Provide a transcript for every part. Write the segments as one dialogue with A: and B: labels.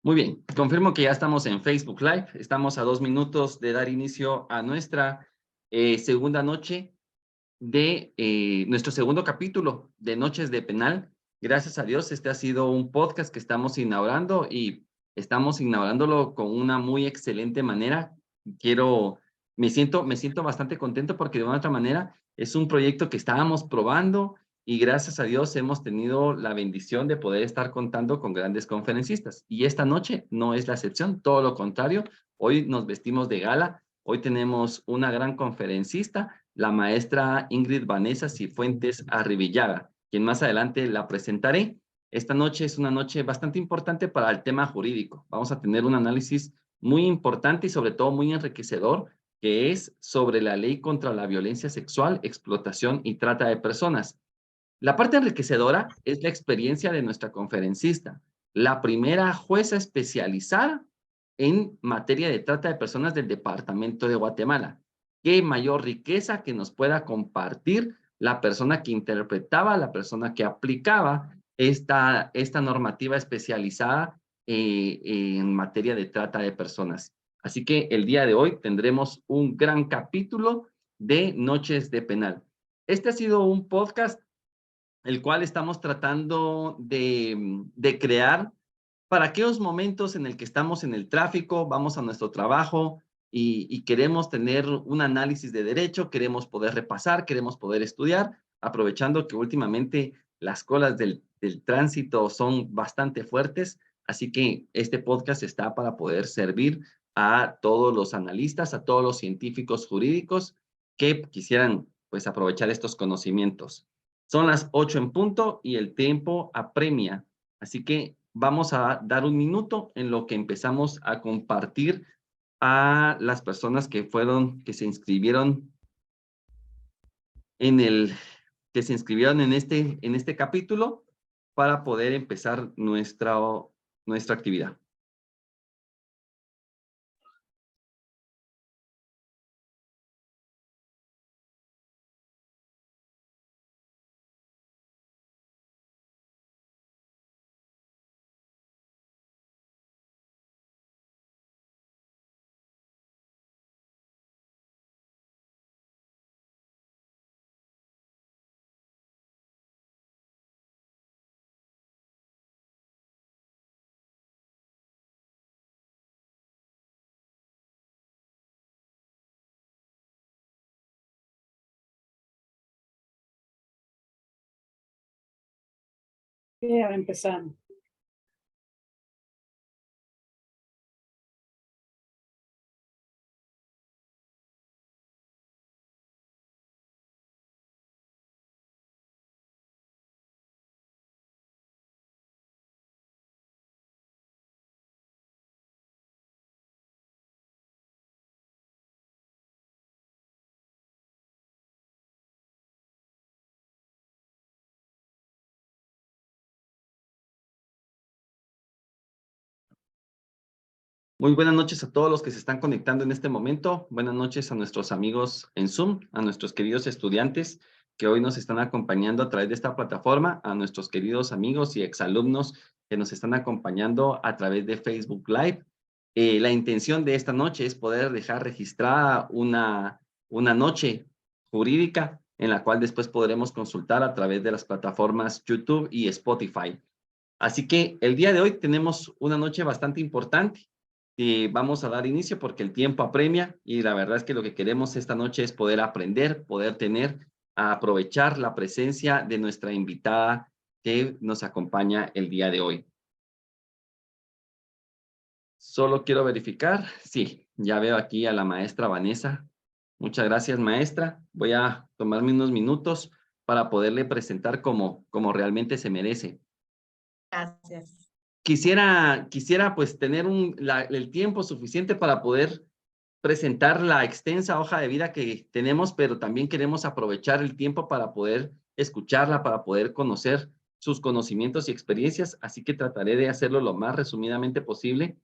A: Muy bien, confirmo que ya estamos en Facebook Live. Estamos a 2 minutos de dar inicio a nuestra segunda noche de nuestro segundo capítulo de Noches de Penal. Gracias a Dios, este ha sido un podcast que estamos inaugurando y estamos inaugurándolo con una muy excelente manera. Me siento bastante contento porque de una otra manera es un proyecto que estábamos probando y gracias a Dios hemos tenido la bendición de poder estar contando con grandes conferencistas. Y esta noche no es la excepción, todo lo contrario. Hoy nos vestimos de gala, hoy tenemos una gran conferencista, la maestra Ingrid Vanessa Cifuentes Arribillaga, quien más adelante la presentaré. Esta noche es una noche bastante importante para el tema jurídico. Vamos a tener un análisis muy importante y sobre todo muy enriquecedor, que es sobre la ley contra la violencia sexual, explotación y trata de personas. La parte enriquecedora es la experiencia de nuestra conferencista, la primera jueza especializada en materia de trata de personas del departamento de Guatemala. Qué mayor riqueza que nos pueda compartir la persona que interpretaba, la persona que aplicaba esta normativa especializada en materia de trata de personas. Así que el día de hoy tendremos un gran capítulo de Noches de Penal. Este ha sido un podcast el cual estamos tratando de crear para aquellos momentos en el que estamos en el tráfico, vamos a nuestro trabajo y queremos tener un análisis de derecho, queremos poder repasar, queremos poder estudiar, aprovechando que últimamente las colas del tránsito son bastante fuertes, así que este podcast está para poder servir a todos los analistas, a todos los científicos jurídicos que quisieran pues aprovechar estos conocimientos. Son las 8 en punto y el tiempo apremia. Así que vamos a dar un minuto en lo que empezamos a compartir a las personas que se inscribieron en este capítulo para poder empezar nuestra actividad.
B: Ya empezamos.
A: Muy buenas noches a todos los que se están conectando en este momento. Buenas noches a nuestros amigos en Zoom, a nuestros queridos estudiantes que hoy nos están acompañando a través de esta plataforma, a nuestros queridos amigos y exalumnos que nos están acompañando a través de Facebook Live. La intención de esta noche es poder dejar registrada una noche jurídica en la cual después podremos consultar a través de las plataformas YouTube y Spotify. Así que el día de hoy tenemos una noche bastante importante y vamos a dar inicio porque el tiempo apremia y la verdad es que lo que queremos esta noche es poder aprender, poder aprovechar la presencia de nuestra invitada que nos acompaña el día de hoy. Solo quiero verificar, sí, ya veo aquí a la maestra Vanessa. Muchas gracias, maestra. Voy a tomarme unos minutos para poderle presentar como realmente se merece.
C: Gracias.
A: Quisiera pues tener el tiempo suficiente para poder presentar la extensa hoja de vida que tenemos, pero también queremos aprovechar el tiempo para poder escucharla, para poder conocer sus conocimientos y experiencias, así que trataré de hacerlo lo más resumidamente posible.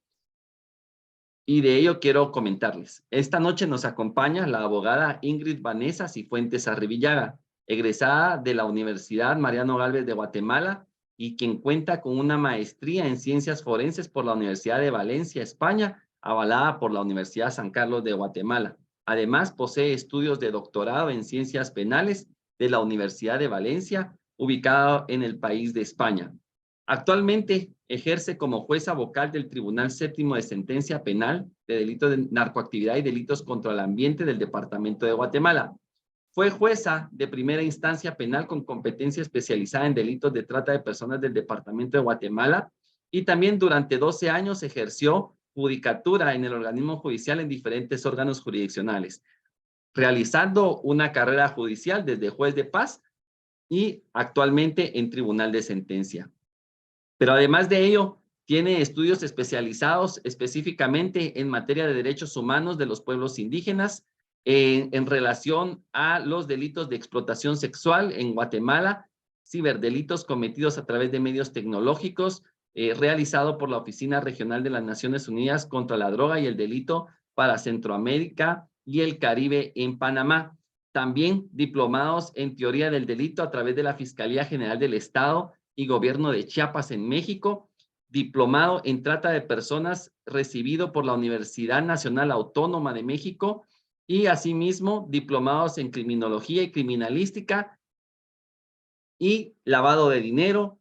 A: Y de ello quiero comentarles. Esta noche nos acompaña la abogada Ingrid Vanessa Cifuentes Arribillaga, egresada de la Universidad Mariano Gálvez de Guatemala y quien cuenta con una maestría en Ciencias Forenses por la Universidad de Valencia, España, avalada por la Universidad San Carlos de Guatemala. Además, posee estudios de doctorado en Ciencias Penales de la Universidad de Valencia, ubicado en el país de España. Actualmente ejerce como jueza vocal del Tribunal Séptimo de Sentencia Penal de Delitos de Narcoactividad y Delitos contra el Ambiente del Departamento de Guatemala. Fue jueza de primera instancia penal con competencia especializada en delitos de trata de personas del Departamento de Guatemala y también durante 12 años ejerció judicatura en el organismo judicial en diferentes órganos jurisdiccionales, realizando una carrera judicial desde juez de paz y actualmente en tribunal de sentencia. Pero además de ello, tiene estudios especializados específicamente en materia de derechos humanos de los pueblos indígenas, en relación a los delitos de explotación sexual en Guatemala, ciberdelitos cometidos a través de medios tecnológicos, realizado por la Oficina Regional de las Naciones Unidas contra la Droga y el Delito para Centroamérica y el Caribe en Panamá. También diplomados en teoría del delito a través de la Fiscalía General del Estado y Gobierno de Chiapas en México, diplomado en trata de personas recibido por la Universidad Nacional Autónoma de México y asimismo diplomados en criminología y criminalística y lavado de dinero,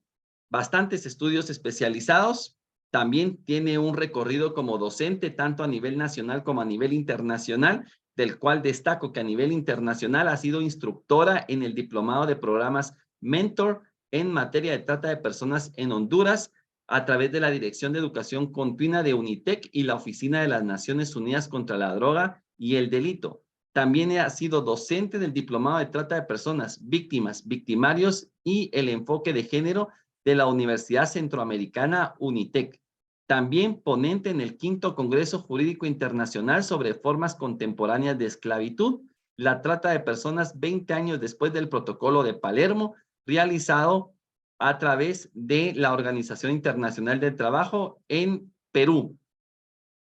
A: bastantes estudios especializados. También tiene un recorrido como docente tanto a nivel nacional como a nivel internacional, del cual destaco que a nivel internacional ha sido instructora en el diplomado de programas Mentor en materia de trata de personas en Honduras a través de la Dirección de Educación Continua de UNITEC y la Oficina de las Naciones Unidas contra la Droga y el Delito. También ha sido docente del diplomado de trata de personas, víctimas, victimarios y el enfoque de género de la Universidad Centroamericana UNITEC. También ponente en el 5º Congreso Jurídico Internacional sobre Formas Contemporáneas de Esclavitud, la trata de personas 20 años después del Protocolo de Palermo, realizado a través de la Organización Internacional del Trabajo en Perú.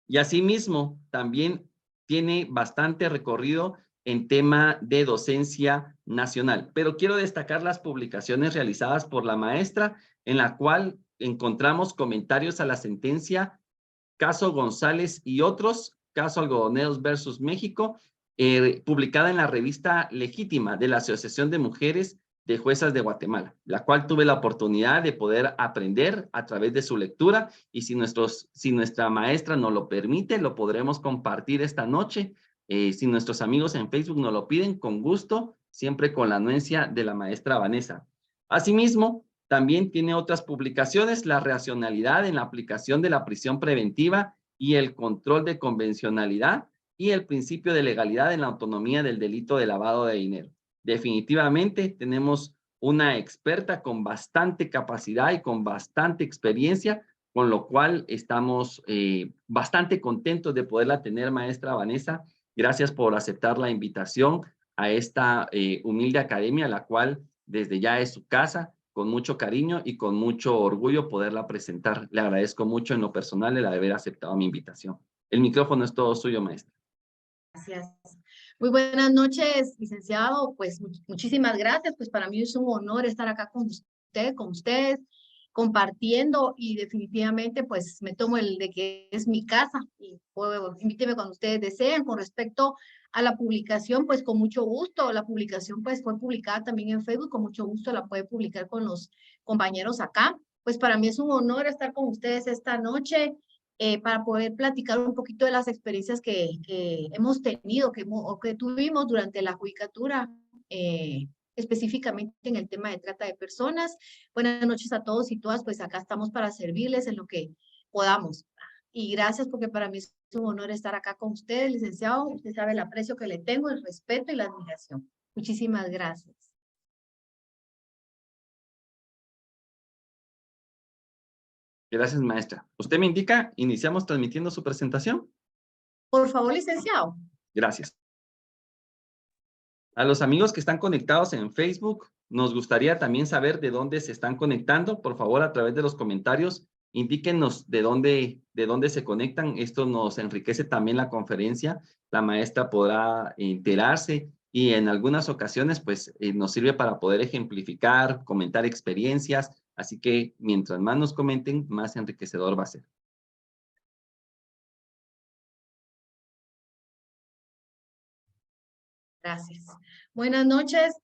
A: Y asimismo, también tiene bastante recorrido en tema de docencia nacional. Pero quiero destacar las publicaciones realizadas por la maestra, en la cual encontramos comentarios a la sentencia Caso González y otros, caso Algodoneros versus México, publicada en la revista Legítima de la Asociación de Mujeres de Juezas de Guatemala, la cual tuve la oportunidad de poder aprender a través de su lectura y si nuestra maestra nos lo permite, lo podremos compartir esta noche. Si nuestros amigos en Facebook nos lo piden, con gusto, siempre con la anuencia de la maestra Vanessa. Asimismo, también tiene otras publicaciones, la racionalidad en la aplicación de la prisión preventiva y el control de convencionalidad y el principio de legalidad en la autonomía del delito de lavado de dinero. Definitivamente tenemos una experta con bastante capacidad y con bastante experiencia, con lo cual estamos bastante contentos de poderla tener, maestra Vanessa. Gracias por aceptar la invitación a esta humilde academia, la cual desde ya es su casa, con mucho cariño y con mucho orgullo poderla presentar. Le agradezco mucho en lo personal el haber aceptado mi invitación. El micrófono es todo suyo, maestra.
C: Gracias. Muy buenas noches, licenciado. Pues muchísimas gracias. Pues para mí es un honor estar acá con ustedes, compartiendo y definitivamente pues me tomo el de que es mi casa y invíteme cuando ustedes deseen. Con respecto a la publicación, pues con mucho gusto. La publicación pues fue publicada también en Facebook, con mucho gusto la puede publicar con los compañeros acá. Pues para mí es un honor estar con ustedes esta noche. Para poder platicar un poquito de las experiencias que hemos tenido o que tuvimos durante la judicatura, específicamente en el tema de trata de personas. Buenas noches a todos y todas, pues acá estamos para servirles en lo que podamos. Y gracias porque para mí es un honor estar acá con ustedes, licenciado. Usted sabe el aprecio que le tengo, el respeto y la admiración. Muchísimas gracias.
A: Gracias, maestra. ¿Usted me indica, iniciamos transmitiendo su presentación?
C: Por favor, licenciado.
A: Gracias. A los amigos que están conectados en Facebook, nos gustaría también saber de dónde se están conectando. Por favor, a través de los comentarios, indíquenos de dónde se conectan. Esto nos enriquece también la conferencia. La maestra podrá enterarse y en algunas ocasiones, pues, nos sirve para poder ejemplificar, comentar experiencias Así que mientras más nos comenten, más enriquecedor va a ser.
C: Gracias. Buenas noches.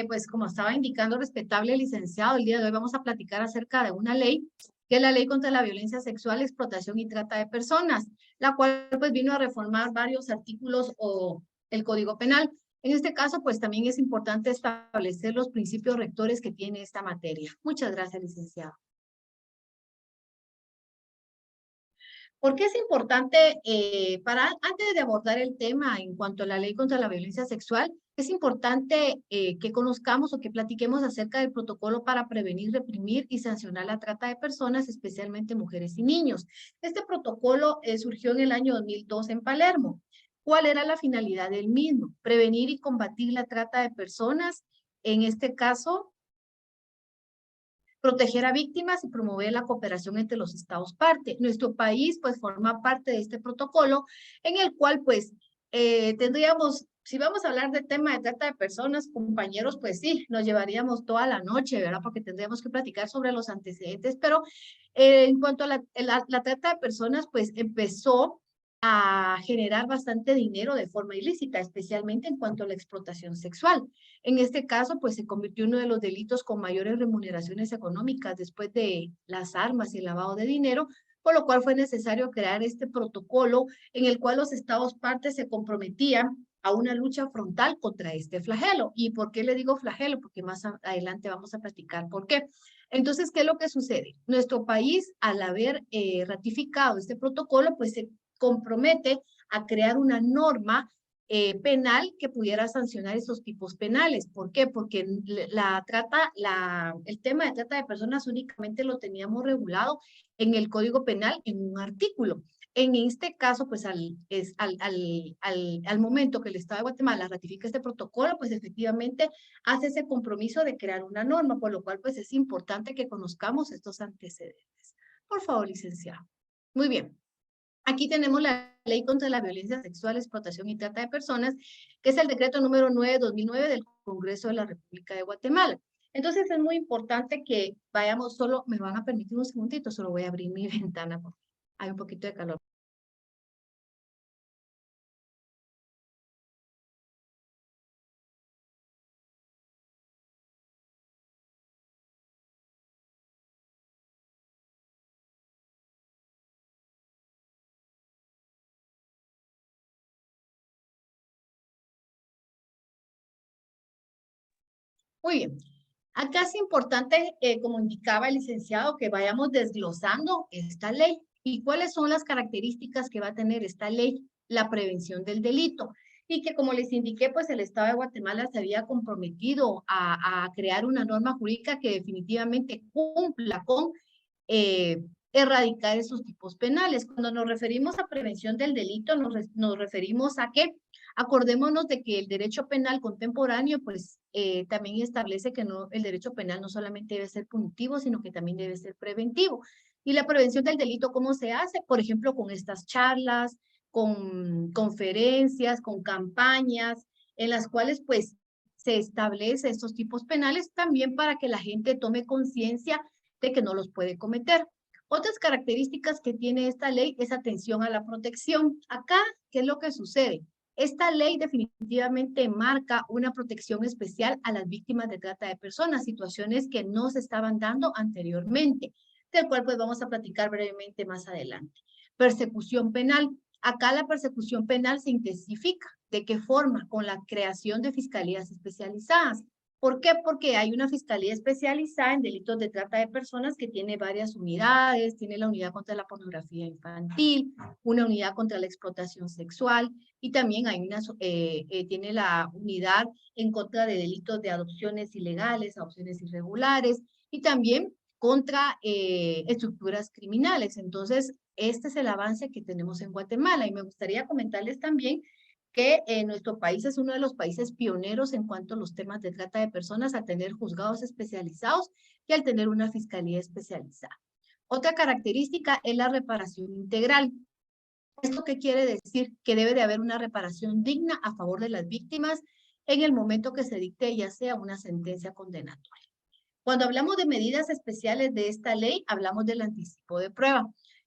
C: Pues como estaba indicando respetable licenciado, el día de hoy vamos a platicar acerca de una ley, que es la Ley contra la Violencia Sexual, Explotación y Trata de Personas, la cual pues vino a reformar varios artículos o el Código Penal. En este caso, pues también es importante establecer los principios rectores que tiene esta materia. Muchas gracias, licenciado. ¿Por qué es importante, antes de abordar el tema en cuanto a la ley contra la violencia sexual, es importante que conozcamos o que platiquemos acerca del protocolo para prevenir, reprimir y sancionar la trata de personas, especialmente mujeres y niños? Este protocolo surgió en el año 2002 en Palermo. ¿Cuál era la finalidad del mismo? Prevenir y combatir la trata de personas, en este caso, proteger a víctimas y promover la cooperación entre los estados parte. Nuestro país pues forma parte de este protocolo en el cual pues tendríamos, si vamos a hablar de tema de trata de personas, compañeros, pues sí, nos llevaríamos toda la noche, ¿verdad? Porque tendríamos que platicar sobre los antecedentes, pero en cuanto a la trata de personas, pues empezó a generar bastante dinero de forma ilícita, especialmente en cuanto a la explotación sexual. En este caso, pues se convirtió en uno de los delitos con mayores remuneraciones económicas después de las armas y el lavado de dinero, por lo cual fue necesario crear este protocolo en el cual los estados partes se comprometían a una lucha frontal contra este flagelo. ¿Y por qué le digo flagelo? Porque más adelante vamos a platicar por qué. Entonces, ¿qué es lo que sucede? Nuestro país, al haber ratificado este protocolo, pues se compromete a crear una norma penal que pudiera sancionar esos tipos penales. ¿Por qué? Porque el tema de trata de personas únicamente lo teníamos regulado en el Código Penal en un artículo. En este caso, pues al momento que el Estado de Guatemala ratifica este protocolo, pues efectivamente hace ese compromiso de crear una norma, por lo cual pues es importante que conozcamos estos antecedentes. Por favor, licenciado. Muy bien. Aquí tenemos la Ley contra la Violencia Sexual, Explotación y Trata de Personas, que es el decreto número 9/2009 del Congreso de la República de Guatemala. Entonces es muy importante que vayamos solo, me van a permitir un segundito, solo voy a abrir mi ventana porque hay un poquito de calor. Muy bien. Acá es importante, como indicaba el licenciado, que vayamos desglosando esta ley. ¿Y cuáles son las características que va a tener esta ley? La prevención del delito. Y que, como les indiqué, pues el Estado de Guatemala se había comprometido a crear una norma jurídica que definitivamente cumpla con erradicar esos tipos penales. Cuando nos referimos a prevención del delito, nos referimos a que acordémonos de que el derecho penal contemporáneo, pues también establece que no, el derecho penal no solamente debe ser punitivo, sino que también debe ser preventivo. Y la prevención del delito, ¿cómo se hace? Por ejemplo, con estas charlas, con conferencias, con campañas, en las cuales pues se establece estos tipos penales también para que la gente tome conciencia de que no los puede cometer. Otras características que tiene esta ley es atención a la protección. Acá, ¿qué es lo que sucede? Esta ley definitivamente marca una protección especial a las víctimas de trata de personas, situaciones que no se estaban dando anteriormente, del cual pues vamos a platicar brevemente más adelante. Persecución penal. Acá la persecución penal se intensifica. ¿De qué forma? Con la creación de fiscalías especializadas. ¿Por qué? Porque hay una fiscalía especializada en delitos de trata de personas que tiene varias unidades, tiene la unidad contra la pornografía infantil, una unidad contra la explotación sexual y también hay tiene la unidad en contra de delitos de adopciones ilegales, adopciones irregulares y también contra estructuras criminales. Entonces, este es el avance que tenemos en Guatemala y me gustaría comentarles también que nuestro país es uno de los países pioneros en cuanto a los temas de trata de personas, a tener juzgados especializados y al tener una fiscalía especializada. Otra característica es la reparación integral. ¿Esto qué quiere decir? Que debe de haber una reparación digna a favor de las víctimas en el momento que se dicte ya sea una sentencia condenatoria. Cuando hablamos de medidas especiales de esta ley, hablamos del anticipo de prueba.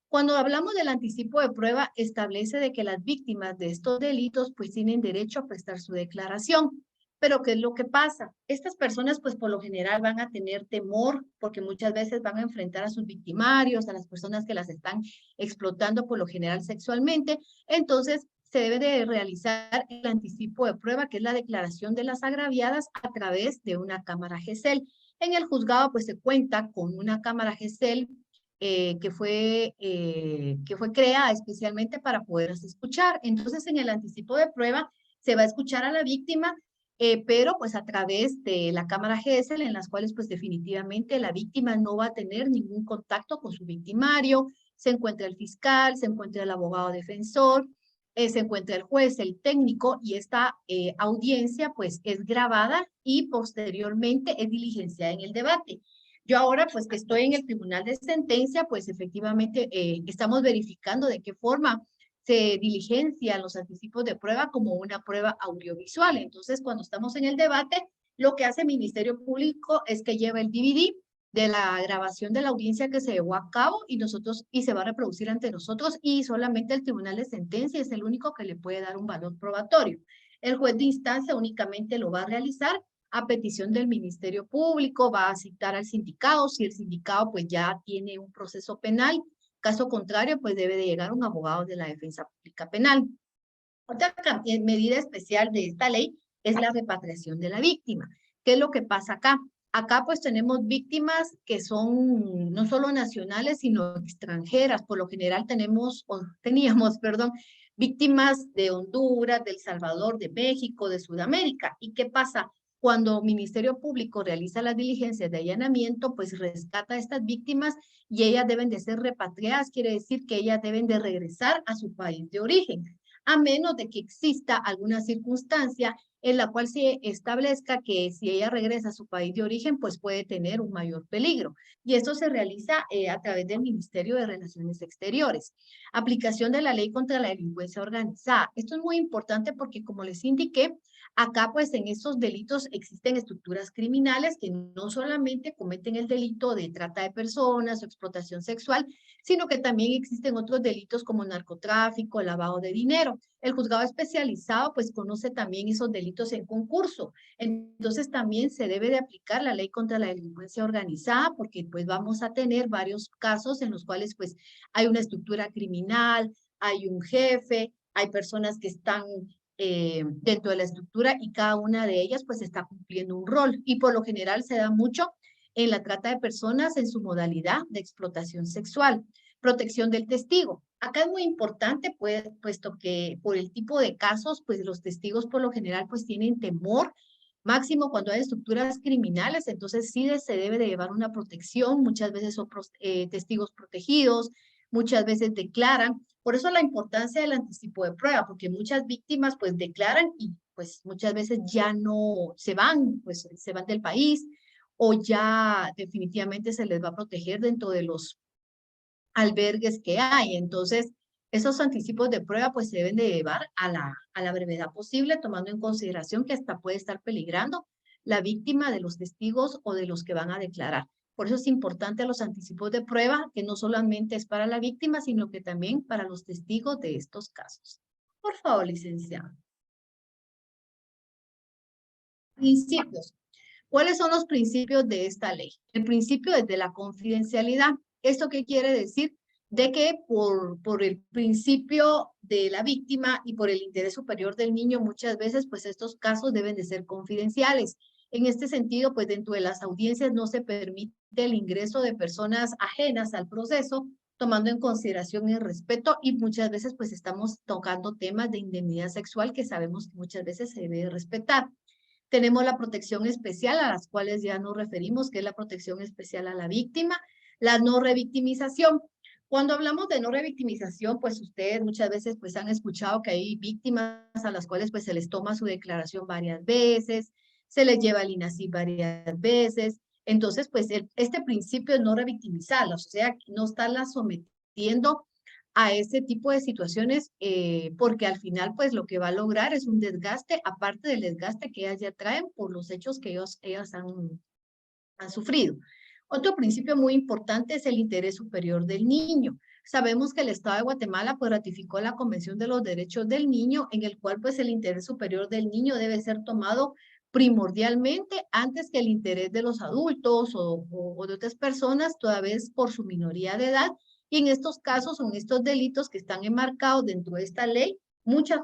C: Cuando hablamos del anticipo de prueba, establece de que las víctimas de estos delitos pues tienen derecho a prestar su declaración. Pero ¿qué es lo que pasa? Estas personas pues por lo general van a tener temor porque muchas veces van a enfrentar a sus victimarios, a las personas que las están explotando por lo general sexualmente. Entonces se debe de realizar el anticipo de prueba, que es la declaración de las agraviadas a través de una cámara GESEL. En el juzgado pues se cuenta con una cámara GESEL que fue creada especialmente para poderlas escuchar. Entonces, en el anticipo de prueba se va a escuchar a la víctima, pero pues a través de la cámara GESEL, en las cuales pues definitivamente la víctima no va a tener ningún contacto con su victimario, se encuentra el fiscal, se encuentra el abogado defensor, se encuentra el juez, el técnico, y esta audiencia pues es grabada y posteriormente es diligenciada en el debate. Yo ahora, pues que estoy en el tribunal de sentencia, pues efectivamente estamos verificando de qué forma se diligencia los anticipos de prueba como una prueba audiovisual. Entonces, cuando estamos en el debate, lo que hace el Ministerio Público es que lleva el DVD de la grabación de la audiencia que se llevó a cabo y se va a reproducir ante nosotros, y solamente el tribunal de sentencia es el único que le puede dar un valor probatorio. El juez de instancia únicamente lo va a realizar a petición del Ministerio Público, va a citar al sindicado, si el sindicado pues ya tiene un proceso penal, caso contrario pues debe de llegar un abogado de la defensa pública penal. Otra medida especial de esta ley es la repatriación de la víctima. ¿Qué es lo que pasa acá? Acá pues tenemos víctimas que son no solo nacionales, sino extranjeras. Por lo general teníamos, perdón, víctimas de Honduras, de El Salvador, de México, de Sudamérica. ¿Y qué pasa? Cuando el Ministerio Público realiza las diligencias de allanamiento, pues rescata a estas víctimas y ellas deben de ser repatriadas, quiere decir que ellas deben de regresar a su país de origen, a menos de que exista alguna circunstancia en la cual se establezca que si ella regresa a su país de origen, pues puede tener un mayor peligro. Y esto se realiza a través del Ministerio de Relaciones Exteriores. Aplicación de la ley contra la delincuencia organizada. Esto es muy importante porque, como les indiqué, acá pues en estos delitos existen estructuras criminales que no solamente cometen el delito de trata de personas o explotación sexual, sino que también existen otros delitos como narcotráfico, lavado de dinero. El juzgado especializado pues conoce también esos delitos en concurso. Entonces también se debe de aplicar la ley contra la delincuencia organizada, porque pues vamos a tener varios casos en los cuales pues hay una estructura criminal, hay un jefe, hay personas que están dentro de la estructura y cada una de ellas pues está cumpliendo un rol, y por lo general se da mucho en la trata de personas en su modalidad de explotación sexual. Protección del testigo. Acá es muy importante, pues, puesto que por el tipo de casos, pues los testigos por lo general pues tienen temor, máximo cuando hay estructuras criminales, entonces sí se debe de llevar una protección, muchas veces son testigos protegidos, muchas veces declaran. Por eso la importancia del anticipo de prueba, porque muchas víctimas pues declaran y pues muchas veces ya no se van, pues se van del país, o ya definitivamente se les va a proteger dentro de los albergues que hay. Entonces, esos anticipos de prueba pues se deben de llevar a la brevedad posible, tomando en consideración que hasta puede estar peligrando la víctima de los testigos o de los que van a declarar. Por eso es importante los anticipos de prueba, que no solamente es para la víctima, sino que también para los testigos de estos casos. Por favor, licenciado. Principios. ¿Cuáles son los principios de esta ley? El principio es de la confidencialidad. ¿Esto qué quiere decir? De que por el principio de la víctima y por el interés superior del niño, muchas veces pues estos casos deben de ser confidenciales. En este sentido, pues dentro de las audiencias no se permite el ingreso de personas ajenas al proceso, tomando en consideración el respeto, y muchas veces pues estamos tocando temas de indemnidad sexual que sabemos que muchas veces se debe respetar. Tenemos la protección especial, a las cuales ya nos referimos, que es la protección especial a la víctima, la no revictimización. Cuando hablamos de no revictimización, pues ustedes muchas veces pues han escuchado que hay víctimas a las cuales pues se les toma su declaración varias veces, se les lleva al INASIF varias veces. Entonces, pues este principio es no revictimizarlas, o sea, no estarlas sometiendo a ese tipo de situaciones, porque al final pues lo que va a lograr es un desgaste, aparte del desgaste que ellas ya traen por los hechos que ellas han han sufrido. Otro principio muy importante es el interés superior del niño. Sabemos que el Estado de Guatemala pues ratificó la Convención de los Derechos del Niño, en el cual pues el interés superior del niño debe ser tomado primordialmente antes que el interés de los adultos o de otras personas, toda vez por su minoría de edad. Y en estos casos, son estos delitos que están enmarcados dentro de esta ley, muchas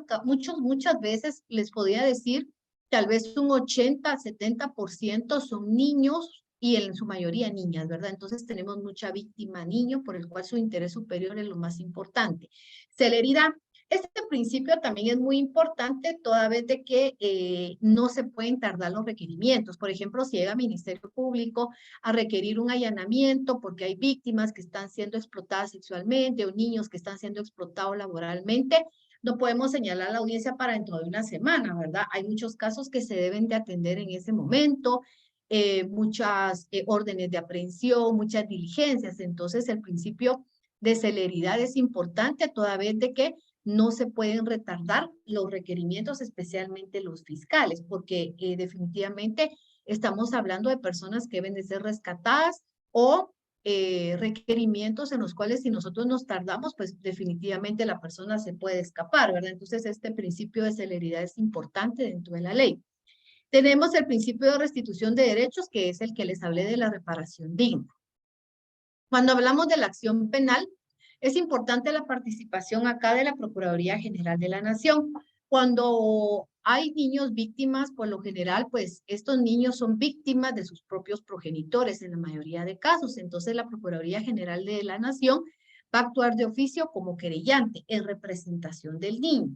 C: veces les podría decir, tal vez un 80-70% son niños y en su mayoría niñas, ¿verdad? Entonces tenemos mucha víctima niño, por el cual su interés superior es lo más importante. Celeridad. Este principio también es muy importante toda vez de que no se pueden tardar los requerimientos. Por ejemplo, si llega al Ministerio Público a requerir un allanamiento porque hay víctimas que están siendo explotadas sexualmente o niños que están siendo explotados laboralmente, no podemos señalar a la audiencia para dentro de una semana, ¿verdad? Hay muchos casos que se deben de atender en ese momento, muchas órdenes de aprehensión, muchas diligencias. Entonces, el principio de celeridad es importante toda vez de que no se pueden retardar los requerimientos, especialmente los fiscales, porque definitivamente estamos hablando de personas que deben de ser rescatadas o requerimientos en los cuales si nosotros nos tardamos, pues definitivamente la persona se puede escapar, ¿verdad? Entonces, este principio de celeridad es importante dentro de la ley. Tenemos el principio de restitución de derechos, que es el que les hablé de la reparación digna. Cuando hablamos de la acción penal, es importante la participación acá de la Procuraduría General de la Nación. Cuando hay niños víctimas, por lo general, pues estos niños son víctimas de sus propios progenitores en la mayoría de casos. Entonces, la Procuraduría General de la Nación va a actuar de oficio como querellante en representación del niño.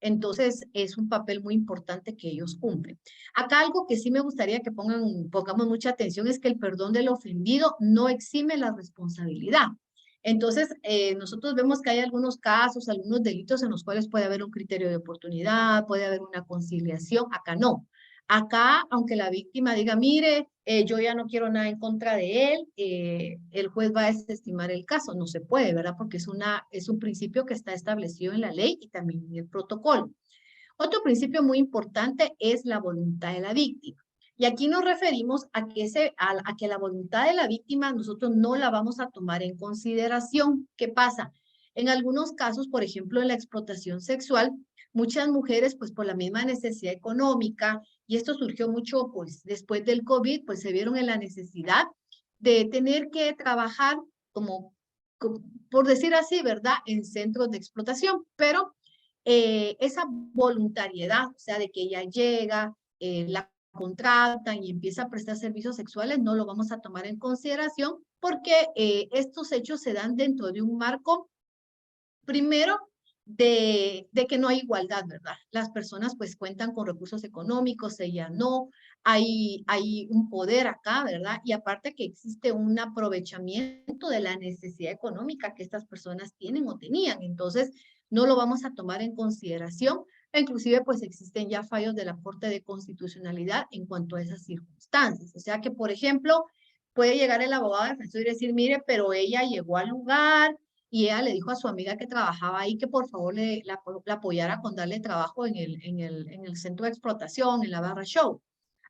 C: Entonces, es un papel muy importante que ellos cumplen. Acá algo que sí me gustaría que pongamos mucha atención es que el perdón del ofendido no exime la responsabilidad. Entonces, nosotros vemos que hay algunos casos, algunos delitos en los cuales puede haber un criterio de oportunidad, puede haber una conciliación. Acá no. Acá, aunque la víctima diga, mire, yo ya no quiero nada en contra de él, el juez va a desestimar el caso. No se puede, ¿verdad? Porque es un principio que está establecido en la ley y también en el protocolo. Otro principio muy importante es la voluntad de la víctima. Y aquí nos referimos a que la voluntad de la víctima nosotros no la vamos a tomar en consideración. ¿Qué pasa? En algunos casos, por ejemplo, en la explotación sexual, muchas mujeres, pues por la misma necesidad económica, y esto surgió mucho, pues después del COVID, pues se vieron en la necesidad de tener que trabajar por decir así, ¿verdad?, en centros de explotación, pero esa voluntariedad, o sea, de que ella llega, la contratan y empieza a prestar servicios sexuales, no lo vamos a tomar en consideración porque estos hechos se dan dentro de un marco, primero, de que no hay igualdad, ¿verdad? Las personas pues cuentan con recursos económicos, ella no, hay un poder acá, ¿verdad? Y aparte que existe un aprovechamiento de la necesidad económica que estas personas tienen o tenían, entonces no lo vamos a tomar en consideración, inclusive pues existen ya fallos de la Corte de Constitucionalidad en cuanto a esas circunstancias, o sea que por ejemplo puede llegar el abogado defensor y decir, mire, pero ella llegó al lugar, y ella le dijo a su amiga que trabajaba ahí que por favor la apoyara con darle trabajo en el centro de explotación, en la barra show.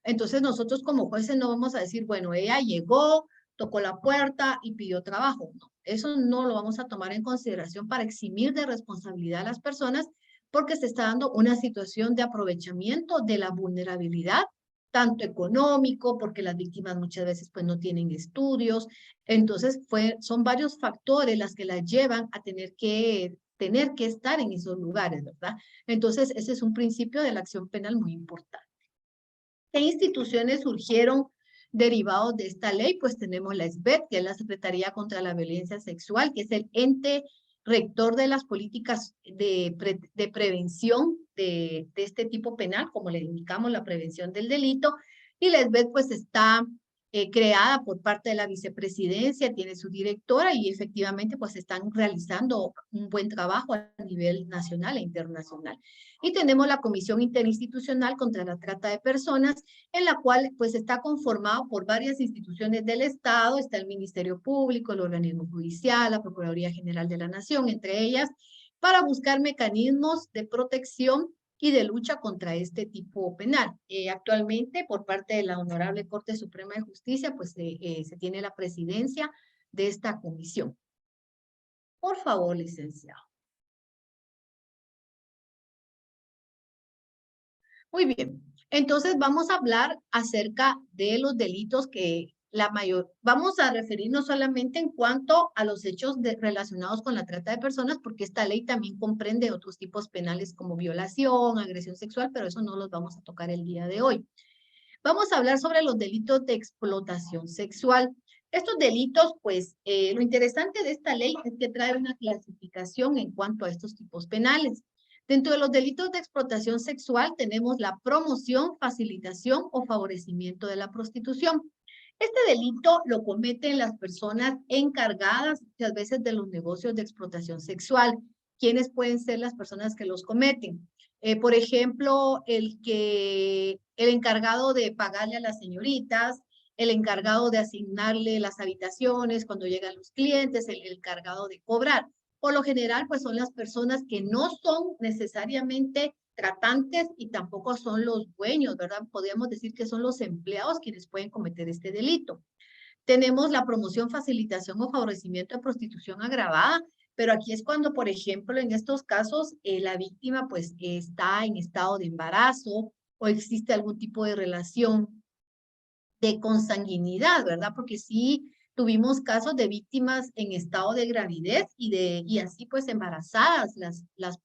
C: Entonces nosotros como jueces no vamos a decir, bueno, ella llegó, tocó la puerta y pidió trabajo. No, eso no lo vamos a tomar en consideración para eximir de responsabilidad a las personas porque se está dando una situación de aprovechamiento de la vulnerabilidad tanto económico, porque las víctimas muchas veces pues no tienen estudios. Entonces son varios factores las que las llevan a tener que estar en esos lugares, ¿verdad? Entonces ese es un principio de la acción penal muy importante. ¿Qué instituciones surgieron derivados de esta ley? Pues tenemos la SBET, que es la Secretaría contra la Violencia Sexual, que es el ente rector de las políticas de prevención de este tipo penal, como le indicamos, la prevención del delito. Y la SBET pues está creada por parte de la vicepresidencia, tiene su directora y efectivamente pues están realizando un buen trabajo a nivel nacional e internacional. Y tenemos la Comisión Interinstitucional contra la Trata de Personas, en la cual pues está conformado por varias instituciones del Estado, está el Ministerio Público, el Organismo Judicial, la Procuraduría General de la Nación, entre ellas, para buscar mecanismos de protección y de lucha contra este tipo penal. Actualmente, por parte de la Honorable Corte Suprema de Justicia, pues se tiene la presidencia de esta comisión. Por favor, licenciado. Muy bien. Entonces vamos a hablar acerca de los delitos que vamos a referirnos solamente en cuanto a los hechos relacionados con la trata de personas, porque esta ley también comprende otros tipos penales como violación, agresión sexual, pero eso no los vamos a tocar el día de hoy. Vamos a hablar sobre los delitos de explotación sexual. Estos delitos, pues, lo interesante de esta ley es que trae una clasificación en cuanto a estos tipos penales. Dentro de los delitos de explotación sexual tenemos la promoción, facilitación o favorecimiento de la prostitución. Este delito lo cometen las personas encargadas muchas veces de los negocios de explotación sexual. ¿Quiénes pueden ser las personas que los cometen? Por ejemplo, el encargado de pagarle a las señoritas, el encargado de asignarle las habitaciones cuando llegan los clientes, el encargado de cobrar. Por lo general, pues son las personas que no son necesariamente tratantes y tampoco son los dueños, ¿verdad? Podríamos decir que son los empleados quienes pueden cometer este delito. Tenemos la promoción, facilitación o favorecimiento de prostitución agravada, pero aquí es cuando, por ejemplo, en estos casos, la víctima pues está en estado de embarazo o existe algún tipo de relación de consanguinidad, ¿verdad? Porque sí tuvimos casos de víctimas en estado de gravidez y así pues embarazadas las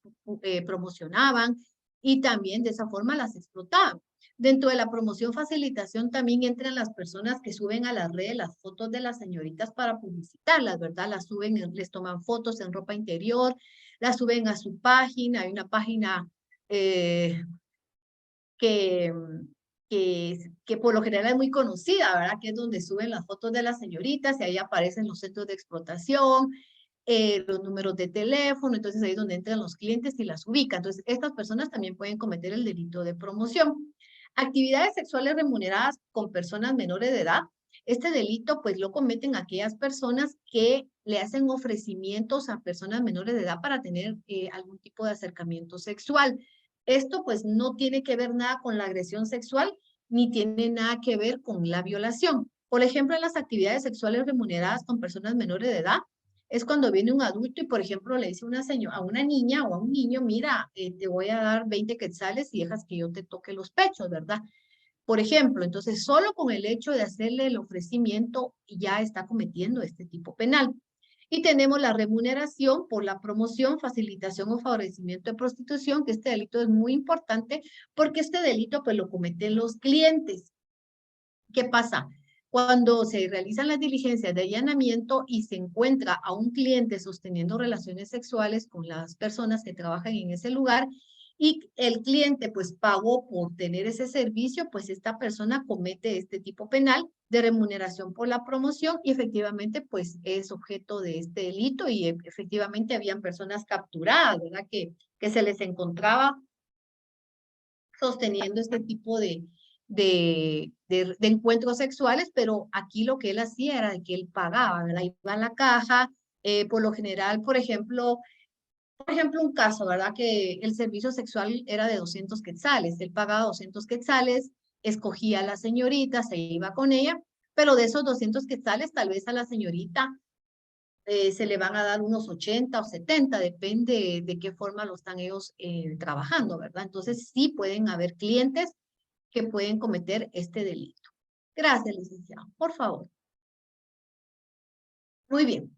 C: promocionaban y también de esa forma las explotaban. Dentro de la promoción facilitación también entran las personas que suben a las redes las fotos de las señoritas para publicitarlas, ¿verdad? Las suben, les toman fotos en ropa interior, las suben a su página, hay una página que, que por lo general es muy conocida, ¿verdad? Que es donde suben las fotos de las señoritas y ahí aparecen los centros de explotación, los números de teléfono, entonces ahí es donde entran los clientes y las ubican. Entonces, estas personas también pueden cometer el delito de promoción. Actividades sexuales remuneradas con personas menores de edad. Este delito, pues, lo cometen aquellas personas que le hacen ofrecimientos a personas menores de edad para tener algún tipo de acercamiento sexual. Esto, pues, no tiene que ver nada con la agresión sexual, ni tiene nada que ver con la violación. Por ejemplo, en las actividades sexuales remuneradas con personas menores de edad, es cuando viene un adulto y, por ejemplo, le dice a una niña o a un niño, mira, te voy a dar 20 quetzales y dejas que yo te toque los pechos, ¿verdad? Por ejemplo, entonces, solo con el hecho de hacerle el ofrecimiento ya está cometiendo este tipo penal. Y tenemos la remuneración por la promoción, facilitación o favorecimiento de prostitución, que este delito es muy importante porque este delito pues lo cometen los clientes. ¿Qué pasa? Cuando se realizan las diligencias de allanamiento y se encuentra a un cliente sosteniendo relaciones sexuales con las personas que trabajan en ese lugar y el cliente pues pagó por tener ese servicio, pues esta persona comete este tipo penal de remuneración por la promoción y efectivamente pues es objeto de este delito y efectivamente habían personas capturadas, ¿verdad? Que se les encontraba sosteniendo este tipo de encuentros sexuales, pero aquí lo que él hacía era de que él pagaba, ¿verdad? Iba a la caja, por lo general, por ejemplo, un caso, ¿verdad? Que el servicio sexual era de 200 quetzales, él pagaba 200 quetzales, escogía a la señorita, se iba con ella, pero de esos 200 quetzales, tal vez a la señorita se le van a dar unos 80 o 70, depende de qué forma lo están ellos trabajando, ¿verdad? Entonces sí pueden haber clientes que pueden cometer este delito. Gracias, licenciado. Por favor. Muy bien.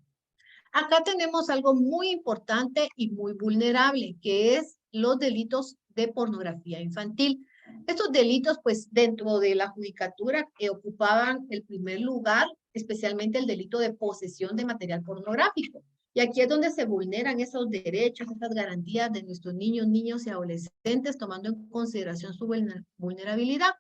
C: Acá tenemos algo muy importante y muy vulnerable, que es los delitos de pornografía infantil. Estos delitos, pues, dentro de la judicatura ocupaban el primer lugar, especialmente el delito de posesión de material pornográfico. Y aquí es donde se vulneran esos derechos, esas garantías de nuestros niños, niños y adolescentes, tomando en consideración su vulnerabilidad.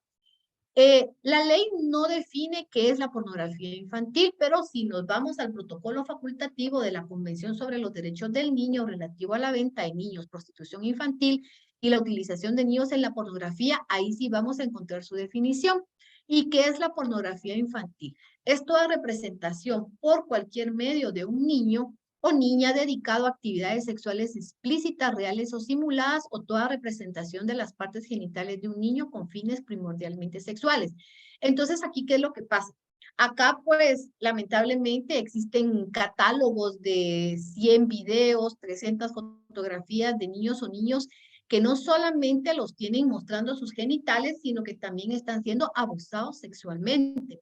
C: La ley no define qué es la pornografía infantil, pero si nos vamos al protocolo facultativo de la Convención sobre los Derechos del Niño relativo a la venta de niños, prostitución infantil y la utilización de niños en la pornografía, ahí sí vamos a encontrar su definición. ¿Y qué es la pornografía infantil? Es toda representación por cualquier medio de un niño o niña dedicado a actividades sexuales explícitas, reales o simuladas, o toda representación de las partes genitales de un niño con fines primordialmente sexuales. Entonces, aquí, ¿qué es lo que pasa? Acá, pues, lamentablemente existen catálogos de 100 videos, 300 fotografías de niños o niños que no solamente los tienen mostrando sus genitales, sino que también están siendo abusados sexualmente.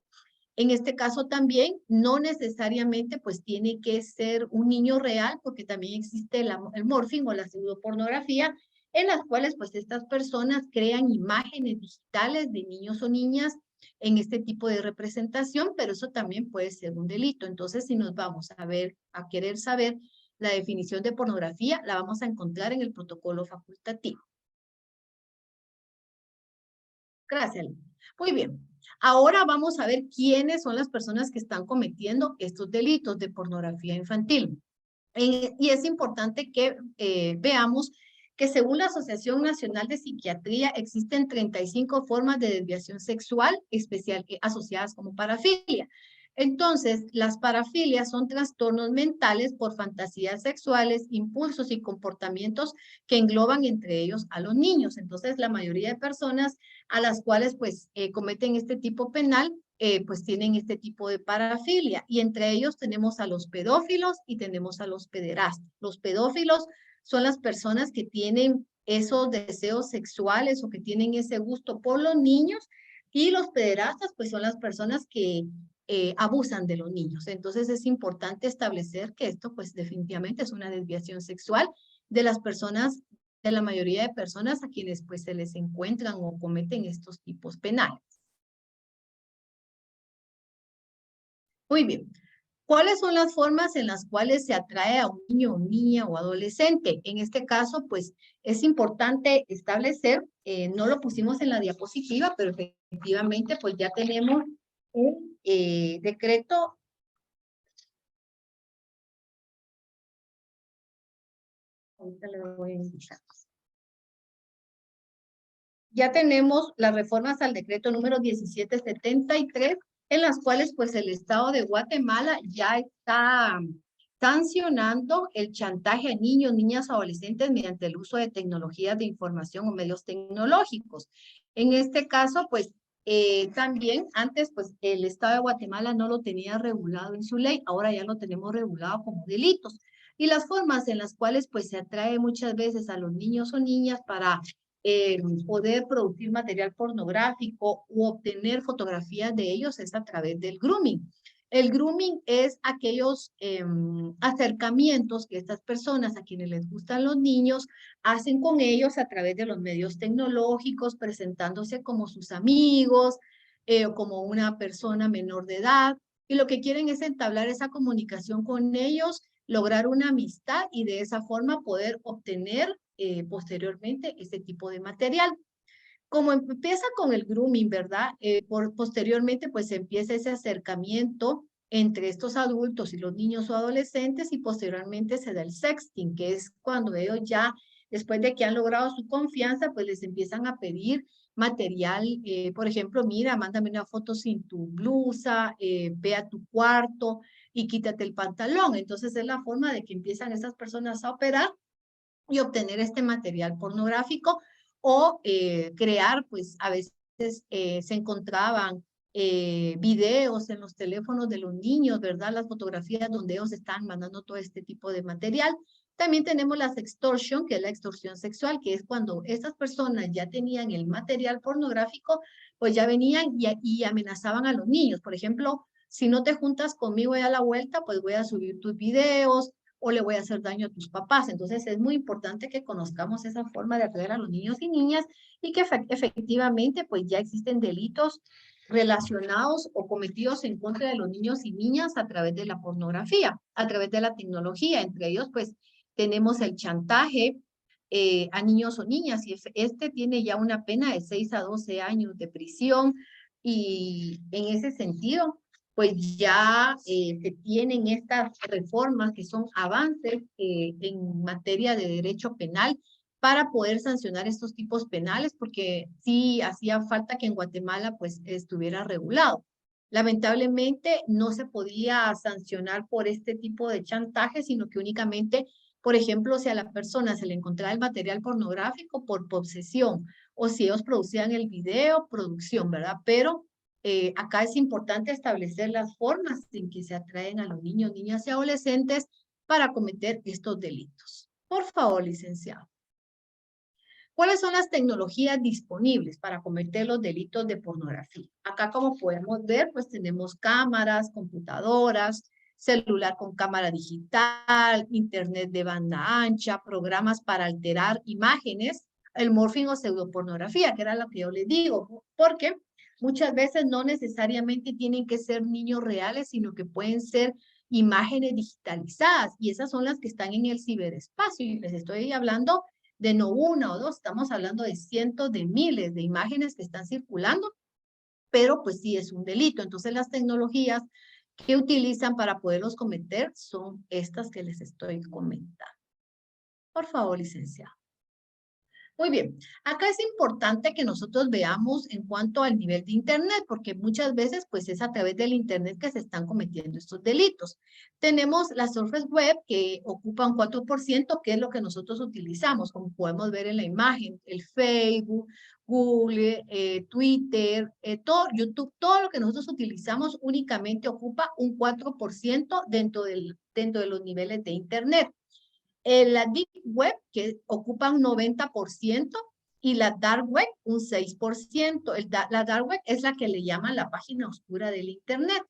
C: En este caso también, no necesariamente pues tiene que ser un niño real, porque también existe el morphing o la pseudopornografía, en las cuales pues estas personas crean imágenes digitales de niños o niñas en este tipo de representación, pero eso también puede ser un delito. Entonces, si nos vamos a querer saber la definición de pornografía, la vamos a encontrar en el protocolo facultativo. Gracias. Muy bien. Ahora vamos a ver quiénes son las personas que están cometiendo estos delitos de pornografía infantil. Y es importante que veamos que según la Asociación Nacional de Psiquiatría existen 35 formas de desviación sexual especial asociadas como parafilia. Entonces, las parafilias son trastornos mentales por fantasías sexuales, impulsos y comportamientos que engloban entre ellos a los niños. Entonces, la mayoría de personas a las cuales pues cometen este tipo penal, pues tienen este tipo de parafilia. Y entre ellos tenemos a los pedófilos y tenemos a los pederastas. Los pedófilos son las personas que tienen esos deseos sexuales o que tienen ese gusto por los niños, y los pederastas pues son las personas que abusan de los niños. Entonces es importante establecer que esto pues definitivamente es una desviación sexual de las personas, de la mayoría de personas a quienes pues se les encuentran o cometen estos tipos penales. Muy bien. ¿Cuáles son las formas en las cuales se atrae a un niño, niña o adolescente? En este caso, pues, es importante establecer, no lo pusimos en la diapositiva, pero efectivamente, pues, ya tenemos un decreto. Ahorita le voy a indicar. Ya tenemos las reformas al decreto número 1773, en las cuales pues el Estado de Guatemala ya está sancionando el chantaje a niños, niñas, adolescentes mediante el uso de tecnologías de información o medios tecnológicos. En este caso, pues también antes pues el Estado de Guatemala no lo tenía regulado en su ley, ahora ya lo tenemos regulado como delitos. Y las formas en las cuales pues se atrae muchas veces a los niños o niñas para poder producir material pornográfico u obtener fotografías de ellos es a través del grooming. El grooming es aquellos acercamientos que estas personas a quienes les gustan los niños hacen con ellos a través de los medios tecnológicos, presentándose como sus amigos o como una persona menor de edad, y lo que quieren es entablar esa comunicación con ellos, lograr una amistad y de esa forma poder obtener posteriormente este tipo de material. Como empieza con el grooming, ¿verdad? Posteriormente, pues empieza ese acercamiento entre estos adultos y los niños o adolescentes, y posteriormente se da el sexting, que es cuando ellos ya, después de que han logrado su confianza, pues les empiezan a pedir material, por ejemplo, mira, mándame una foto sin tu blusa, ve a tu cuarto y quítate el pantalón. Entonces es la forma de que empiezan estas personas a operar y obtener este material pornográfico, o crear, pues a veces se encontraban videos en los teléfonos de los niños, ¿verdad? Las fotografías donde ellos están mandando todo este tipo de material. También tenemos la sextortion, que es la extorsión sexual, que es cuando estas personas ya tenían el material pornográfico, pues ya venían y amenazaban a los niños. Por ejemplo, si no te juntas conmigo a la vuelta, pues voy a subir tus videos, o le voy a hacer daño a tus papás. Entonces es muy importante que conozcamos esa forma de atraer a los niños y niñas, y que efectivamente pues ya existen delitos relacionados o cometidos en contra de los niños y niñas a través de la pornografía, a través de la tecnología. Entre ellos pues tenemos el chantaje a niños o niñas, y este tiene ya una pena de 6 a 12 años de prisión, y en ese sentido pues ya se tienen estas reformas que son avances en materia de derecho penal para poder sancionar estos tipos penales, porque sí hacía falta que en Guatemala pues estuviera regulado. Lamentablemente no se podía sancionar por este tipo de chantaje, sino que únicamente, por ejemplo, si a la persona se le encontraba el material pornográfico por posesión o si ellos producían el video, producción, ¿verdad? Pero acá es importante establecer las formas en que se atraen a los niños, niñas y adolescentes para cometer estos delitos. Por favor, licenciado. ¿Cuáles son las tecnologías disponibles para cometer los delitos de pornografía? Acá, como podemos ver, pues tenemos cámaras, computadoras, celular con cámara digital, internet de banda ancha, programas para alterar imágenes, el morphing o pseudopornografía, que era lo que yo les digo, porque muchas veces no necesariamente tienen que ser niños reales, sino que pueden ser imágenes digitalizadas, y esas son las que están en el ciberespacio, y les estoy hablando de no una o dos, estamos hablando de cientos de miles de imágenes que están circulando, pero pues sí es un delito. Entonces las tecnologías que utilizan para poderlos cometer son estas que les estoy comentando. Por favor, licenciado. Muy bien, acá es importante que nosotros veamos en cuanto al nivel de Internet, porque muchas veces pues es a través del Internet que se están cometiendo estos delitos. Tenemos las surface web que ocupan 4%, que es lo que nosotros utilizamos, como podemos ver en la imagen, el Facebook, Google, Twitter, todo, YouTube, todo lo que nosotros utilizamos únicamente ocupa un 4% dentro de los niveles de Internet. La Deep Web, que ocupa un 90%, y la Dark Web, un 6%. La Dark Web es la que le llaman la página oscura del Internet.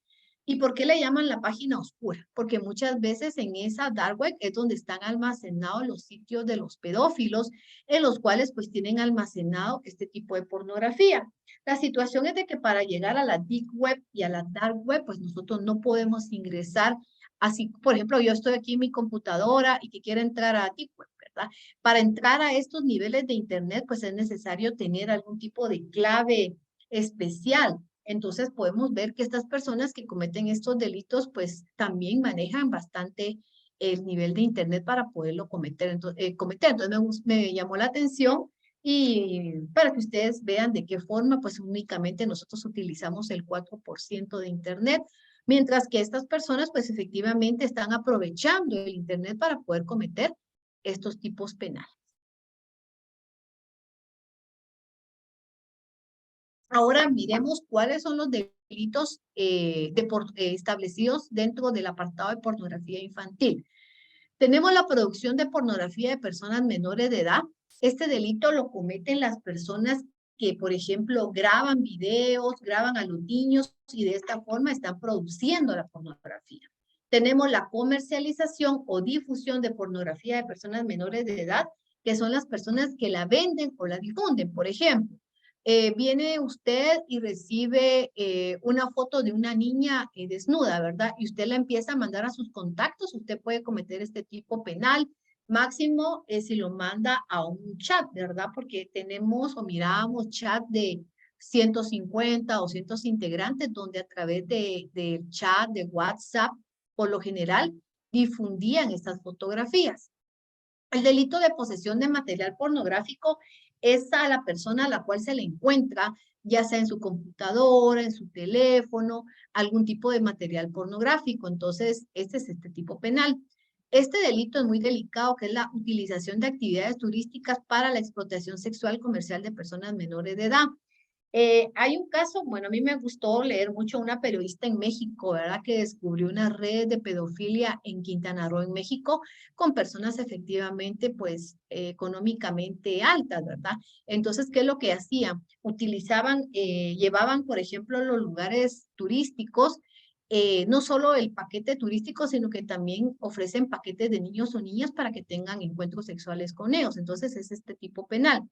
C: ¿Y por qué le llaman la página oscura? Porque muchas veces en esa Dark Web es donde están almacenados los sitios de los pedófilos, en los cuales pues tienen almacenado este tipo de pornografía. La situación es de que para llegar a la Deep Web y a la Dark Web, pues nosotros no podemos ingresar. Así, por ejemplo, yo estoy aquí en mi computadora y que quiero entrar a TikTok, ¿verdad? Para entrar a estos niveles de Internet, pues es necesario tener algún tipo de clave especial. Entonces podemos ver que estas personas que cometen estos delitos, pues también manejan bastante el nivel de Internet para poderlo cometer. Entonces me llamó la atención y para que ustedes vean de qué forma, pues únicamente nosotros utilizamos el 4% de Internet, mientras que estas personas pues efectivamente están aprovechando el Internet para poder cometer estos tipos penales. Ahora miremos cuáles son los delitos establecidos dentro del apartado de pornografía infantil. Tenemos la producción de pornografía de personas menores de edad. Este delito lo cometen las personas que, por ejemplo, graban videos, graban a los niños y de esta forma están produciendo la pornografía. Tenemos la comercialización o difusión de pornografía de personas menores de edad, que son las personas que la venden o la difunden. Por ejemplo, viene usted y recibe una foto de una niña desnuda, ¿verdad? Y usted la empieza a mandar a sus contactos, usted puede cometer este tipo penal. Máximo si lo manda a un chat, ¿verdad? Porque tenemos o miramos chat de 150 o 200 integrantes donde a través del chat, de WhatsApp, por lo general, difundían estas fotografías. El delito de posesión de material pornográfico es a la persona a la cual se le encuentra, ya sea en su computadora, en su teléfono, algún tipo de material pornográfico. Entonces, este es este tipo penal. Este delito es muy delicado, que es la utilización de actividades turísticas para la explotación sexual comercial de personas menores de edad. Hay un caso, bueno, a mí me gustó leer mucho una periodista en México, ¿verdad? Que descubrió una red de pedofilia en Quintana Roo, en México, con personas efectivamente, pues, económicamente altas, ¿verdad? Entonces, ¿qué es lo que hacían? Utilizaban, llevaban, por ejemplo, los lugares turísticos, no solo el paquete turístico, sino que también ofrecen paquetes de niños o niñas para que tengan encuentros sexuales con ellos. Entonces, es este tipo penal.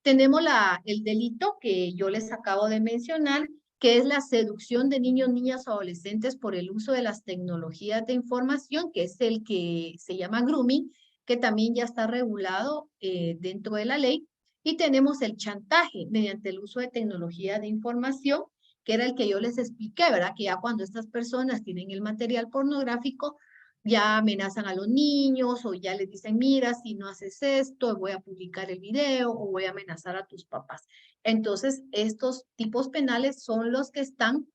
C: Tenemos el delito que yo les acabo de mencionar, que es la seducción de niños, niñas o adolescentes por el uso de las tecnologías de información, que es el que se llama grooming, que también ya está regulado dentro de la ley. Y tenemos el chantaje mediante el uso de tecnología de información, que era el que yo les expliqué, ¿verdad? Que ya cuando estas personas tienen el material pornográfico, ya amenazan a los niños o ya les dicen, mira, si no haces esto, voy a publicar el video o voy a amenazar a tus papás. Entonces, estos tipos penales son los que están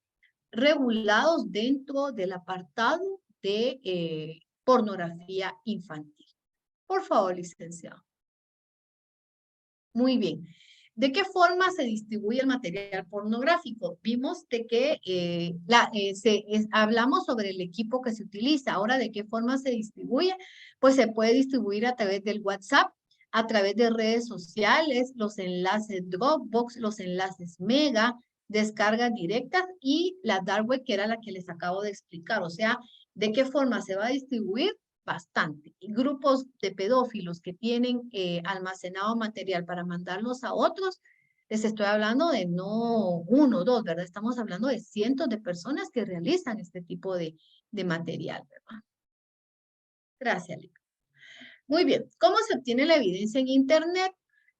C: regulados dentro del apartado de pornografía infantil. Por favor, licenciado. Muy bien. ¿De qué forma se distribuye el material pornográfico? Vimos de que hablamos sobre el equipo que se utiliza. Ahora, ¿de qué forma se distribuye? Pues se puede distribuir a través del WhatsApp, a través de redes sociales, los enlaces Dropbox, los enlaces Mega, descargas directas y la dark web, que era la que les acabo de explicar. O sea, ¿de qué forma se va a distribuir? Bastante. Y grupos de pedófilos que tienen almacenado material para mandarlos a otros, les estoy hablando de no uno o dos, ¿verdad? Estamos hablando de cientos de personas que realizan este tipo de material, ¿verdad? Gracias, Lica. Muy bien. ¿Cómo se obtiene la evidencia en Internet?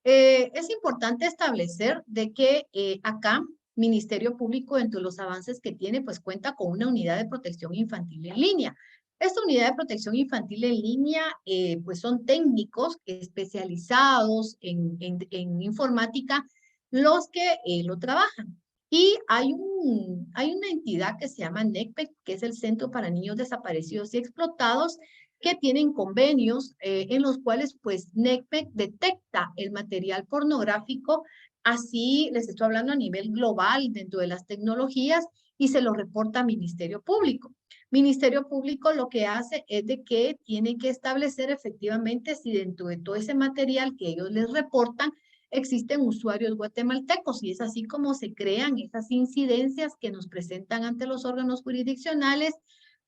C: Es importante establecer de que acá Ministerio Público, dentro de los avances que tiene, pues cuenta con una unidad de protección infantil en línea. Esta unidad de protección infantil en línea, pues son técnicos especializados en informática los que lo trabajan. Y hay una entidad que se llama NECPEC, que es el Centro para Niños Desaparecidos y Explotados, que tienen convenios en los cuales pues NECPEC detecta el material pornográfico, así les estoy hablando a nivel global dentro de las tecnologías, y se lo reporta a Ministerio Público. Ministerio Público lo que hace es de que tiene que establecer efectivamente si dentro de todo ese material que ellos les reportan existen usuarios guatemaltecos, y es así como se crean esas incidencias que nos presentan ante los órganos jurisdiccionales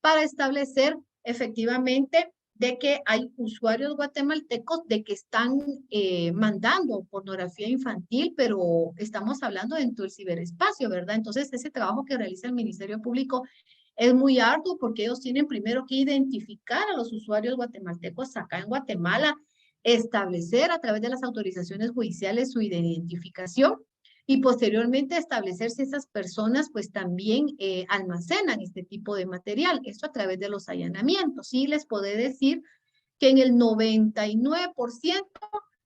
C: para establecer efectivamente de que hay usuarios guatemaltecos de que están mandando pornografía infantil, pero estamos hablando dentro del ciberespacio, ¿verdad? Entonces, ese trabajo que realiza el Ministerio Público es muy arduo porque ellos tienen primero que identificar a los usuarios guatemaltecos acá en Guatemala, establecer a través de las autorizaciones judiciales su identificación y posteriormente establecer si esas personas pues también almacenan este tipo de material. Esto a través de los allanamientos. Sí les puedo decir que en el 99%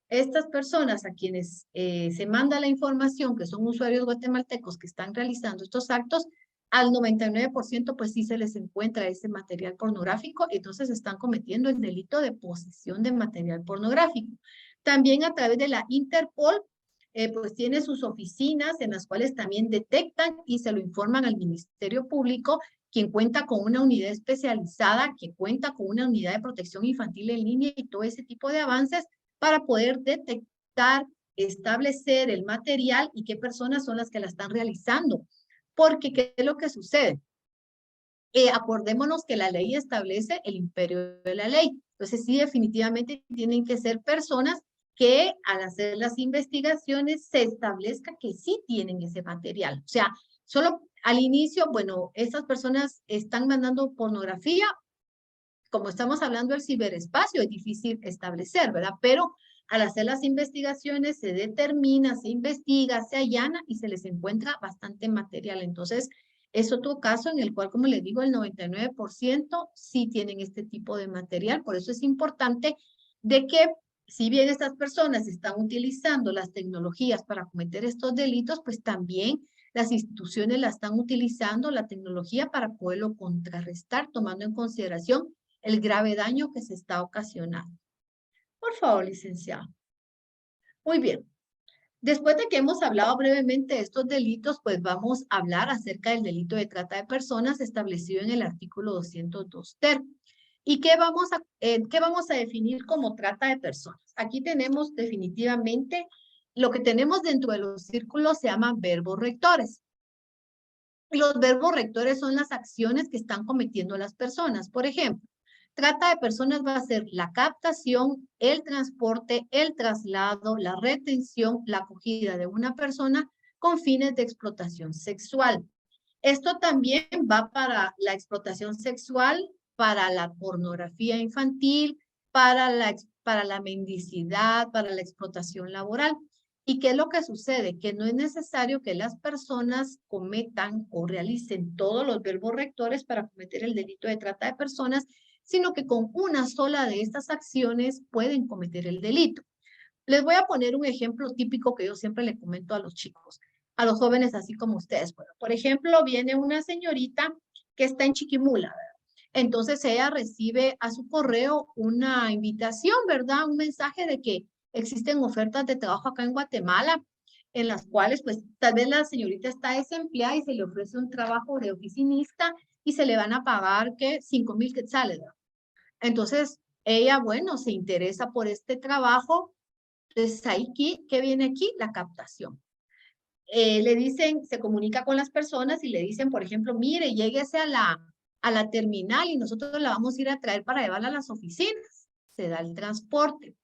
C: estas personas a quienes se manda la información, que son usuarios guatemaltecos que están realizando estos actos, al 99% pues sí se les encuentra ese material pornográfico, entonces están cometiendo el delito de posesión de material pornográfico. También a través de la Interpol, pues tiene sus oficinas en las cuales también detectan y se lo informan al Ministerio Público, quien cuenta con una unidad especializada, que cuenta con una unidad de protección infantil en línea y todo ese tipo de avances para poder detectar, establecer el material y qué personas son las que la están realizando. Porque, ¿qué es lo que sucede? Acordémonos que la ley establece el imperio de la ley. Entonces, sí, definitivamente tienen que ser personas que al hacer las investigaciones se establezca que sí tienen ese material. O sea, solo al inicio, bueno, estas personas están mandando pornografía. Como estamos hablando del ciberespacio, es difícil establecer, ¿verdad? Pero al hacer las investigaciones se determina, se investiga, se allana y se les encuentra bastante material. Entonces, es otro caso en el cual, como les digo, el 99% sí tienen este tipo de material. Por eso es importante de que, si bien estas personas están utilizando las tecnologías para cometer estos delitos, pues también las instituciones la están utilizando, la tecnología, para poderlo contrarrestar, tomando en consideración el grave daño que se está ocasionando. Por favor, licenciado. Muy bien. Después de que hemos hablado brevemente de estos delitos, pues vamos a hablar acerca del delito de trata de personas establecido en el artículo 202 ter. ¿Y qué vamos a definir como trata de personas? Aquí tenemos definitivamente lo que tenemos dentro de los círculos se llaman verbos rectores. Los verbos rectores son las acciones que están cometiendo las personas. Por ejemplo, trata de personas va a ser la captación, el transporte, el traslado, la retención, la acogida de una persona con fines de explotación sexual. Esto también va para la explotación sexual, para la pornografía infantil, para la mendicidad, para la explotación laboral. ¿Y qué es lo que sucede? Que no es necesario que las personas cometan o realicen todos los verbos rectores para cometer el delito de trata de personas, sino que con una sola de estas acciones pueden cometer el delito. Les voy a poner un ejemplo típico que yo siempre le comento a los chicos. a los jóvenes así como ustedes. Bueno, por ejemplo, viene una señorita que está en Chiquimula, ¿verdad? Entonces ella recibe a su correo una invitación, ¿verdad? Un mensaje de que existen ofertas de trabajo acá en Guatemala, en las cuales pues tal vez la señorita está desempleada y se le ofrece un trabajo de oficinista y se le van a pagar, ¿qué? 5,000 quetzales, ¿verdad? Entonces ella, bueno, se interesa por este trabajo. Entonces ahí, ¿qué viene aquí? La captación. Le dicen, se comunica con las personas y le dicen, por ejemplo, mire, lléguese a la terminal y nosotros la vamos a ir a traer para llevarla a las oficinas. Se da el transporte.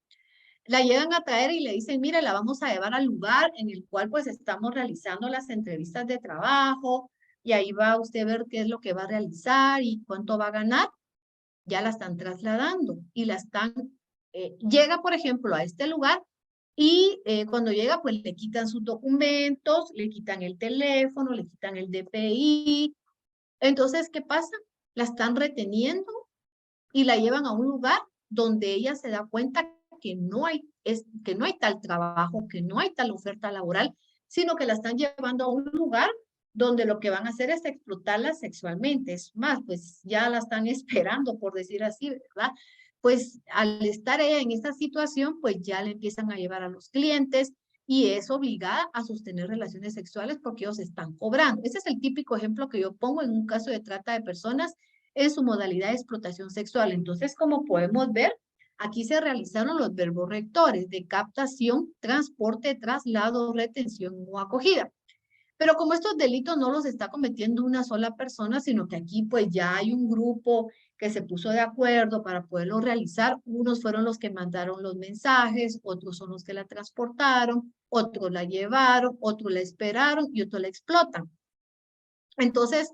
C: La llegan a traer y le dicen, mire, la vamos a llevar al lugar en el cual pues estamos realizando las entrevistas de trabajo y ahí va usted a ver qué es lo que va a realizar y cuánto va a ganar. Ya la están trasladando y la están, llega por ejemplo a este lugar y cuando llega pues le quitan sus documentos, le quitan el teléfono, le quitan el DPI. Entonces, ¿qué pasa? La están reteniendo y la llevan a un lugar donde ella se da cuenta que que no hay tal trabajo, que no hay tal oferta laboral, sino que la están llevando a un lugar donde lo que van a hacer es explotarla sexualmente. Es más, pues ya la están esperando, por decir así, ¿verdad? Pues al estar ella en esta situación, pues ya le empiezan a llevar a los clientes y es obligada a sostener relaciones sexuales porque ellos están cobrando. Ese es el típico ejemplo que yo pongo en un caso de trata de personas en su modalidad de explotación sexual. Entonces, como podemos ver, aquí se realizaron los verbos rectores de captación, transporte, traslado, retención o acogida. Pero como estos delitos no los está cometiendo una sola persona, sino que aquí pues ya hay un grupo que se puso de acuerdo para poderlo realizar. Unos fueron los que mandaron los mensajes, otros son los que la transportaron, otros la llevaron, otros la esperaron y otros la explotan. Entonces,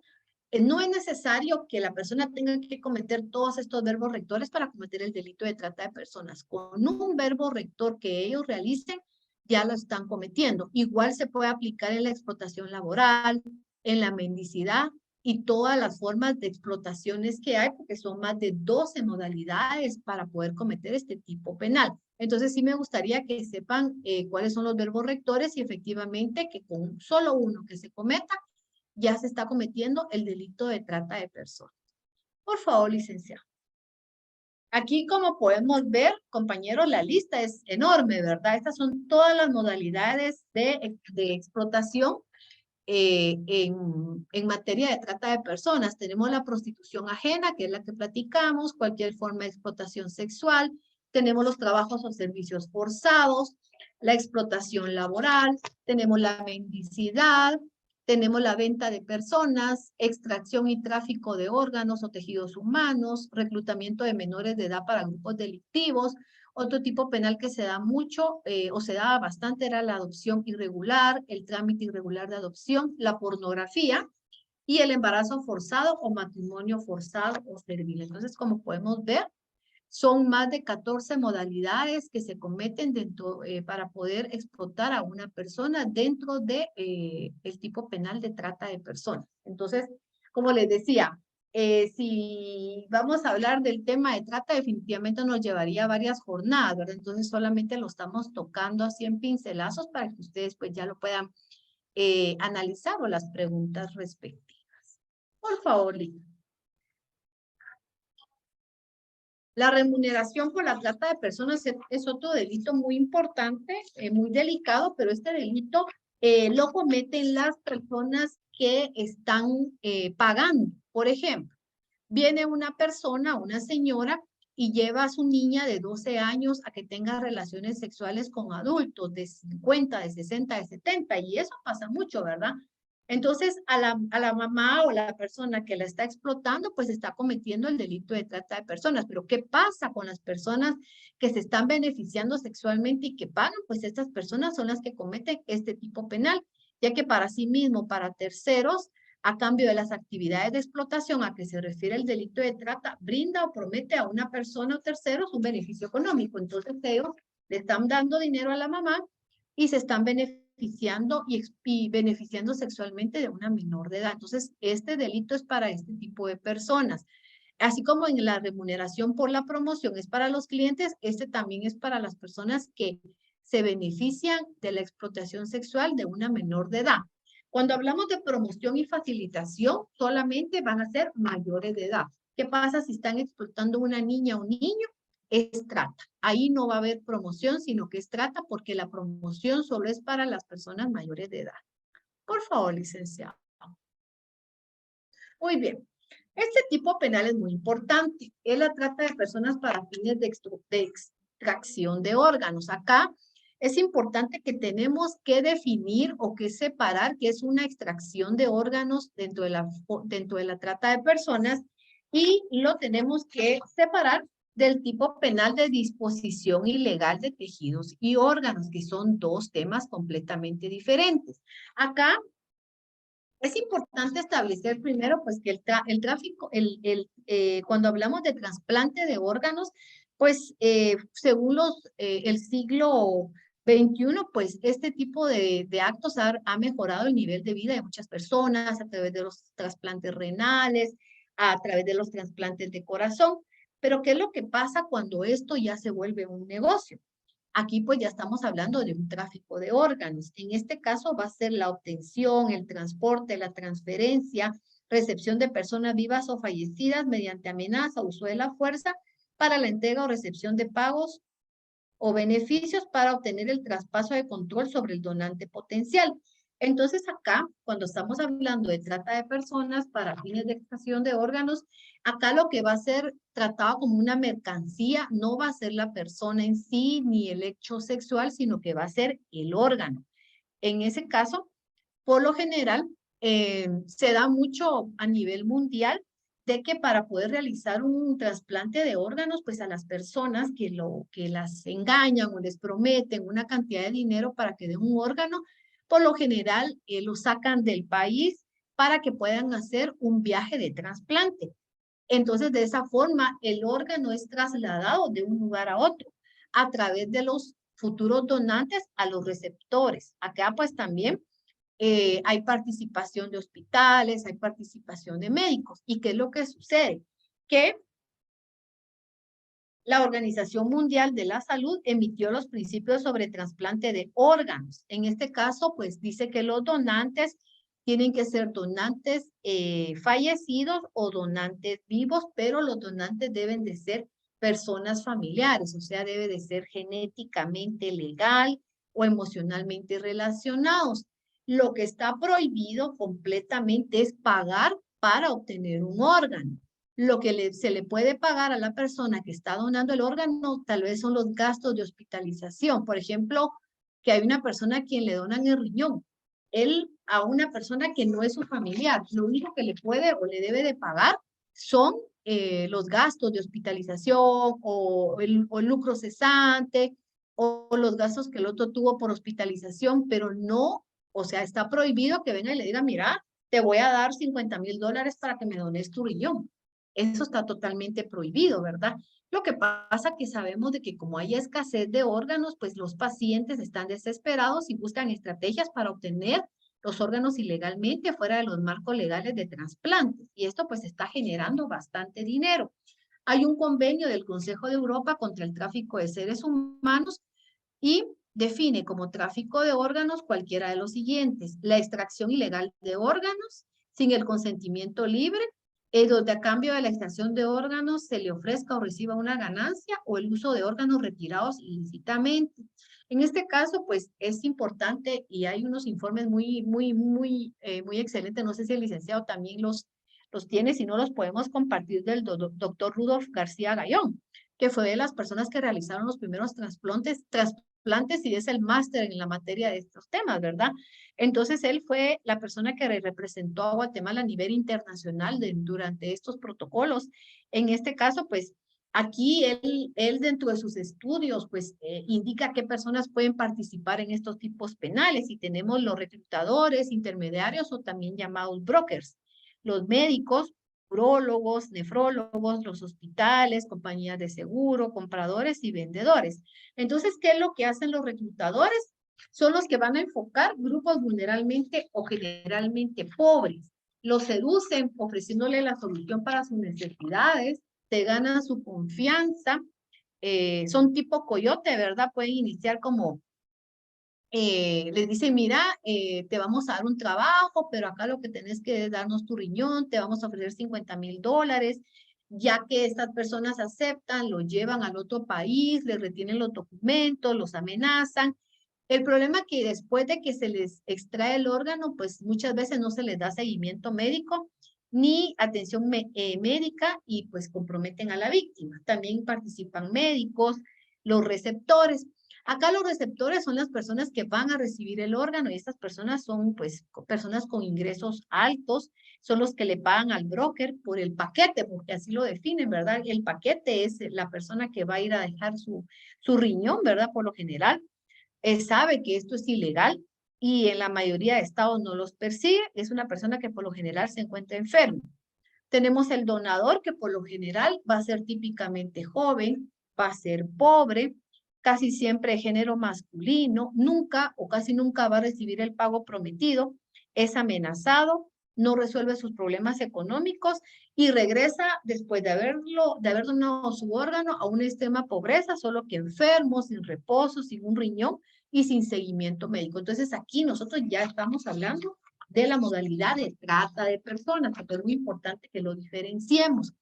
C: no es necesario que la persona tenga que cometer todos estos verbos rectores para cometer el delito de trata de personas. Con un verbo rector que ellos realicen, ya lo están cometiendo. Igual se puede aplicar en la explotación laboral, en la mendicidad y todas las formas de explotaciones que hay, porque son más de 12 modalidades para poder cometer este tipo penal. Entonces sí me gustaría que sepan cuáles son los verbos rectores y efectivamente que con solo uno que se cometa, ya se está cometiendo el delito de trata de personas. Por favor, licenciado. Aquí, como podemos ver, compañeros, la lista es enorme, ¿verdad? Estas son todas las modalidades de explotación en materia de trata de personas. Tenemos la prostitución ajena, que es la que platicamos, cualquier forma de explotación sexual. Tenemos los trabajos o servicios forzados, la explotación laboral, tenemos la mendicidad, tenemos la venta de personas, extracción y tráfico de órganos o tejidos humanos, reclutamiento de menores de edad para grupos delictivos. Otro tipo penal que se da mucho o se daba bastante era la adopción irregular, el trámite irregular de adopción, la pornografía y el embarazo forzado o matrimonio forzado o servil. Entonces, como podemos ver, son más de 14 modalidades que se cometen dentro, para poder explotar a una persona dentro de el tipo penal de trata de personas. Entonces, como les decía, si vamos a hablar del tema de trata, definitivamente nos llevaría varias jornadas, ¿verdad? Entonces solamente lo estamos tocando así en pincelazos para que ustedes pues ya lo puedan analizar o las preguntas respectivas. Por favor, Lina. La remuneración por la trata de personas es otro delito muy importante, muy delicado, pero este delito lo cometen las personas que están pagando. Por ejemplo, viene una persona, una señora, y lleva a su niña de 12 años a que tenga relaciones sexuales con adultos de 50, de 60, de 70, y eso pasa mucho, ¿verdad? Entonces, a la mamá o la persona que la está explotando, pues está cometiendo el delito de trata de personas. Pero ¿qué pasa con las personas que se están beneficiando sexualmente y que pagan? Pues estas personas son las que cometen este tipo penal, ya que para sí mismo, para terceros, a cambio de las actividades de explotación a que se refiere el delito de trata, brinda o promete a una persona o terceros un beneficio económico. Entonces ellos le están dando dinero a la mamá y se están beneficiando y beneficiando sexualmente de una menor de edad. Entonces, este delito es para este tipo de personas. Así como en la remuneración por la promoción es para los clientes, este también es para las personas que se benefician de la explotación sexual de una menor de edad. Cuando hablamos de promoción y facilitación, solamente van a ser mayores de edad. ¿Qué pasa si están explotando una niña o un niño? Es trata. Ahí no va a haber promoción, sino que es trata porque la promoción solo es para las personas mayores de edad. Por favor, licenciado. Muy bien. Este tipo penal es muy importante. Es la trata de personas para fines de extracción de órganos. Acá es importante que tenemos que definir o que separar qué es una extracción de órganos dentro de la trata de personas y lo tenemos que separar del tipo penal de disposición ilegal de tejidos y órganos, que son dos temas completamente diferentes. Acá es importante establecer primero, pues, que el tráfico, cuando hablamos de trasplante de órganos, pues, según el siglo XXI, pues, este tipo de actos ha mejorado el nivel de vida de muchas personas a través de los trasplantes renales, a través de los trasplantes de corazón. Pero, ¿qué es lo que pasa cuando esto ya se vuelve un negocio? Aquí pues ya estamos hablando de un tráfico de órganos. En este caso va a ser la obtención, el transporte, la transferencia, recepción de personas vivas o fallecidas mediante amenaza, uso de la fuerza para la entrega o recepción de pagos o beneficios para obtener el traspaso de control sobre el donante potencial. Entonces acá, cuando estamos hablando de trata de personas para fines de extracción de órganos, acá lo que va a ser tratado como una mercancía no va a ser la persona en sí ni el hecho sexual, sino que va a ser el órgano. En ese caso, por lo general, se da mucho a nivel mundial de que para poder realizar un trasplante de órganos, pues a las personas que las engañan o les prometen una cantidad de dinero para que den un órgano, por lo general lo sacan del país para que puedan hacer un viaje de trasplante. Entonces, de esa forma, el órgano es trasladado de un lugar a otro a través de los futuros donantes a los receptores. Acá pues también hay participación de hospitales, hay participación de médicos. ¿Y qué es lo que sucede? Que la Organización Mundial de la Salud emitió los principios sobre trasplante de órganos. En este caso, pues dice que los donantes tienen que ser donantes fallecidos o donantes vivos, pero los donantes deben de ser personas familiares, o sea, debe de ser genéticamente legal o emocionalmente relacionados. Lo que está prohibido completamente es pagar para obtener un órgano. Lo que se le puede pagar a la persona que está donando el órgano tal vez son los gastos de hospitalización. Por ejemplo, que hay una persona a quien le donan el riñón. Él a una persona que no es su familiar, lo único que le puede o le debe de pagar son los gastos de hospitalización o el lucro cesante o los gastos que el otro tuvo por hospitalización, pero no, o sea, está prohibido que venga y le diga, mira, te voy a dar $50,000 para que me dones tu riñón. Eso está totalmente prohibido, ¿verdad? Lo que pasa es que sabemos de que como hay escasez de órganos, pues los pacientes están desesperados y buscan estrategias para obtener los órganos ilegalmente fuera de los marcos legales de trasplantes. Y esto pues está generando bastante dinero. Hay un convenio del Consejo de Europa contra el tráfico de seres humanos y define como tráfico de órganos cualquiera de los siguientes: la extracción ilegal de órganos sin el consentimiento libre, donde a cambio de la extracción de órganos se le ofrezca o reciba una ganancia, o el uso de órganos retirados ilícitamente. En este caso, pues es importante y hay unos informes muy excelentes. No sé si el licenciado también los tiene, si no los podemos compartir del doctor Rudolf García Gayón, que fue de las personas que realizaron los primeros trasplantes y es el máster en la materia de estos temas, ¿verdad? Entonces, él fue la persona que representó a Guatemala a nivel internacional durante estos protocolos. En este caso, pues, aquí él dentro de sus estudios, pues, indica qué personas pueden participar en estos tipos penales, y tenemos los reclutadores, intermediarios o también llamados brokers, los médicos, urólogos, nefrólogos, los hospitales, compañías de seguro, compradores y vendedores. Entonces, ¿qué es lo que hacen los reclutadores? Son los que van a enfocar grupos vulnerablemente o generalmente pobres. Los seducen ofreciéndole la solución para sus necesidades, te ganan su confianza, son tipo coyote, ¿verdad? Pueden iniciar como les dicen, mira, te vamos a dar un trabajo, pero acá lo que tenés que es darnos tu riñón, te vamos a ofrecer $50,000, ya que estas personas aceptan, lo llevan al otro país, les retienen los documentos, los amenazan. El problema es que después de que se les extrae el órgano, pues muchas veces no se les da seguimiento médico ni atención médica y pues comprometen a la víctima. También participan médicos, los receptores. Acá los receptores son las personas que van a recibir el órgano y estas personas son pues personas con ingresos altos, son los que le pagan al broker por el paquete, porque así lo definen, ¿verdad? El paquete es la persona que va a ir a dejar su riñón, ¿verdad? Por lo general, sabe que esto es ilegal y en la mayoría de estados no los persigue, es una persona que por lo general se encuentra enferma. Tenemos el donador que por lo general va a ser típicamente joven, va a ser pobre, casi siempre de género masculino, nunca o casi nunca va a recibir el pago prometido, es amenazado, no resuelve sus problemas económicos y regresa después de haber donado su órgano a una extrema pobreza, solo que enfermo, sin reposo, sin un riñón y sin seguimiento médico. Entonces aquí nosotros ya estamos hablando de la modalidad de trata de personas, que es muy importante que lo diferenciemos.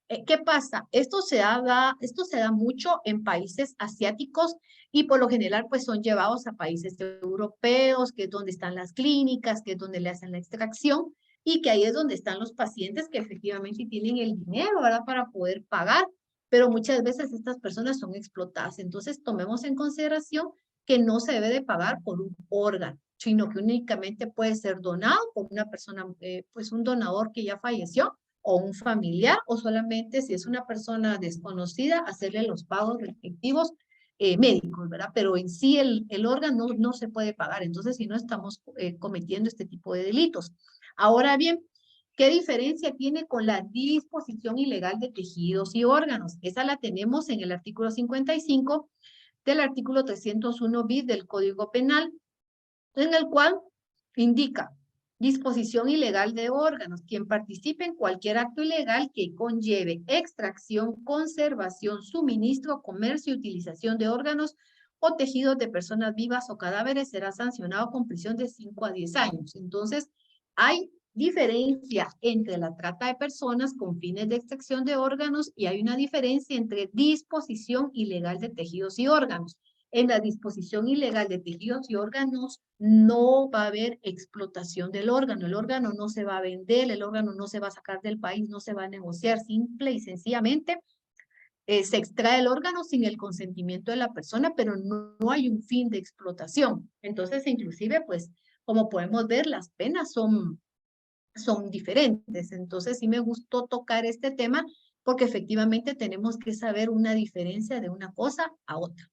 C: ¿Qué pasa? Esto se da mucho en países asiáticos y por lo general pues son llevados a países europeos, que es donde están las clínicas, que es donde le hacen la extracción y que ahí es donde están los pacientes que efectivamente tienen el dinero, ¿verdad? Para poder pagar, pero muchas veces estas personas son explotadas. Entonces tomemos en consideración que no se debe de pagar por un órgano, sino que únicamente puede ser donado por una persona, pues un donador que ya falleció o un familiar, o solamente si es una persona desconocida, hacerle los pagos respectivos médicos, ¿verdad? Pero en sí el órgano no se puede pagar, entonces si no estamos cometiendo este tipo de delitos. Ahora bien, ¿qué diferencia tiene con la disposición ilegal de tejidos y órganos? Esa la tenemos en el artículo 55 del artículo 301 bis del Código Penal, en el cual indica disposición ilegal de órganos. Quien participe en cualquier acto ilegal que conlleve extracción, conservación, suministro, comercio y utilización de órganos o tejidos de personas vivas o cadáveres será sancionado con prisión de 5 a 10 años. Entonces, hay diferencia entre la trata de personas con fines de extracción de órganos y hay una diferencia entre disposición ilegal de tejidos y órganos. En la disposición ilegal de tejidos y órganos no va a haber explotación del órgano. El órgano no se va a vender, el órgano no se va a sacar del país, no se va a negociar. Simple y sencillamente se extrae el órgano sin el consentimiento de la persona, pero no hay un fin de explotación. Entonces, inclusive, pues, como podemos ver, las penas son diferentes. Entonces, sí me gustó tocar este tema porque efectivamente tenemos que saber una diferencia de una cosa a otra,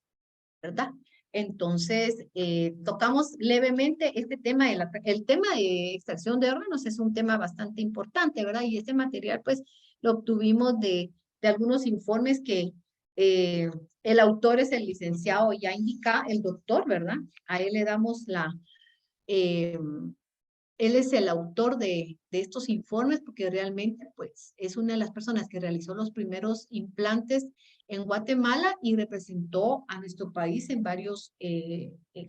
C: ¿verdad? Entonces, tocamos levemente este tema, el tema de extracción de órganos es un tema bastante importante, ¿verdad? Y este material, pues, lo obtuvimos de algunos informes que eh, el autor es el licenciado, ya indica, el doctor, ¿verdad? A él le damos eh, él es el autor de estos informes porque realmente pues es una de las personas que realizó los primeros implantes en Guatemala y representó a nuestro país en varios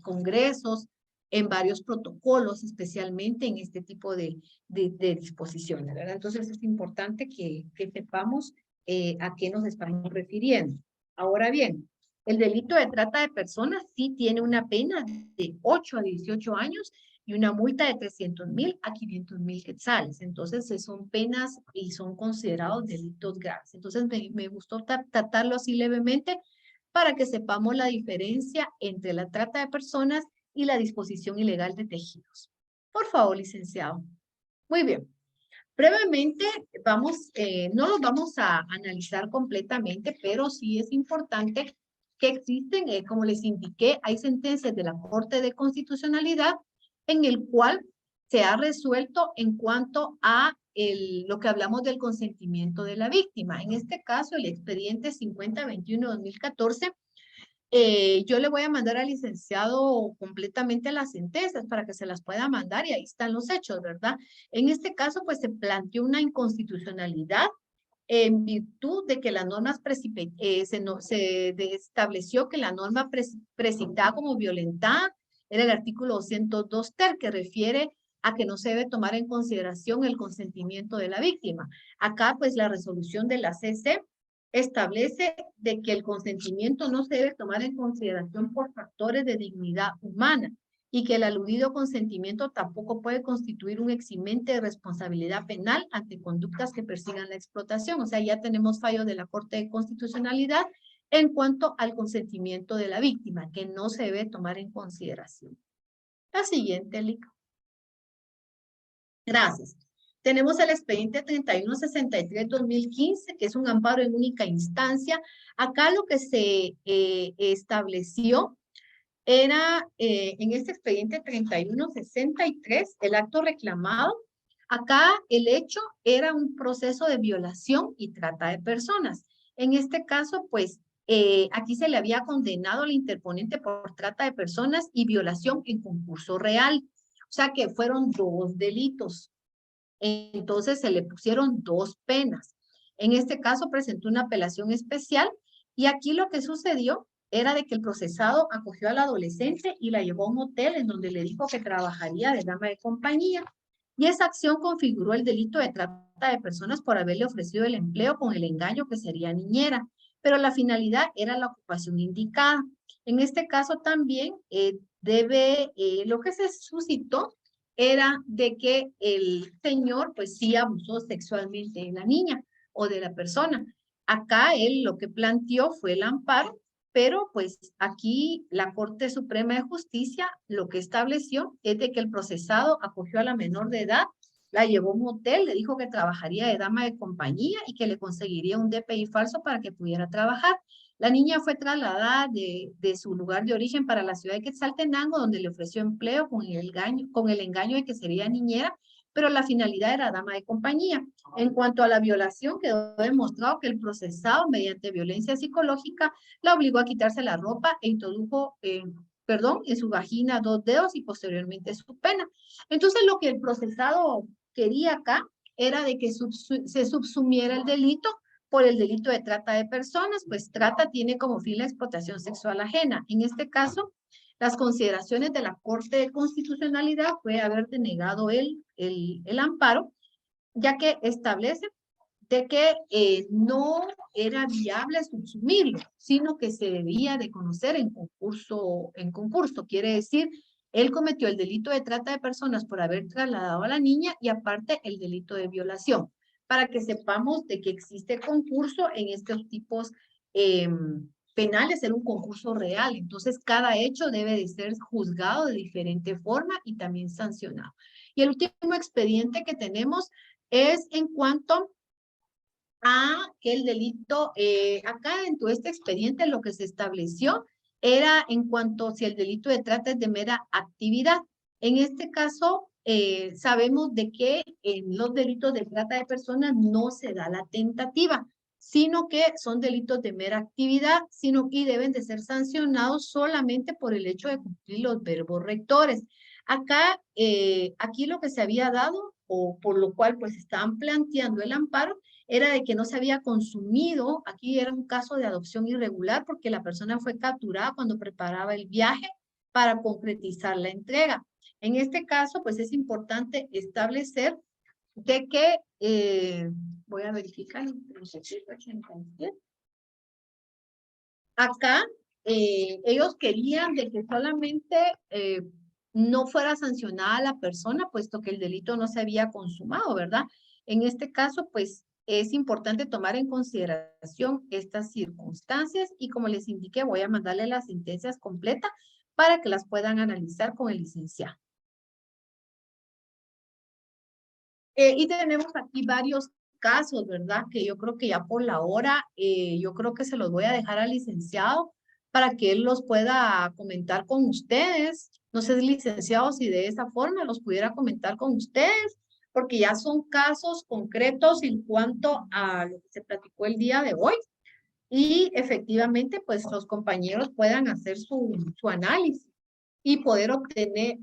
C: congresos, en varios protocolos, especialmente en este tipo de disposiciones, ¿verdad? Entonces es importante que sepamos a qué nos estamos refiriendo. Ahora bien, el delito de trata de personas sí tiene una pena de 8 a 18 años y una multa de 300,000 a 500,000 quetzales. Entonces, son penas y son considerados delitos graves. Entonces, me gustó tratarlo así levemente para que sepamos la diferencia entre la trata de personas y la disposición ilegal de tejidos. Por favor, licenciado. Muy bien. Brevemente, no los vamos a analizar completamente, pero sí es importante que existen, como les indiqué, hay sentencias de la Corte de Constitucionalidad en el cual se ha resuelto en cuanto a lo que hablamos del consentimiento de la víctima. En este caso, el expediente 5021-2014, yo le voy a mandar al licenciado completamente las sentencias para que se las pueda mandar y ahí están los hechos, ¿verdad? En este caso, pues se planteó una inconstitucionalidad en virtud de que las normas se estableció que la norma precitaba como violentada era el artículo 202 ter, que refiere a que no se debe tomar en consideración el consentimiento de la víctima. Acá, pues, la resolución de la CC establece de que el consentimiento no se debe tomar en consideración por factores de dignidad humana y que el aludido consentimiento tampoco puede constituir un eximente de responsabilidad penal ante conductas que persigan la explotación. O sea, ya tenemos fallo de la Corte de Constitucionalidad en cuanto al consentimiento de la víctima, que no se debe tomar en consideración. La siguiente, Lica. Gracias. Tenemos el expediente 3163-2015, que es un amparo en única instancia. Acá lo que se estableció era en este expediente 3163, el acto reclamado. Acá el hecho era un proceso de violación y trata de personas. En este caso, pues, aquí se le había condenado al interponente por trata de personas y violación en concurso real. O sea que fueron 2 delitos. Entonces se le pusieron 2 penas. En este caso presentó una apelación especial y aquí lo que sucedió era de que el procesado acogió al adolescente y la llevó a un hotel en donde le dijo que trabajaría de dama de compañía. Y esa acción configuró el delito de trata de personas por haberle ofrecido el empleo con el engaño que sería niñera, pero la finalidad era la ocupación indicada. En este caso también lo que se suscitó era de que el señor pues sí abusó sexualmente de la niña o de la persona. Acá él lo que planteó fue el amparo, pero pues aquí la Corte Suprema de Justicia lo que estableció es de que el procesado acogió a la menor de edad, la llevó a un hotel, le dijo que trabajaría de dama de compañía y que le conseguiría un DPI falso para que pudiera trabajar. La niña fue trasladada de su lugar de origen para la ciudad de Quetzaltenango, donde le ofreció empleo con el engaño de que sería niñera, pero la finalidad era dama de compañía. En cuanto a la violación, quedó demostrado que el procesado, mediante violencia psicológica, la obligó a quitarse la ropa e introdujo, en su vagina 2 dedos y posteriormente su pene. Entonces, lo que el procesado quería acá era de que se subsumiera el delito por el delito de trata de personas, pues trata tiene como fin la explotación sexual ajena. En este caso, las consideraciones de la Corte de Constitucionalidad fue haber denegado el amparo, ya que establece de que no era viable subsumirlo, sino que se debía de conocer en concurso. Quiere decir, él cometió el delito de trata de personas por haber trasladado a la niña y aparte el delito de violación, para que sepamos de que existe concurso en estos tipos penales, era un concurso real. Entonces, cada hecho debe de ser juzgado de diferente forma y también sancionado. Y el último expediente que tenemos es en cuanto a que el delito, acá dentro de este expediente lo que se estableció era en cuanto si el delito de trata es de mera actividad. En este caso, sabemos de que en los delitos de trata de personas no se da la tentativa, sino que son delitos de mera actividad, sino que deben de ser sancionados solamente por el hecho de cumplir los verbos rectores. Acá, aquí lo que se había dado, o por lo cual pues estaban planteando el amparo, era de que no se había consumido, aquí era un caso de adopción irregular porque la persona fue capturada cuando preparaba el viaje para concretizar la entrega. En este caso, pues es importante establecer de que, voy a verificar, acá ellos querían de que solamente no fuera sancionada la persona, puesto que el delito no se había consumado, ¿verdad? En este caso, pues es importante tomar en consideración estas circunstancias y como les indiqué, voy a mandarle las sentencias completas para que las puedan analizar con el licenciado. Y tenemos aquí varios casos, ¿verdad? Que yo creo que ya por la hora, yo creo que se los voy a dejar al licenciado para que él los pueda comentar con ustedes. No sé, licenciado, si de esa forma los pudiera comentar con ustedes, porque ya son casos concretos en cuanto a lo que se platicó el día de hoy. Y efectivamente, pues los compañeros puedan hacer su análisis y poder obtener,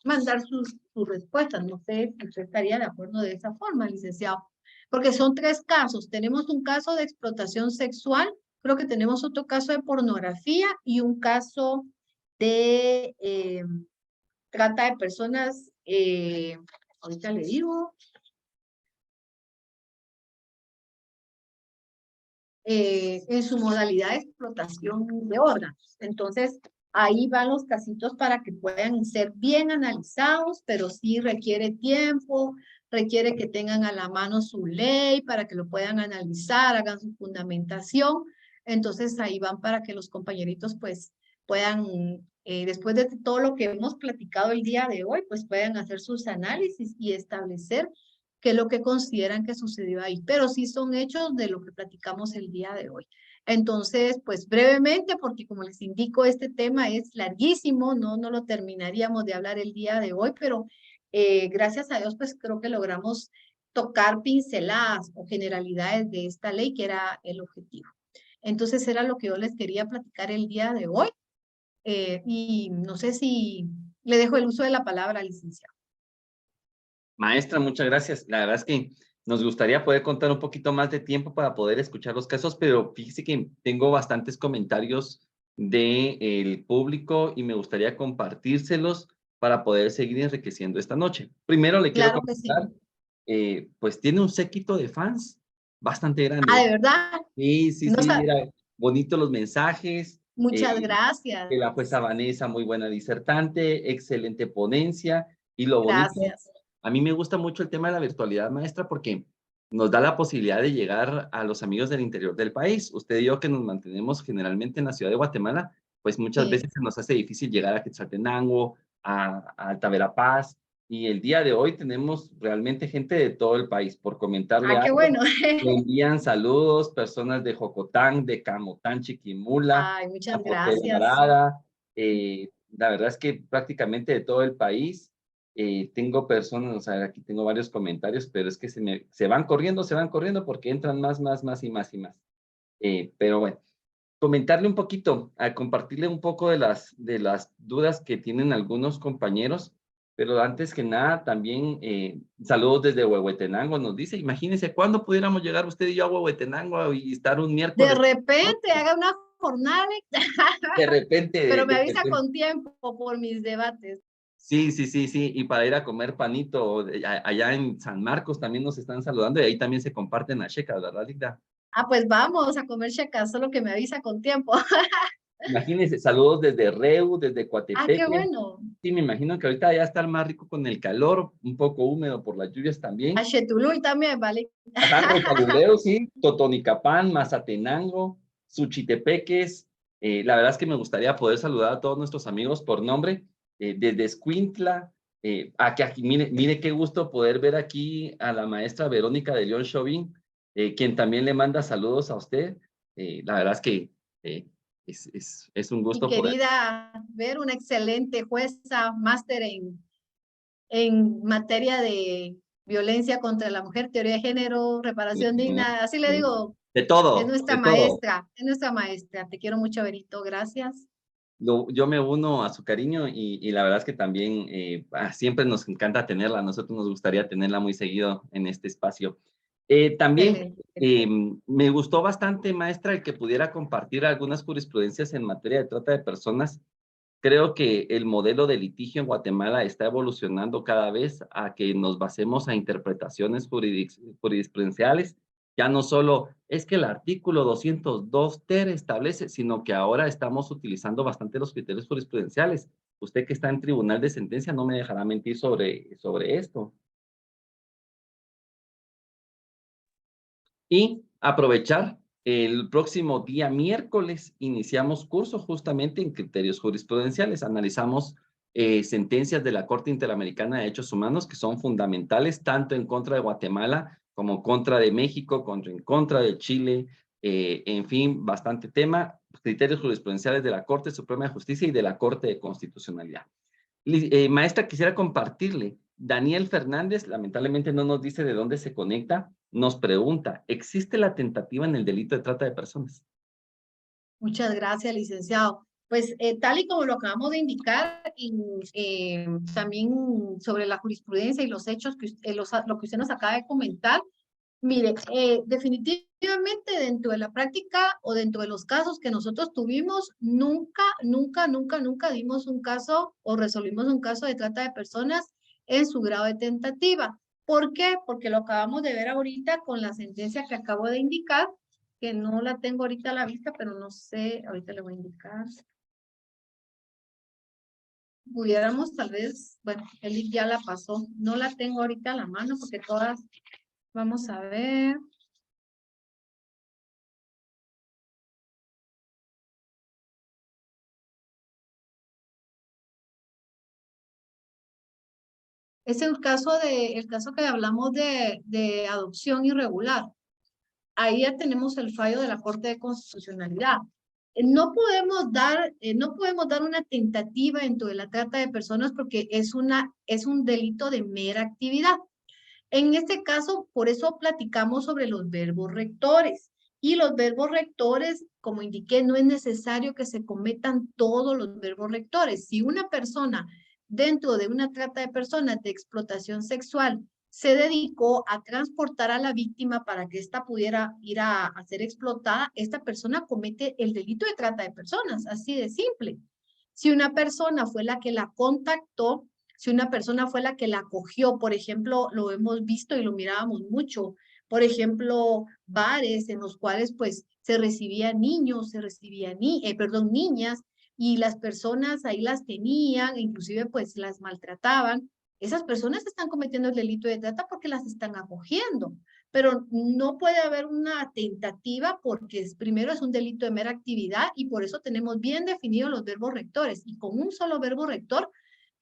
C: mandar sus respuestas. No sé si usted estaría de acuerdo de esa forma, licenciado. Porque son 3 casos. Tenemos un caso de explotación sexual, creo que tenemos otro caso de pornografía y un caso de trata de personas, ahorita le digo, en su modalidad de explotación de órganos. Entonces, ahí van los casitos para que puedan ser bien analizados, pero sí requiere tiempo, requiere que tengan a la mano su ley para que lo puedan analizar, hagan su fundamentación. Entonces, ahí van para que los compañeritos pues puedan, después de todo lo que hemos platicado el día de hoy, pues puedan hacer sus análisis y establecer qué es lo que consideran que sucedió ahí, pero sí son hechos de lo que platicamos el día de hoy. Entonces, pues brevemente, porque como les indico, este tema es larguísimo, no lo terminaríamos de hablar el día de hoy, pero gracias a Dios, pues creo que logramos tocar pinceladas o generalidades de esta ley, que era el objetivo. Entonces, era lo que yo les quería platicar el día de hoy, y no sé si le dejo el uso de la palabra, licenciado.
A: Maestra, muchas gracias. La verdad es que nos gustaría poder contar un poquito más de tiempo para poder escuchar los casos, pero fíjese que tengo bastantes comentarios del público y me gustaría compartírselos para poder seguir enriqueciendo esta noche. Primero le quiero
C: Claro que sí.
A: comentar, pues tiene un séquito de fans bastante
C: Ah,
A: grande.
C: ¿de verdad?
A: Sí, sí,
C: No,
A: sí, mira, bonitos los mensajes.
C: muchas
A: eh,
C: gracias.
A: que la jueza Vanessa, muy buena disertante, excelente ponencia. Y lo bonito,
C: Gracias.
A: a mí me gusta mucho el tema de la virtualidad, maestra, porque nos da la posibilidad de llegar a los amigos del interior del país. Usted y yo que nos mantenemos generalmente en la ciudad de Guatemala, pues muchas
C: Sí.
A: veces se nos hace difícil llegar a Quetzaltenango, a Alta Verapaz, y el día de hoy tenemos realmente gente de todo el país. Por comentarle
C: Ah, qué
A: algo,
C: bueno.
A: me envían saludos personas de Jocotán, de Camotán, Chiquimula,
C: Ay, muchas
A: Zapotel,
C: gracias.
A: Arada. La verdad es que prácticamente de todo el país tengo personas, o sea, aquí tengo varios comentarios, pero es que se van corriendo porque entran más y más y más. Pero bueno, comentarle un poquito, a compartirle un poco de las dudas que tienen algunos compañeros, pero antes que nada también saludos desde Huehuetenango, nos dice, imagínense cuándo pudiéramos llegar usted y yo a Huehuetenango y estar un
C: De
A: miércoles, ¿no?
C: repente haga una jornada,
A: De repente,
C: pero me
A: de
C: avisa
A: repente.
C: con tiempo por mis debates.
A: Sí, sí, sí, sí, y para ir a comer panito, allá en San Marcos también nos están saludando y ahí también se comparten las checas, ¿verdad, Ligda?
C: Ah, pues vamos a comer chacas, solo que me avisa con tiempo.
A: Imagínense, saludos desde Reu, desde
C: Ah, qué
A: Coatepeque.
C: bueno.
A: Sí, me imagino que ahorita ya está más rico con el calor, un poco húmedo por las lluvias
C: A
A: también.
C: Chetuluy también, ¿vale?
A: Ajá, Retaluleu, sí, Totonicapán, Mazatenango, Suchitepeques. La verdad es que me gustaría poder saludar a todos nuestros amigos por nombre, desde Escuintla, aquí, mire qué gusto poder ver aquí a la maestra Verónica de León Chauvin, quien también le manda saludos a usted. La verdad es que eh, es un
C: Mi
A: gusto poder.
C: querida Ver, una excelente jueza, máster en materia de violencia contra la mujer, teoría de género, reparación digna, así le digo,
A: De todo,
C: es
A: de todo.
C: nuestra maestra. Te quiero mucho, Berito, gracias.
A: Yo me uno a su cariño y la verdad es que también siempre nos encanta tenerla, a nosotros nos gustaría tenerla muy seguido en este espacio. También
C: Excelente, querida.
A: me gustó bastante, maestra, el que pudiera compartir algunas jurisprudencias en materia de trata de personas. Creo que el modelo de litigio en Guatemala está evolucionando cada vez a que nos basemos a interpretaciones jurisprudenciales. Ya no solo es que el artículo 202 ter establece, sino que ahora estamos utilizando bastante los criterios jurisprudenciales. Usted que está en tribunal de sentencia no me dejará mentir sobre esto. Y aprovechar, el próximo día miércoles iniciamos curso justamente en criterios jurisprudenciales. Analizamos sentencias de la Corte Interamericana de Derechos Humanos que son fundamentales tanto en contra de Guatemala como en contra de México, en contra de Chile, en fin, bastante tema. Criterios jurisprudenciales de la Corte Suprema de Justicia y de la Corte de Constitucionalidad. Maestra, quisiera compartirle. Daniel Fernández, lamentablemente no nos dice de dónde se conecta, nos pregunta, ¿existe la tentativa en el delito de trata de personas?
C: Muchas gracias, licenciado. Pues tal y como lo acabamos de indicar, y, también sobre la jurisprudencia y los hechos, lo que usted nos acaba de comentar, Mire, definitivamente dentro de la práctica o dentro de los casos que nosotros tuvimos, nunca dimos un caso o resolvimos un caso de trata de personas en su grado de tentativa. ¿Por qué? Porque lo acabamos de ver ahorita con la sentencia que acabo de indicar, que no la tengo ahorita a la vista, pero no sé, ahorita le voy a indicar. Pudiéramos tal vez, bueno, él ya la pasó, no la tengo ahorita a la mano porque todas, vamos a ver. Es el caso que hablamos de adopción irregular. Ahí ya tenemos el fallo de la Corte de Constitucionalidad. No podemos dar una tentativa dentro de la trata de personas porque es un delito de mera actividad. En este caso, por eso platicamos sobre los verbos rectores. Y los verbos rectores, como indiqué, no es necesario que se cometan todos los verbos rectores. Si una persona dentro de una trata de personas de explotación sexual se dedicó a transportar a la víctima para que ésta pudiera ir a ser explotada, esta persona comete el delito de trata de personas, así de simple. Si una persona fue la que la contactó, si una persona fue la que la acogió, por ejemplo, lo hemos visto y lo mirábamos mucho, por ejemplo, bares en los cuales pues se recibían niños, niñas, y las personas ahí las tenían, inclusive pues las maltrataban. Esas personas están cometiendo el delito de trata porque las están acogiendo, pero no puede haber una tentativa porque primero es un delito de mera actividad y por eso tenemos bien definidos los verbos rectores y con un solo verbo rector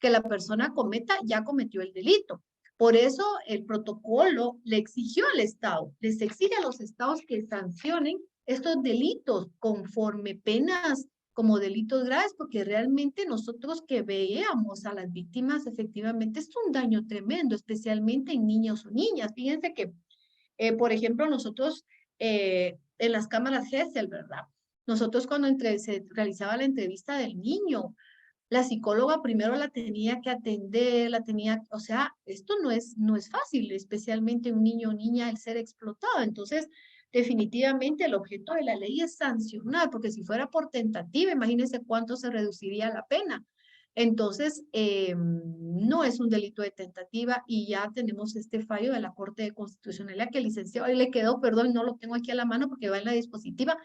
C: que la persona cometa, ya cometió el delito. Por eso el protocolo le exigió al Estado, les exige a los estados que sancionen estos delitos conforme penas como delitos graves, porque realmente nosotros que veamos a las víctimas, efectivamente es un daño tremendo, especialmente en niños o niñas. Fíjense que, por ejemplo, nosotros en las cámaras GESEL, ¿verdad? Nosotros cuando se realizaba la entrevista del niño, la psicóloga primero la tenía que atender, o sea, esto no es fácil, especialmente un niño o niña el ser explotado. Entonces, definitivamente el objeto de la ley es sancionar, porque si fuera por tentativa, imagínense cuánto se reduciría la pena. Entonces, no es un delito de tentativa y ya tenemos este fallo de la Corte de Constitucionalidad que el licenciado ahí le quedó, perdón, no lo tengo aquí a la mano porque va en la dispositiva,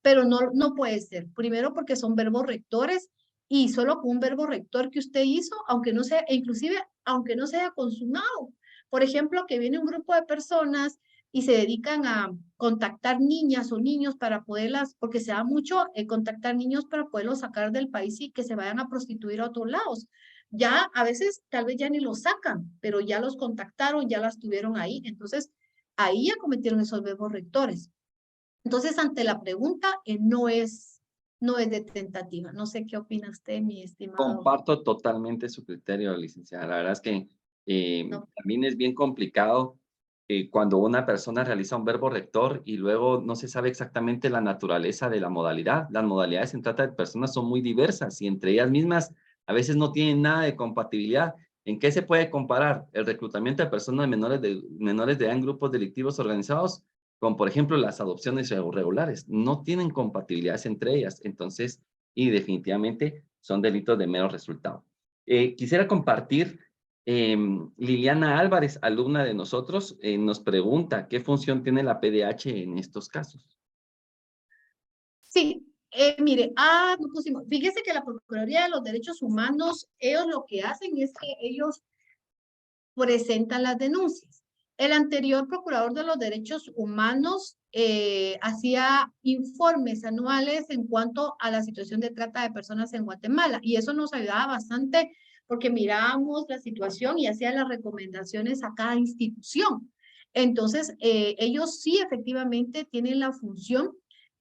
C: pero no puede ser. Primero porque son verbos rectores y solo con un verbo rector que usted hizo, aunque no sea, inclusive aunque no sea consumado. Por ejemplo, que viene un grupo de personas y se dedican a contactar niñas o niños para poderlas, porque se da mucho contactar niños para poderlos sacar del país y que se vayan a prostituir a otros lados. Ya a veces tal vez ya ni los sacan, pero ya los contactaron, ya las tuvieron ahí. Entonces, ahí ya cometieron esos verbos rectores. Entonces, ante la pregunta, no es de tentativa. No sé qué opina usted, mi estimado.
A: Comparto totalmente su criterio, licenciada. La verdad es que
C: No,
A: también es bien complicado cuando una persona realiza un verbo rector y luego no se sabe exactamente la naturaleza de la modalidad. Las modalidades en trata de personas son muy diversas y entre ellas mismas a veces no tienen nada de compatibilidad. ¿En qué se puede comparar el reclutamiento de personas menores de edad en grupos delictivos organizados con, por ejemplo, las adopciones regulares? No tienen compatibilidades entre ellas. Entonces, y definitivamente son delitos de mero resultado. Quisiera compartir, Liliana Álvarez, alumna de nosotros, nos pregunta, ¿qué función tiene la PDH en estos casos?
C: sí, mire, no pusimos. Fíjese que la Procuraduría de los Derechos Humanos, ellos lo que hacen es que ellos presentan las denuncias. El anterior procurador de los derechos humanos hacía informes anuales en cuanto a la situación de trata de personas en Guatemala y eso nos ayudaba bastante porque mirábamos la situación y hacía las recomendaciones a cada institución. Entonces, ellos sí efectivamente tienen la función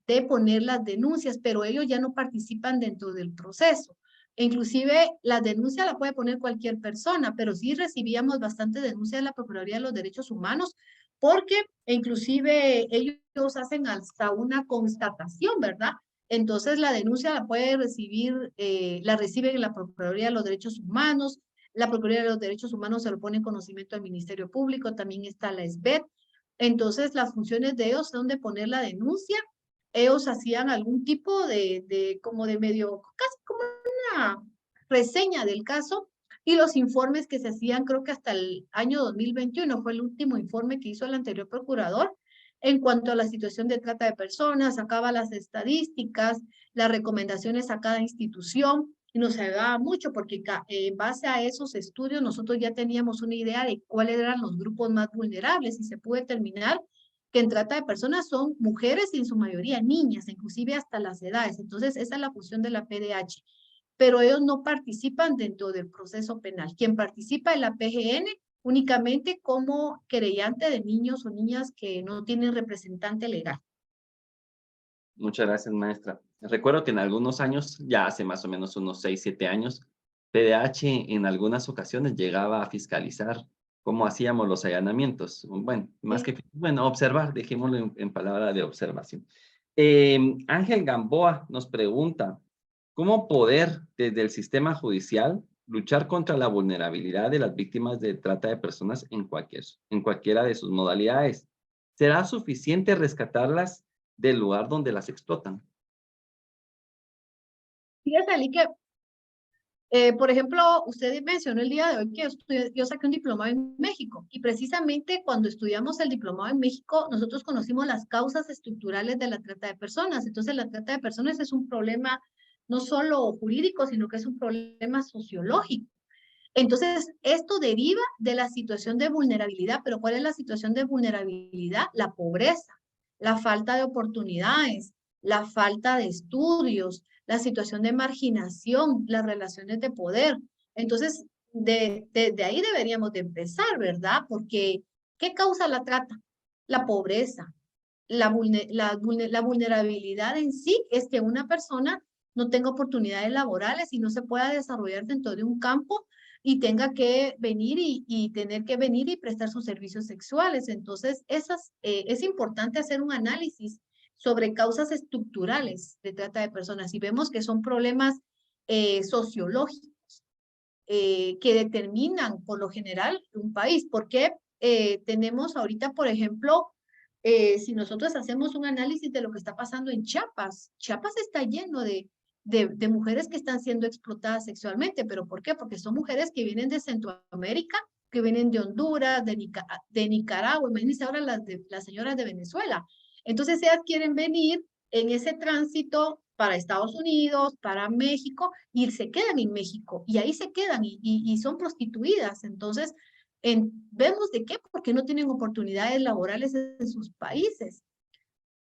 C: de poner las denuncias, pero ellos ya no participan dentro del proceso. Inclusive la denuncia la puede poner cualquier persona, pero sí recibíamos bastante denuncias de la Procuraduría de los Derechos Humanos porque inclusive ellos hacen hasta una constatación, ¿verdad? Entonces la denuncia la puede recibir, la reciben en la Procuraduría de los Derechos Humanos, la Procuraduría de los Derechos Humanos se lo pone en conocimiento al Ministerio Público, también está la SBET, Entonces, las funciones de ellos son de poner la denuncia. Ellos hacían algún tipo como de medio, casi como una reseña del caso, y los informes que se hacían, creo que hasta el año 2021 fue el último informe que hizo el anterior procurador en cuanto a la situación de trata de personas, sacaba las estadísticas, las recomendaciones a cada institución, y nos ayudaba mucho porque en base a esos estudios nosotros ya teníamos una idea de cuáles eran los grupos más vulnerables y se pudo determinar que en trata de personas son mujeres y en su mayoría niñas, inclusive hasta las edades. Entonces, esa es la función de la PDH. Pero ellos no participan dentro del proceso penal. Quien participa es la PGN únicamente como querellante de niños o niñas que no tienen representante legal.
A: Muchas gracias, maestra. Recuerdo que en algunos años, ya hace más o menos unos 6, 7 años, PDH en algunas ocasiones llegaba a fiscalizar cómo hacíamos los allanamientos. Bueno, más
C: Sí.
A: que, bueno, observar, dejémoslo en palabra de observación. Ángel Gamboa nos pregunta, ¿cómo poder desde el sistema judicial luchar contra la vulnerabilidad de las víctimas de trata de personas en cualquiera de sus modalidades? ¿Será suficiente rescatarlas del lugar donde las explotan?
C: Fíjate, Ali, que, por ejemplo, usted mencionó el día de hoy que yo saqué un diplomado en México y precisamente cuando estudiamos el diplomado en México, nosotros conocimos las causas estructurales de la trata de personas. Entonces, la trata de personas es un problema no solo jurídico, sino que es un problema sociológico. Entonces, esto deriva de la situación de vulnerabilidad, pero ¿cuál es la situación de vulnerabilidad? La pobreza, la falta de oportunidades, la falta de estudios, la situación de marginación, las relaciones de poder. Entonces, de ahí deberíamos de empezar, ¿verdad? Porque, ¿qué causa la trata? La pobreza, la vulnerabilidad en sí es que una persona no tenga oportunidades laborales y no se pueda desarrollar dentro de un campo y tenga que venir y tener que venir y prestar sus servicios sexuales. Entonces, es importante hacer un análisis sobre causas estructurales de trata de personas y vemos que son problemas sociológicos que determinan por lo general un país. Porque tenemos ahorita, por ejemplo, si nosotros hacemos un análisis de lo que está pasando en Chiapas, Chiapas está lleno de mujeres que están siendo explotadas sexualmente. ¿Pero por qué? Porque son mujeres que vienen de Centroamérica, que vienen de Honduras, de Nicaragua, imagínense ahora las señoras de Venezuela. Entonces ellas quieren venir en ese tránsito para Estados Unidos, para México, y se quedan en México, y ahí se quedan, y son prostituidas. Entonces, vemos de qué, porque no tienen oportunidades laborales en sus países.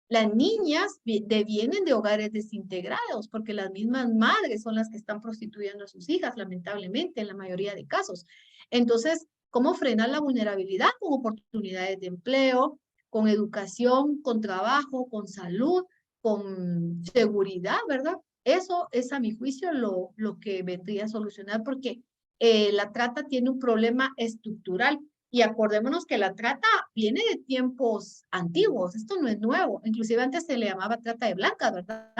C: Las niñas vienen de hogares desintegrados, porque las mismas madres son las que están prostituyendo a sus hijas, lamentablemente, en la mayoría de casos. Entonces, ¿cómo frenar la vulnerabilidad? Con oportunidades de empleo, con educación, con trabajo, con salud, con seguridad, ¿verdad? Eso es, a mi juicio, lo que vendría a solucionar, porque la trata tiene un problema estructural. Y acordémonos que la trata viene de tiempos antiguos, esto no es nuevo, inclusive antes se le llamaba trata de blancas, ¿verdad?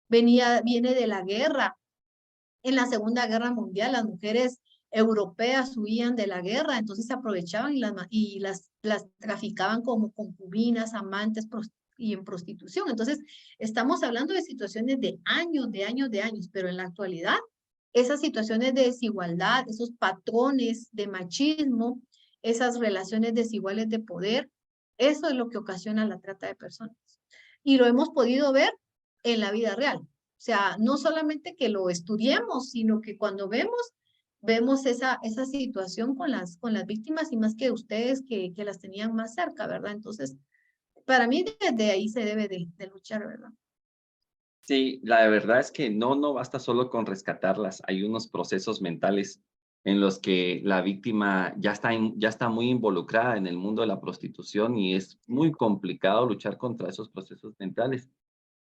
C: Viene de la guerra. En la Segunda Guerra Mundial las mujeres europeas huían de la guerra, entonces se aprovechaban las traficaban como concubinas, amantes y en prostitución. Entonces, estamos hablando de situaciones de años, de años, de años, pero en la actualidad, esas situaciones de desigualdad, esos patrones de machismo, esas relaciones desiguales de poder, eso es lo que ocasiona la trata de personas. Y lo hemos podido ver en la vida real. O sea, no solamente que lo estudiemos, sino que cuando vemos esa situación con las víctimas y más que ustedes que las tenían más cerca, ¿verdad? Entonces, para mí desde ahí se debe de luchar, ¿verdad?
A: Sí, la verdad es que no basta solo con rescatarlas. Hay unos procesos mentales en los que la víctima ya está muy involucrada en el mundo de la prostitución y es muy complicado luchar contra esos procesos mentales.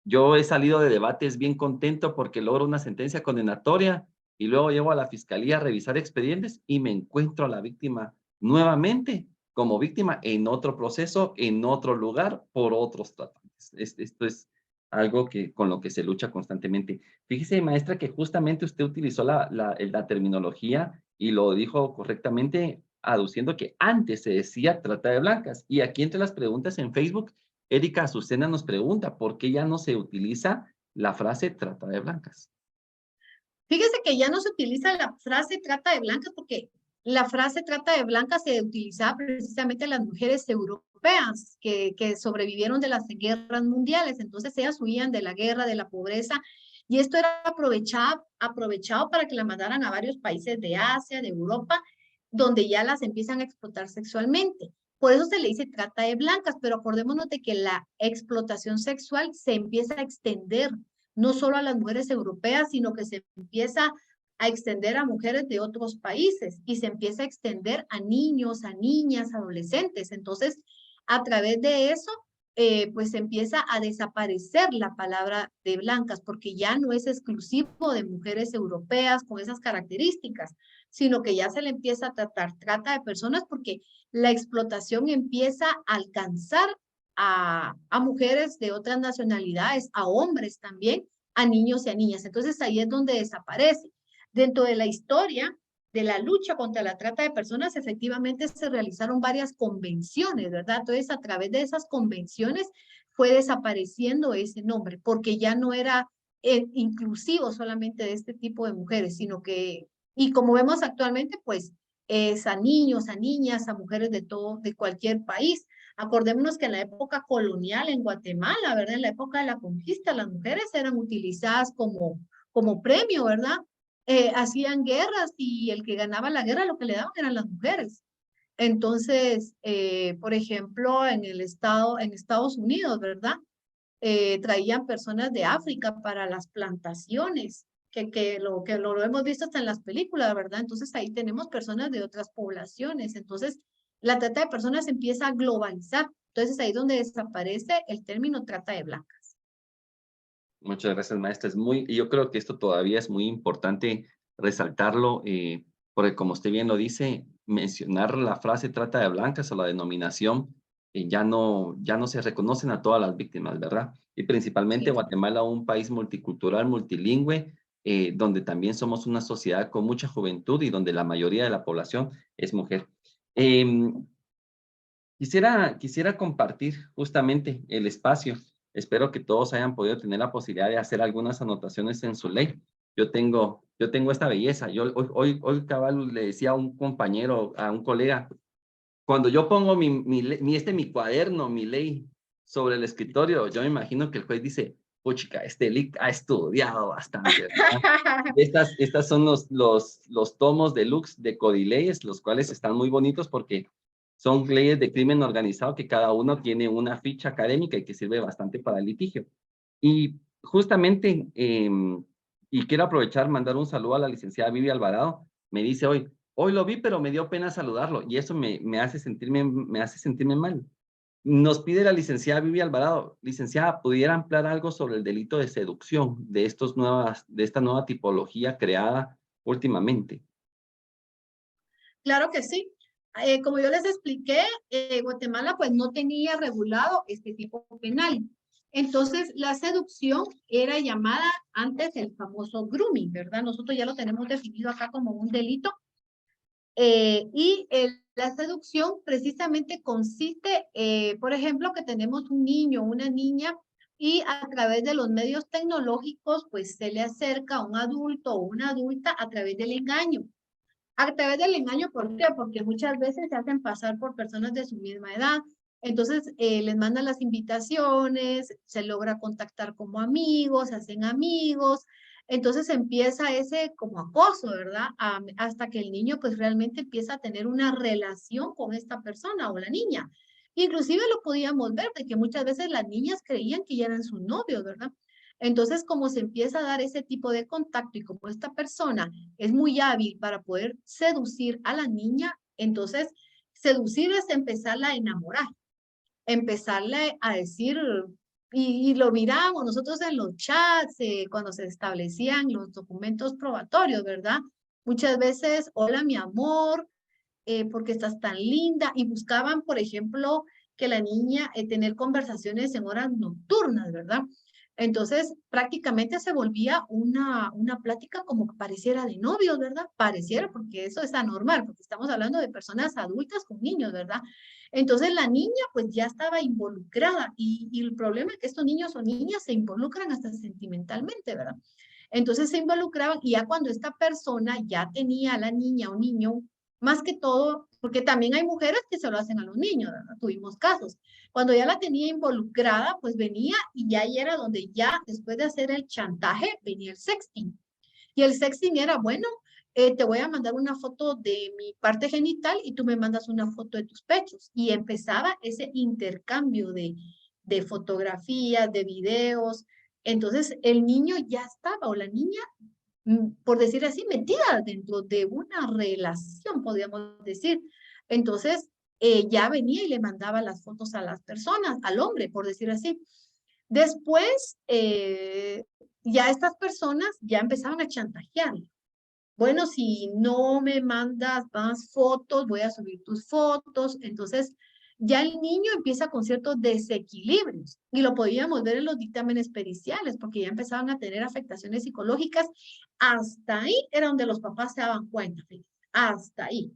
A: Yo he salido de debates bien contento porque logro una sentencia condenatoria y luego llego a la fiscalía a revisar expedientes y me encuentro a la víctima nuevamente como víctima en otro proceso, en otro lugar, por otros tratantes. Esto es algo con lo que se lucha constantemente. Fíjese, maestra, que justamente usted utilizó la terminología y lo dijo correctamente, aduciendo que antes se decía trata de blancas. Y aquí entre las preguntas en Facebook, Erika Azucena nos pregunta, ¿por qué ya no se utiliza la frase trata de blancas?
C: Fíjese que ya no se utiliza la frase trata de blancas porque la frase trata de blancas se utilizaba precisamente a las mujeres europeas que sobrevivieron de las guerras mundiales. Entonces ellas huían de la guerra, de la pobreza, y esto era aprovechado para que la mandaran a varios países de Asia, de Europa, donde ya las empiezan a explotar sexualmente. Por eso se le dice trata de blancas, pero acordémonos de que la explotación sexual se empieza a extender no solo a las mujeres europeas, sino que se empieza a extender a mujeres de otros países y se empieza a extender a niños, a niñas, adolescentes. Entonces, a través de eso, pues empieza a desaparecer la palabra de blancas, porque ya no es exclusivo de mujeres europeas con esas características, sino que ya se le empieza a trata de personas porque la explotación empieza a alcanzar a mujeres de otras nacionalidades, a hombres también, a niños y a niñas. Entonces ahí es donde desaparece. Dentro de la historia de la lucha contra la trata de personas, efectivamente se realizaron varias convenciones, ¿verdad? Entonces a través de esas convenciones fue desapareciendo ese nombre, porque ya no era inclusivo solamente de este tipo de mujeres, sino que, y como vemos actualmente, pues es a niños, a niñas, a mujeres de todo, de cualquier país. Acordémonos que en la época colonial en Guatemala, ¿verdad? En la época de la conquista, las mujeres eran utilizadas como premio, ¿verdad? Hacían guerras y el que ganaba la guerra lo que le daban eran las mujeres. Entonces, por ejemplo, en Estados Unidos, ¿verdad? Traían personas de África para las plantaciones, que lo hemos visto hasta en las películas, ¿verdad? Entonces ahí tenemos personas de otras poblaciones. Entonces, la trata de personas empieza a globalizar. Entonces ahí es donde desaparece el término trata de blancas.
A: Muchas gracias, maestra. Y yo creo que esto todavía es muy importante resaltarlo, porque como usted bien lo dice, mencionar la frase trata de blancas o la denominación ya no se reconocen a todas las víctimas, ¿verdad? Y principalmente
C: Sí.
A: Guatemala, un país multicultural, multilingüe, donde también somos una sociedad con mucha juventud y donde la mayoría de la población es mujer. Em, quisiera compartir justamente el espacio. Espero que todos hayan podido tener la posibilidad de hacer algunas anotaciones en su ley. Yo tengo esta belleza. Yo hoy cabal le decía a un compañero, a un colega, cuando yo pongo mi cuaderno, mi ley sobre el escritorio, yo me imagino que el juez dice, puchica, este lic ha estudiado bastante, ¿verdad? Estas son los tomos deluxe de Codileyes, los cuales están muy bonitos porque son leyes de crimen organizado que cada uno tiene una ficha académica y que sirve bastante para el litigio. Y justamente, y quiero aprovechar, mandar un saludo a la licenciada Vivi Alvarado, me dice hoy lo vi, pero me dio pena saludarlo, y eso me hace sentirme mal. Nos pide la licenciada Vivi Alvarado, licenciada, ¿pudiera ampliar algo sobre el delito de seducción de esta nueva tipología creada últimamente?
C: Claro que sí. Como yo les expliqué, Guatemala pues no tenía regulado este tipo penal. Entonces, la seducción era llamada antes el famoso grooming, ¿verdad? Nosotros ya lo tenemos definido acá como un delito. La seducción precisamente consiste, por ejemplo, que tenemos un niño o una niña y a través de los medios tecnológicos, pues se le acerca a un adulto o una adulta a través del engaño. A través del engaño, ¿por qué? Porque muchas veces se hacen pasar por personas de su misma edad. Entonces, les mandan las invitaciones, se logra contactar como amigos, se hacen amigos. Entonces empieza ese como acoso, ¿verdad? Hasta que el niño pues realmente empieza a tener una relación con esta persona o la niña. Inclusive lo podíamos ver de que muchas veces las niñas creían que ya eran sus novios, ¿verdad? Entonces, como se empieza a dar ese tipo de contacto y como esta persona es muy hábil para poder seducir a la niña, entonces seducir es empezarla a enamorar, empezarle a decir, y lo miramos nosotros en los chats, cuando se establecían los documentos probatorios, ¿verdad? Muchas veces, hola mi amor, porque estás tan linda, y buscaban, por ejemplo, que la niña tener conversaciones en horas nocturnas, ¿verdad? Entonces, prácticamente se volvía una plática como que pareciera de novios, ¿verdad? Pareciera, porque eso es anormal, porque estamos hablando de personas adultas con niños, ¿verdad? Entonces, la niña pues ya estaba involucrada y el problema es que estos niños o niñas se involucran hasta sentimentalmente, ¿verdad? Entonces se involucraban y ya cuando esta persona ya tenía a la niña o niño, más que todo, porque también hay mujeres que se lo hacen a los niños, ¿verdad? Tuvimos casos. Cuando ya la tenía involucrada, pues venía y ya ahí era donde ya después de hacer el chantaje, venía el sexting. Y el sexting era, bueno, te voy a mandar una foto de mi parte genital y tú me mandas una foto de tus pechos. Y empezaba ese intercambio de fotografías, de videos. Entonces el niño ya estaba o la niña, por decir así, metida dentro de una relación, podríamos decir. Entonces ya venía y le mandaba las fotos a las personas, al hombre, por decir así. Después, ya estas personas ya empezaban a chantajear. Bueno, si no me mandas más fotos, voy a subir tus fotos. Entonces, ya el niño empieza con ciertos desequilibrios y lo podíamos ver en los dictámenes periciales porque ya empezaban a tener afectaciones psicológicas. Hasta ahí era donde los papás se daban cuenta, hasta ahí.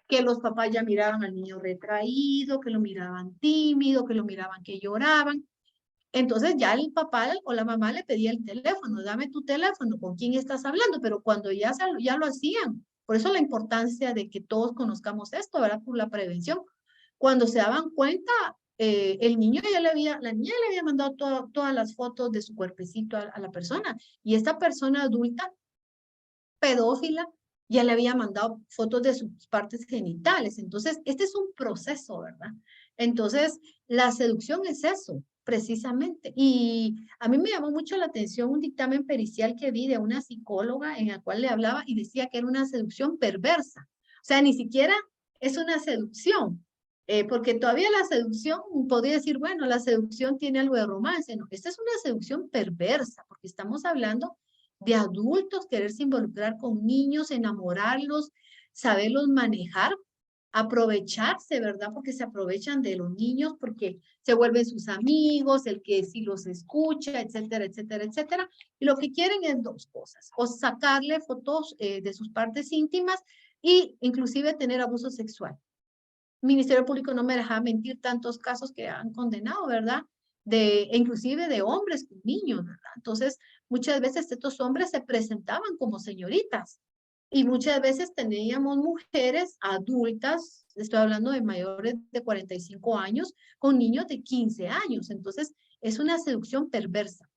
C: Que los papás ya miraban al niño retraído, que lo miraban tímido, que lo miraban que lloraban. Entonces ya el papá o la mamá le pedía el teléfono, dame tu teléfono, ¿con quién estás hablando? Pero cuando ya lo hacían, por eso la importancia de que todos conozcamos esto, ¿verdad? Por la prevención. Cuando se daban cuenta, el niño la niña le había mandado todas las fotos de su cuerpecito a la persona y esta persona adulta pedófila ya le había mandado fotos de sus partes genitales. Entonces, este es un proceso, ¿verdad? Entonces, la seducción es eso, precisamente. Y a mí me llamó mucho la atención un dictamen pericial que vi de una psicóloga en el cual le hablaba y decía que era una seducción perversa. O sea, ni siquiera es una seducción, porque todavía la seducción, podría decir, bueno, la seducción tiene algo de romance. No, esta es una seducción perversa, porque estamos hablando de adultos, quererse involucrar con niños, enamorarlos, saberlos manejar, aprovecharse, ¿verdad? Porque se aprovechan de los niños, porque se vuelven sus amigos, el que sí los escucha, etcétera, etcétera, etcétera. Y lo que quieren es dos cosas, o sacarle fotos de sus partes íntimas y inclusive tener abuso sexual. El Ministerio Público no me deja mentir tantos casos que han condenado, ¿verdad? Inclusive de hombres con niños, ¿verdad? Entonces, muchas veces estos hombres se presentaban como señoritas y muchas veces teníamos mujeres adultas, estoy hablando de mayores de 45 años, con niños de 15 años. Entonces, es una seducción perversa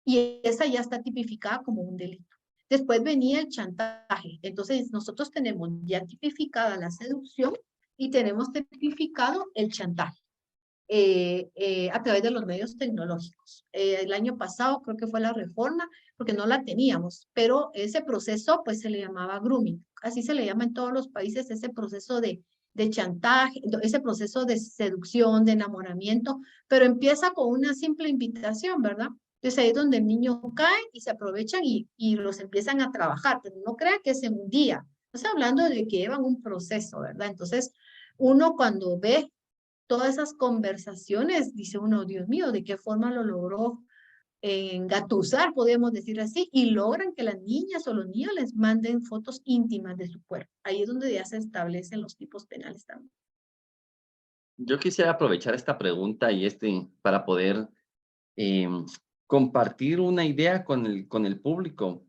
C: y esa ya está tipificada como un delito. Después venía el chantaje. Entonces, nosotros tenemos ya tipificada la seducción y tenemos tipificado el chantaje a través de los medios tecnológicos. El año pasado creo que fue la reforma, porque no la teníamos, pero ese proceso pues se le llamaba grooming. Así se le llama en todos los países ese proceso de chantaje, ese proceso de seducción, de enamoramiento, pero empieza con una simple invitación, ¿verdad? Entonces ahí es donde el niño cae y se aprovechan y los empiezan a trabajar, pero no crean que es en un día. Estamos hablando de que llevan un proceso, ¿verdad? Entonces, uno cuando ve todas esas conversaciones, dice uno, Dios mío, ¿de qué forma lo logró engatusar, podemos decir así? Y logran que las niñas o los niños les manden fotos íntimas de su cuerpo. Ahí es donde ya se establecen los tipos penales también.
A: Yo quisiera aprovechar esta pregunta y para poder compartir una idea con el público.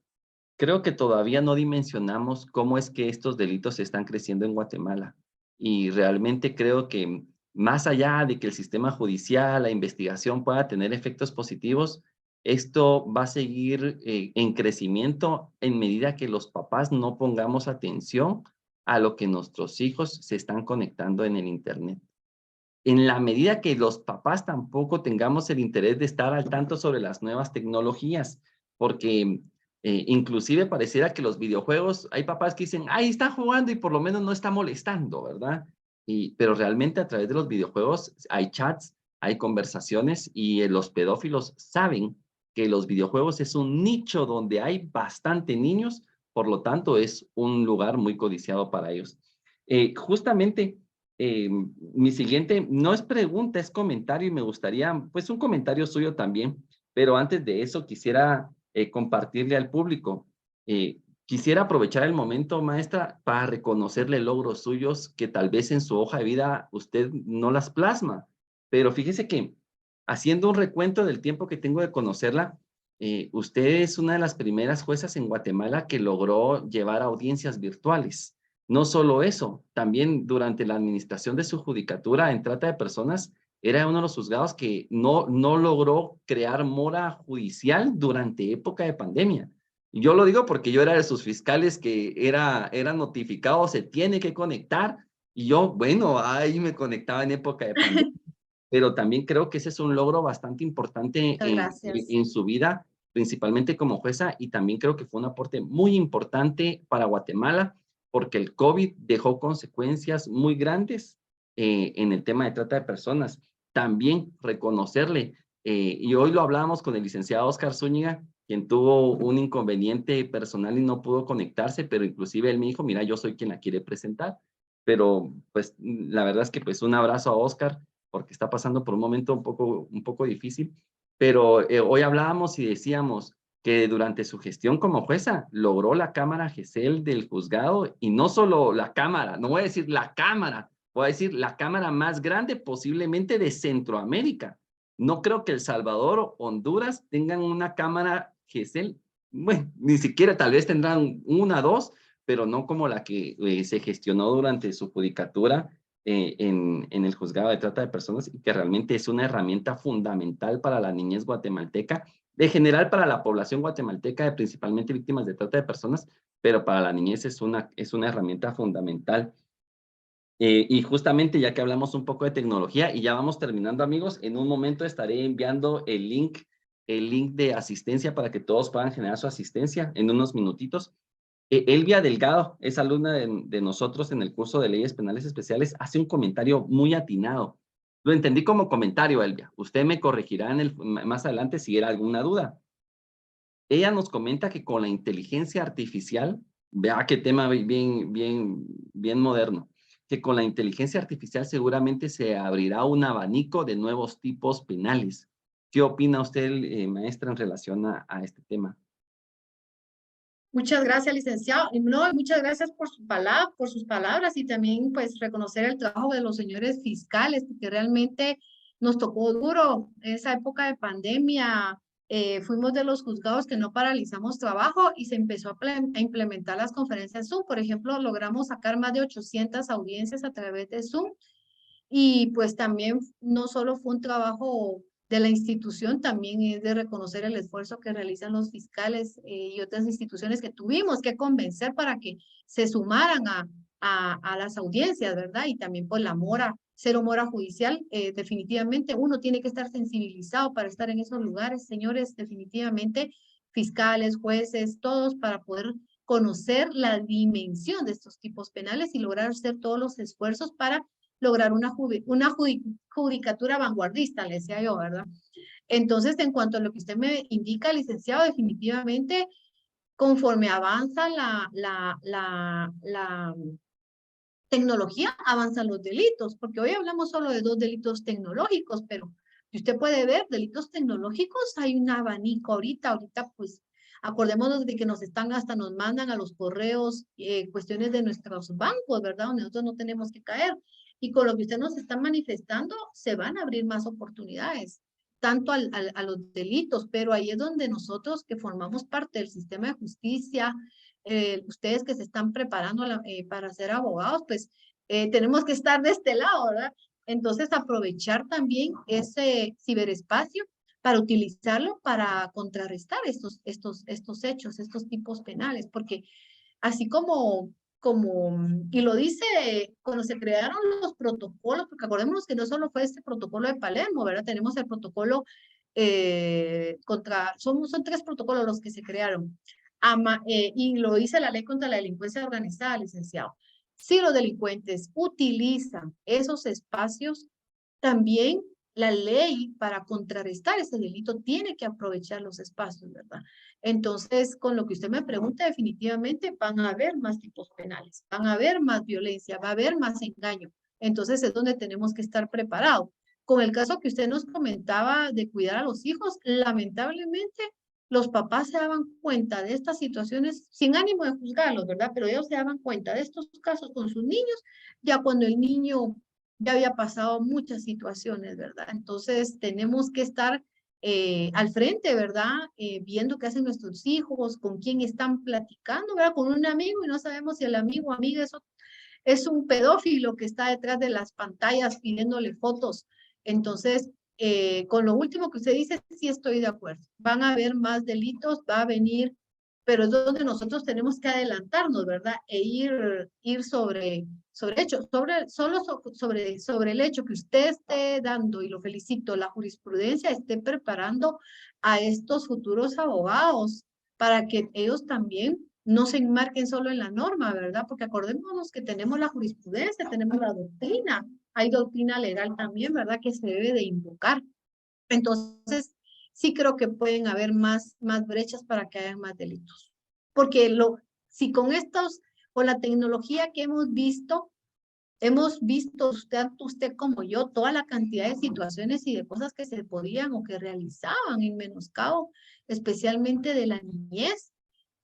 A: Creo que todavía no dimensionamos cómo es que estos delitos están creciendo en Guatemala. Y realmente creo que más allá de que el sistema judicial, la investigación pueda tener efectos positivos, esto va a seguir en crecimiento en medida que los papás no pongamos atención a lo que nuestros hijos se están conectando en el Internet. En la medida que los papás tampoco tengamos el interés de estar al tanto sobre las nuevas tecnologías, porque inclusive pareciera que los videojuegos, hay papás que dicen, ahí está jugando y por lo menos no está molestando, ¿verdad? Pero realmente a través de los videojuegos hay chats, hay conversaciones y los pedófilos saben que los videojuegos es un nicho donde hay bastante niños, por lo tanto es un lugar muy codiciado para ellos. Justamente mi siguiente, no es pregunta, es comentario y me gustaría, pues un comentario suyo también. Pero antes de eso, quisiera compartirle al público. Quisiera aprovechar el momento, maestra, para reconocerle logros suyos que tal vez en su hoja de vida usted no las plasma. Pero fíjese que haciendo un recuento del tiempo que tengo de conocerla, usted es una de las primeras juezas en Guatemala que logró llevar audiencias virtuales. No solo eso, también durante la administración de su judicatura en trata de personas, era uno de los juzgados que no logró crear mora judicial durante época de pandemia. Y yo lo digo porque yo era de sus fiscales que era notificado, se tiene que conectar, y yo, bueno, ahí me conectaba en época de pandemia. Pero también creo que ese es un logro bastante importante
C: Muchas gracias.
A: en su vida, principalmente como jueza, y también creo que fue un aporte muy importante para Guatemala, porque el COVID dejó consecuencias muy grandes en el tema de trata de personas. También reconocerle, y hoy lo hablábamos con el licenciado Oscar Zúñiga, quien tuvo un inconveniente personal y no pudo conectarse, pero inclusive él me dijo, mira, yo soy quien la quiere presentar. Pero pues la verdad es que pues un abrazo a Oscar, porque está pasando por un momento un poco difícil, pero hoy hablábamos y decíamos que durante su gestión como jueza logró la Cámara GESEL del juzgado, y no solo la Cámara, no voy a decir la Cámara, voy a decir la Cámara más grande posiblemente de Centroamérica. No creo que El Salvador o Honduras tengan una Cámara GESEL, bueno, ni siquiera tal vez tendrán una, dos, pero no como la que se gestionó durante su judicatura en el juzgado de trata de personas, y que realmente es una herramienta fundamental para la niñez guatemalteca, de general para la población guatemalteca, de principalmente víctimas de trata de personas, pero para la niñez es una herramienta fundamental. Y justamente ya que hablamos un poco de tecnología y ya vamos terminando, amigos, en un momento estaré enviando el link de asistencia para que todos puedan generar su asistencia en unos minutitos. Elvia Delgado es alumna de nosotros en el curso de Leyes Penales Especiales, hace un comentario muy atinado. Lo entendí como comentario, Elvia. Usted me corregirá más adelante si era alguna duda. Ella nos comenta que con la inteligencia artificial, vea qué tema bien moderno, que con la inteligencia artificial seguramente se abrirá un abanico de nuevos tipos penales. ¿Qué opina usted, maestra, en relación a este tema?
C: Muchas gracias, licenciado. Y no, muchas gracias por por sus palabras y también pues reconocer el trabajo de los señores fiscales, porque realmente nos tocó duro esa época de pandemia. Fuimos de los juzgados que no paralizamos trabajo y se empezó a implementar las conferencias Zoom. Por ejemplo, logramos sacar más de 800 audiencias a través de Zoom. Y pues también no solo fue un trabajo de la institución, también es de reconocer el esfuerzo que realizan los fiscales y otras instituciones que tuvimos que convencer para que se sumaran a las audiencias, ¿verdad? Y también por la mora, cero mora judicial, definitivamente uno tiene que estar sensibilizado para estar en esos lugares, señores, definitivamente fiscales, jueces, todos para poder conocer la dimensión de estos tipos penales y lograr hacer todos los esfuerzos para lograr una judicatura vanguardista, le decía yo, ¿verdad? Entonces, en cuanto a lo que usted me indica, licenciado, definitivamente, conforme avanza la tecnología, avanzan los delitos, porque hoy hablamos solo de dos delitos tecnológicos, pero si usted puede ver, delitos tecnológicos, hay un abanico ahorita pues acordémonos de que hasta nos mandan a los correos cuestiones de nuestros bancos, ¿verdad? Donde nosotros no tenemos que caer. Y con lo que usted nos está manifestando, se van a abrir más oportunidades, tanto a los delitos, pero ahí es donde nosotros que formamos parte del sistema de justicia, ustedes que se están preparando para ser abogados, pues tenemos que estar de este lado, ¿verdad? Entonces, aprovechar también ese ciberespacio para utilizarlo para contrarrestar estos hechos, estos tipos penales, porque así y lo dice cuando se crearon los protocolos, porque acordémonos que no solo fue este protocolo de Palermo, ¿verdad? Tenemos el protocolo son tres protocolos los que se crearon. Y lo dice la ley contra la delincuencia organizada, licenciado. Si los delincuentes utilizan esos espacios, también la ley para contrarrestar ese delito tiene que aprovechar los espacios, ¿verdad? Entonces, con lo que usted me pregunta, definitivamente van a haber más tipos penales, van a haber más violencia, va a haber más engaño. Entonces, es donde tenemos que estar preparados. con el caso que usted nos comentaba de cuidar a los hijos, lamentablemente los papás se daban cuenta de estas situaciones sin ánimo de juzgarlos, ¿verdad? Pero ellos se daban cuenta de estos casos con sus niños ya cuando el niño ya había pasado muchas situaciones, ¿verdad? Entonces tenemos que estar al frente, ¿verdad? Viendo qué hacen nuestros hijos, con quién están platicando, ¿verdad? Con un amigo y no sabemos si el amigo o amiga es un pedófilo que está detrás de las pantallas pidiéndole fotos. Entonces, con lo último que usted dice, sí estoy de acuerdo. Van a haber más delitos, va a venir, pero es donde nosotros tenemos que adelantarnos, ¿verdad? E ir sobre hecho, sobre el hecho que usted esté dando, y lo felicito, la jurisprudencia esté preparando a estos futuros abogados para que ellos también no se enmarquen solo en la norma, ¿verdad? Porque acordémonos que tenemos la jurisprudencia, tenemos la doctrina, hay doctrina legal también, ¿verdad? Que se debe de invocar. Entonces, sí creo que pueden haber más brechas para que haya más delitos. Porque si con con la tecnología que hemos visto usted como yo, toda la cantidad de situaciones y de cosas que se podían o que realizaban en menoscabo, especialmente de la niñez.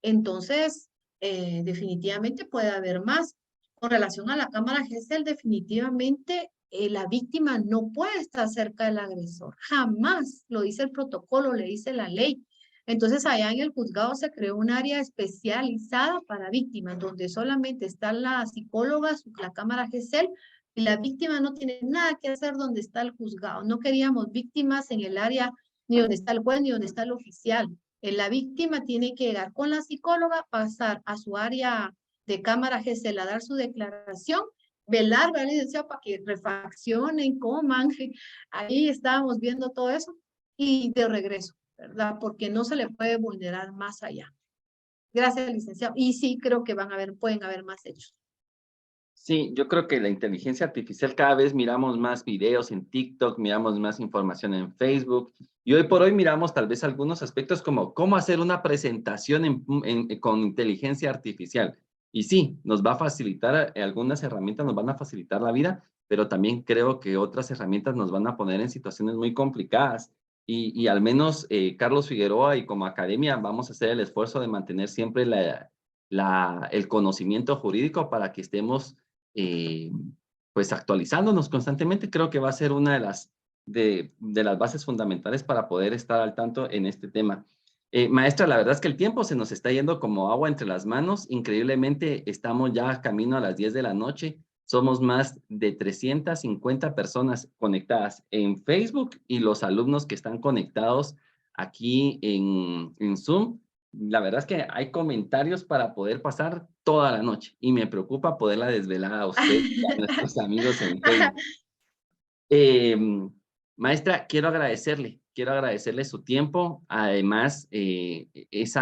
C: Entonces, definitivamente puede haber más. Con relación a la cámara GESEL, definitivamente la víctima no puede estar cerca del agresor. Jamás, lo dice el protocolo, le dice la ley. Entonces, allá en el juzgado se creó un área especializada para víctimas, donde solamente está la psicóloga, la cámara GESEL, y la víctima no tiene nada que hacer donde está el juzgado. No queríamos víctimas en el área ni donde está el juez ni donde está el oficial. La víctima tiene que llegar con la psicóloga, pasar a su área de cámara GESEL a dar su declaración, velar, ¿verdad, licenciado? Para que refaccionen, coman. Ahí estábamos viendo todo eso y de regreso, ¿verdad? Porque no se le puede vulnerar más allá. Gracias, licenciado. Y sí, creo que pueden haber más hechos.
A: Sí, yo creo que la inteligencia artificial cada vez miramos más videos en TikTok, miramos más información en Facebook y hoy por hoy miramos tal vez algunos aspectos como cómo hacer una presentación con inteligencia artificial. Y sí, nos va a facilitar, algunas herramientas nos van a facilitar la vida, pero también creo que otras herramientas nos van a poner en situaciones muy complicadas. Y al menos Carlos Figueroa y como academia vamos a hacer el esfuerzo de mantener siempre el conocimiento jurídico para que estemos eh, pues actualizándonos constantemente. Creo que va a ser una de las bases fundamentales para poder estar al tanto en este tema. Maestra, la verdad es que el tiempo se nos está yendo como agua entre las manos. Increíblemente, estamos ya camino a las 10 de la noche. Somos más de 350 personas conectadas en Facebook y los alumnos que están conectados aquí en Zoom. La verdad es que hay comentarios para poder pasar toda la noche y me preocupa poderla desvelar a usted y a nuestros amigos en Facebook. Maestra, quiero agradecerle su tiempo, además ese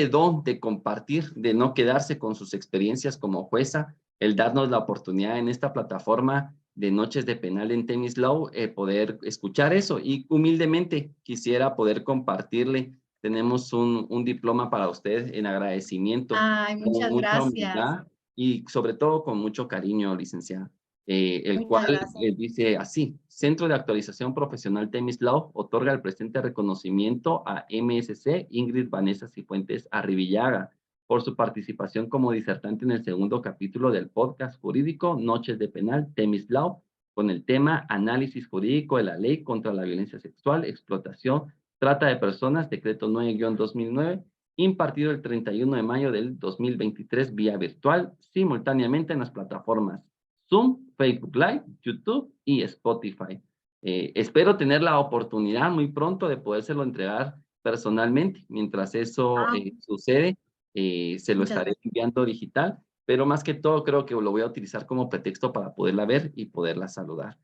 A: don de compartir, de no quedarse con sus experiencias como jueza, el darnos la oportunidad en esta plataforma de Noches de Penal en Temis Law, poder escuchar eso y humildemente quisiera poder compartirle. Tenemos un diploma para usted en agradecimiento,
C: Ay,
A: con
C: muchas
A: mucha
C: gracias.
A: humildad y sobre todo con mucho cariño, licenciada. El
C: Muchas
A: cual
C: gracias.
A: dice así: Centro de Actualización Profesional Temis Law otorga el presente reconocimiento a MSC Ingrid Vanessa Cifuentes Arribillaga por su participación como disertante en el segundo capítulo del podcast jurídico Noches de Penal Temis Law con el tema Análisis jurídico de la ley contra la violencia sexual, explotación, trata de personas, decreto 9-2009, impartido el 31 de mayo del 2023 vía virtual, simultáneamente en las plataformas Zoom, Facebook Live, YouTube y Spotify. Espero tener la oportunidad muy pronto de podérselo entregar personalmente. Mientras eso
C: Ah,
A: sucede, se lo
C: muchas
A: estaré
C: gracias.
A: enviando digital, pero más que todo creo que lo voy a utilizar como pretexto para poderla ver y poderla saludar.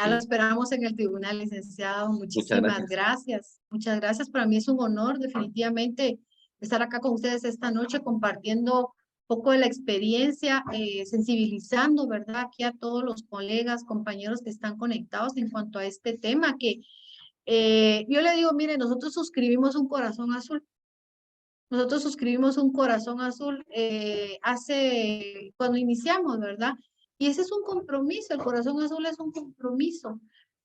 C: Lo esperamos en el tribunal, licenciado.
A: Muchas
C: Muchísimas
A: gracias.
C: gracias. Muchas gracias. Para mí es un honor definitivamente estar acá con ustedes esta noche compartiendo un poco de la experiencia, sensibilizando, ¿verdad? Aquí a todos los colegas, compañeros que están conectados en cuanto a este tema que yo le digo, mire, nosotros suscribimos un corazón azul. Nosotros suscribimos un corazón azul cuando iniciamos, ¿verdad? Y ese es un compromiso, el corazón azul es un compromiso.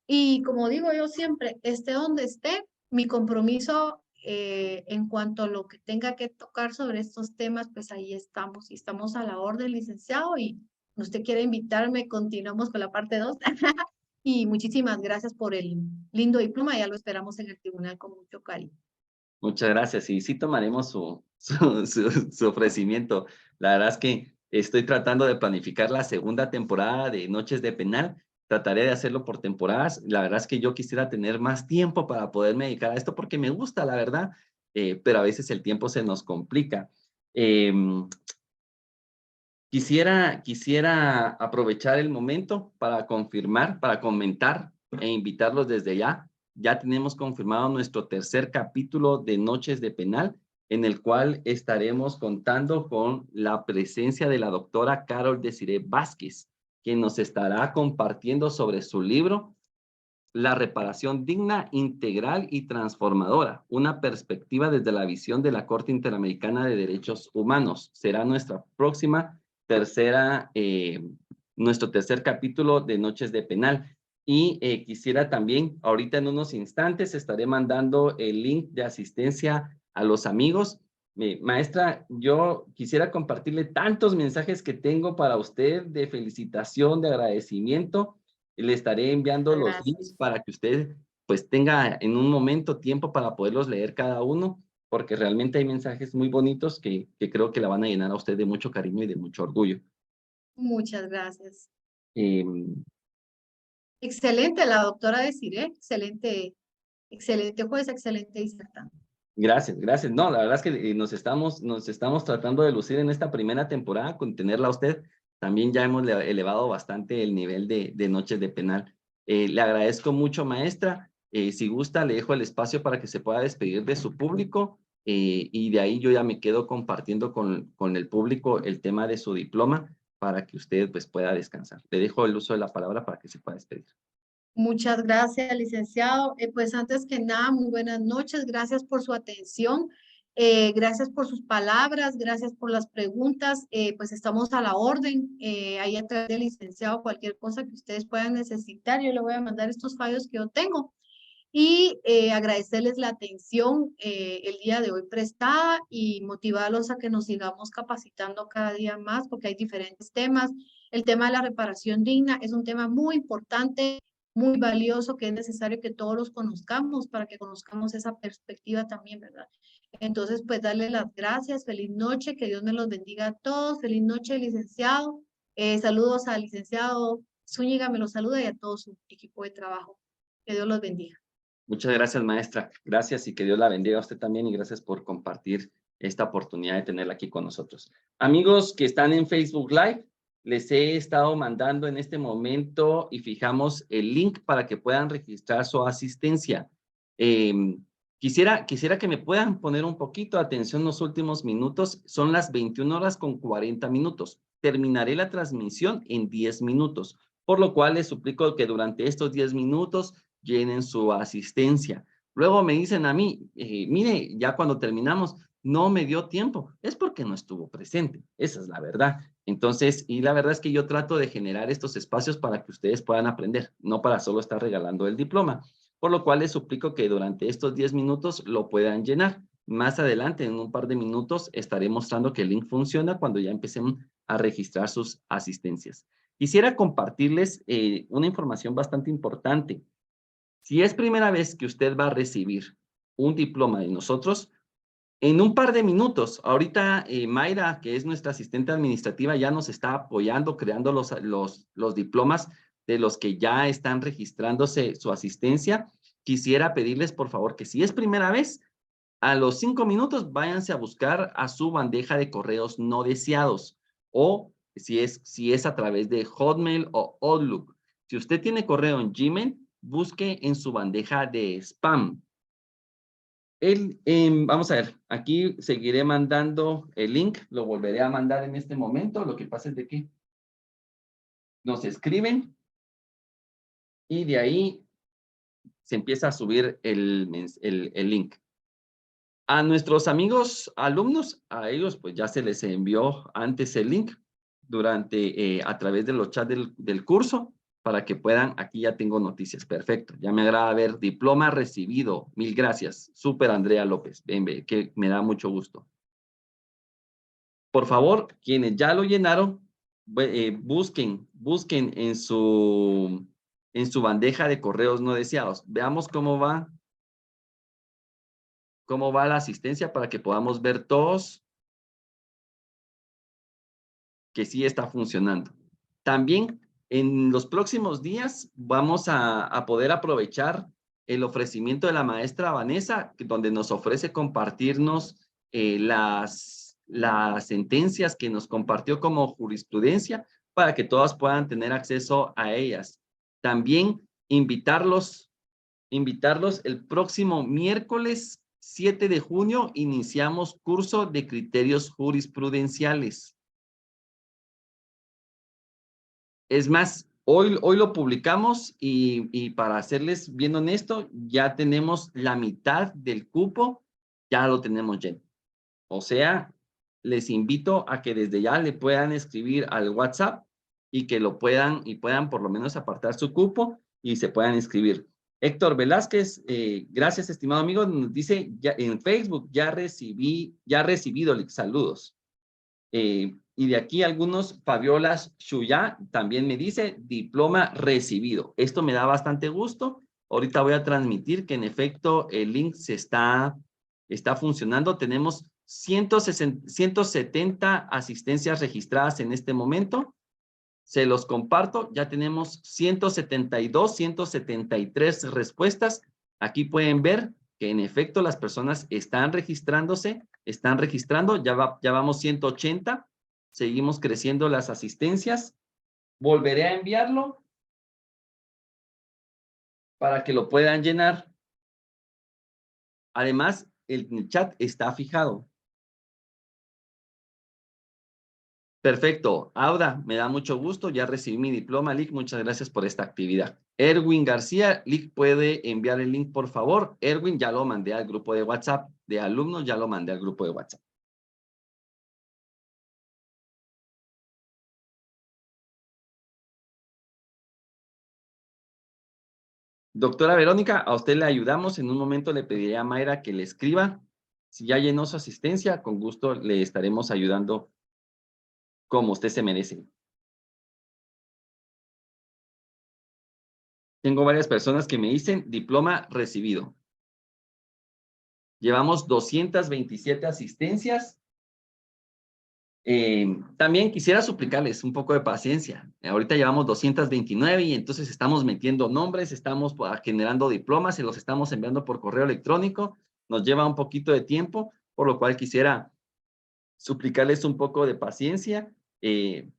C: Y como digo yo siempre, esté donde esté, mi compromiso en cuanto a lo que tenga que tocar sobre estos temas, pues ahí estamos. Y estamos a la orden, licenciado, y si usted quiere invitarme, continuamos con la parte 2. Y muchísimas gracias por el lindo diploma, ya lo esperamos en el tribunal con mucho cariño.
A: Muchas gracias. Y sí tomaremos su ofrecimiento. La verdad es que estoy tratando de planificar la segunda temporada de Noches de Penal. Trataré de hacerlo por temporadas. La verdad es que yo quisiera tener más tiempo para poderme dedicar a esto porque me gusta, la verdad, pero a veces el tiempo se nos complica. Em, quisiera aprovechar el momento para confirmar, para comentar e invitarlos desde ya. Ya tenemos confirmado nuestro tercer capítulo de Noches de Penal, en el cual estaremos contando con la presencia de la doctora Carol Desiree Vázquez, quien nos estará compartiendo sobre su libro La reparación digna, integral y transformadora, una perspectiva desde la visión de la Corte Interamericana de Derechos Humanos. Será nuestra próxima tercera, nuestro tercer capítulo de Noches de Penal. Y quisiera también, ahorita en unos instantes, estaré mandando el link de asistencia a los amigos. Maestra, yo quisiera compartirle tantos mensajes que tengo para usted de felicitación, de agradecimiento. Le estaré enviando los links
C: Gracias.
A: para que usted pues tenga en un momento tiempo para poderlos leer cada uno, porque realmente hay mensajes muy bonitos que creo que la van a llenar a usted de mucho cariño y de mucho orgullo.
C: Muchas gracias.
A: Em,
C: Excelente, la doctora Desiree, excelente, excelente juez, excelente disertante.
A: Gracias, gracias. No, la verdad es que nos estamos tratando de lucir en esta primera temporada con tenerla a usted. También ya hemos elevado bastante el nivel de Noches de Penal. Le agradezco mucho, maestra. Si gusta, le dejo el espacio para que se pueda despedir de su público y de ahí yo ya me quedo compartiendo con el público el tema de su diploma para que usted pues pueda descansar. Le dejo el uso de la palabra para que se pueda despedir.
C: Muchas gracias, licenciado. Pues antes que nada, muy buenas noches. Gracias por su atención. Gracias por sus palabras. Gracias por las preguntas. Pues estamos a la orden. Ahí a través del licenciado, cualquier cosa que ustedes puedan necesitar, yo le voy a mandar estos fallos que yo tengo. Y agradecerles la atención el día de hoy prestada y motivarlos a que nos sigamos capacitando cada día más porque hay diferentes temas. El tema de la reparación digna es un tema muy importante, muy valioso, que es necesario que todos los conozcamos para que conozcamos esa perspectiva también, ¿verdad? Entonces, pues darle las gracias, feliz noche, que Dios me los bendiga a todos, feliz noche, licenciado. Saludos al licenciado Zúñiga, me los saluda y a todo su equipo de trabajo. Que Dios los bendiga.
A: Muchas gracias, maestra. Gracias y que Dios la bendiga a usted también y gracias por compartir esta oportunidad de tenerla aquí con nosotros. Amigos que están en Facebook Live, les he estado mandando en este momento y fijamos el link para que puedan registrar su asistencia. Quisiera que me puedan poner un poquito de atención en los últimos minutos. Son las 21:40. Terminaré la transmisión en 10 minutos, por lo cual les suplico que durante estos 10 minutos llenen su asistencia. Luego me dicen a mí, mire, ya cuando terminamos, no me dio tiempo. Es porque no estuvo presente. Esa es la verdad. Entonces, y la verdad es que yo trato de generar estos espacios para que ustedes puedan aprender, no para solo estar regalando el diploma. Por lo cual les suplico que durante estos 10 minutos lo puedan llenar. Más adelante, en un par de minutos, estaré mostrando que el link funciona cuando ya empecen a registrar sus asistencias. Quisiera compartirles una información bastante importante. Si es primera vez que usted va a recibir un diploma de nosotros, en un par de minutos, ahorita Mayra, que es nuestra asistente administrativa, ya nos está apoyando, creando los diplomas de los que ya están registrándose su asistencia. Quisiera pedirles, por favor, que si es primera vez, a los 5 minutos váyanse a buscar a su bandeja de correos no deseados o si es a través de Hotmail o Outlook. Si usted tiene correo en Gmail, busque en su bandeja de spam. Vamos a ver, aquí seguiré mandando el link, lo volveré a mandar en este momento. Lo que pasa es de que nos escriben y de ahí se empieza a subir el link. A nuestros amigos alumnos, a ellos pues ya se les envió antes el link. durante, a través de los chats del curso, para que puedan, aquí ya tengo noticias, perfecto, ya me agrada ver diploma recibido, mil gracias, súper Andrea López, ven, que me da mucho gusto. Por favor, quienes ya lo llenaron, busquen en su bandeja de correos no deseados. Veamos cómo va la asistencia para que podamos ver todos que sí está funcionando. También en los próximos días vamos a poder aprovechar el ofrecimiento de la maestra Vanessa, donde nos ofrece compartirnos las sentencias que nos compartió como jurisprudencia para que todas puedan tener acceso a ellas. También invitarlos el próximo miércoles 7 de junio, iniciamos curso de criterios jurisprudenciales. Es más, hoy lo publicamos y para serles bien honesto, ya tenemos la mitad del cupo, ya lo tenemos lleno. O sea, les invito a que desde ya le puedan escribir al WhatsApp y que lo puedan por lo menos apartar su cupo y se puedan inscribir. Héctor Velázquez, gracias estimado amigo, nos dice ya, en Facebook, ya recibido, saludos. Y de aquí algunos, Fabiola Shuya también me dice diploma recibido. Esto me da bastante gusto. Ahorita voy a transmitir que en efecto el link está funcionando. Tenemos 170 asistencias registradas en este momento. Se los comparto. Ya tenemos 172, 173 respuestas. Aquí pueden ver que en efecto las personas están registrándose, ya vamos 180, seguimos creciendo las asistencias. Volveré a enviarlo para que lo puedan llenar. Además, el chat está fijado. Perfecto. Auda, me da mucho gusto. Ya recibí mi diploma, Lick. Muchas gracias por esta actividad. Erwin García, Lick, ¿puede enviar el link, por favor? Erwin, ya lo mandé al grupo de WhatsApp de alumnos, ya lo mandé al grupo de WhatsApp. Doctora Verónica, a usted le ayudamos. En un momento le pediré a Mayra que le escriba. Si ya llenó su asistencia, con gusto le estaremos ayudando como usted se merece. Tengo varias personas que me dicen diploma recibido. Llevamos 227 asistencias. También quisiera suplicarles un poco de paciencia. Ahorita llevamos 229 y entonces estamos metiendo nombres, estamos generando diplomas y los estamos enviando por correo electrónico. Nos lleva un poquito de tiempo, por lo cual quisiera suplicarles un poco de paciencia,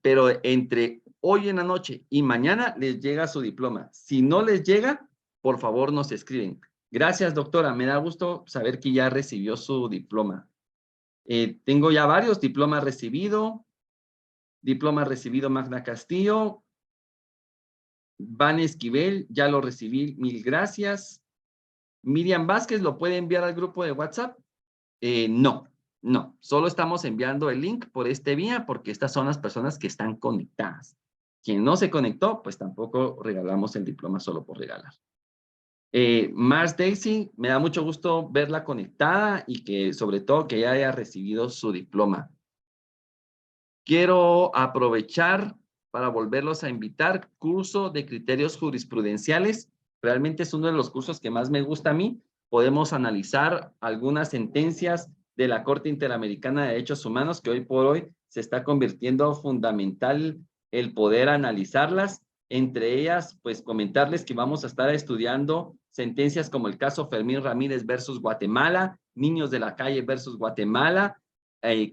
A: pero entre hoy en la noche y mañana les llega su diploma. Si no les llega, por favor nos escriben. Gracias, doctora. Me da gusto saber que ya recibió su diploma. Tengo ya varios, diploma recibido Magna Castillo, Van Esquivel, ya lo recibí, mil gracias. Miriam Vázquez, ¿lo puede enviar al grupo de WhatsApp? No, solo estamos enviando el link por este vía porque estas son las personas que están conectadas. Quien no se conectó, pues tampoco regalamos el diploma solo por regalar. Mars Daisy, me da mucho gusto verla conectada y que sobre todo que ya haya recibido su diploma. Quiero aprovechar para volverlos a invitar, curso de criterios jurisprudenciales. Realmente es uno de los cursos que más me gusta a mí. Podemos analizar algunas sentencias de la Corte Interamericana de Derechos Humanos que hoy por hoy se está convirtiendo fundamental el poder analizarlas. Entre ellas, pues comentarles que vamos a estar estudiando sentencias como el caso Fermín Ramírez versus Guatemala, Niños de la Calle versus Guatemala,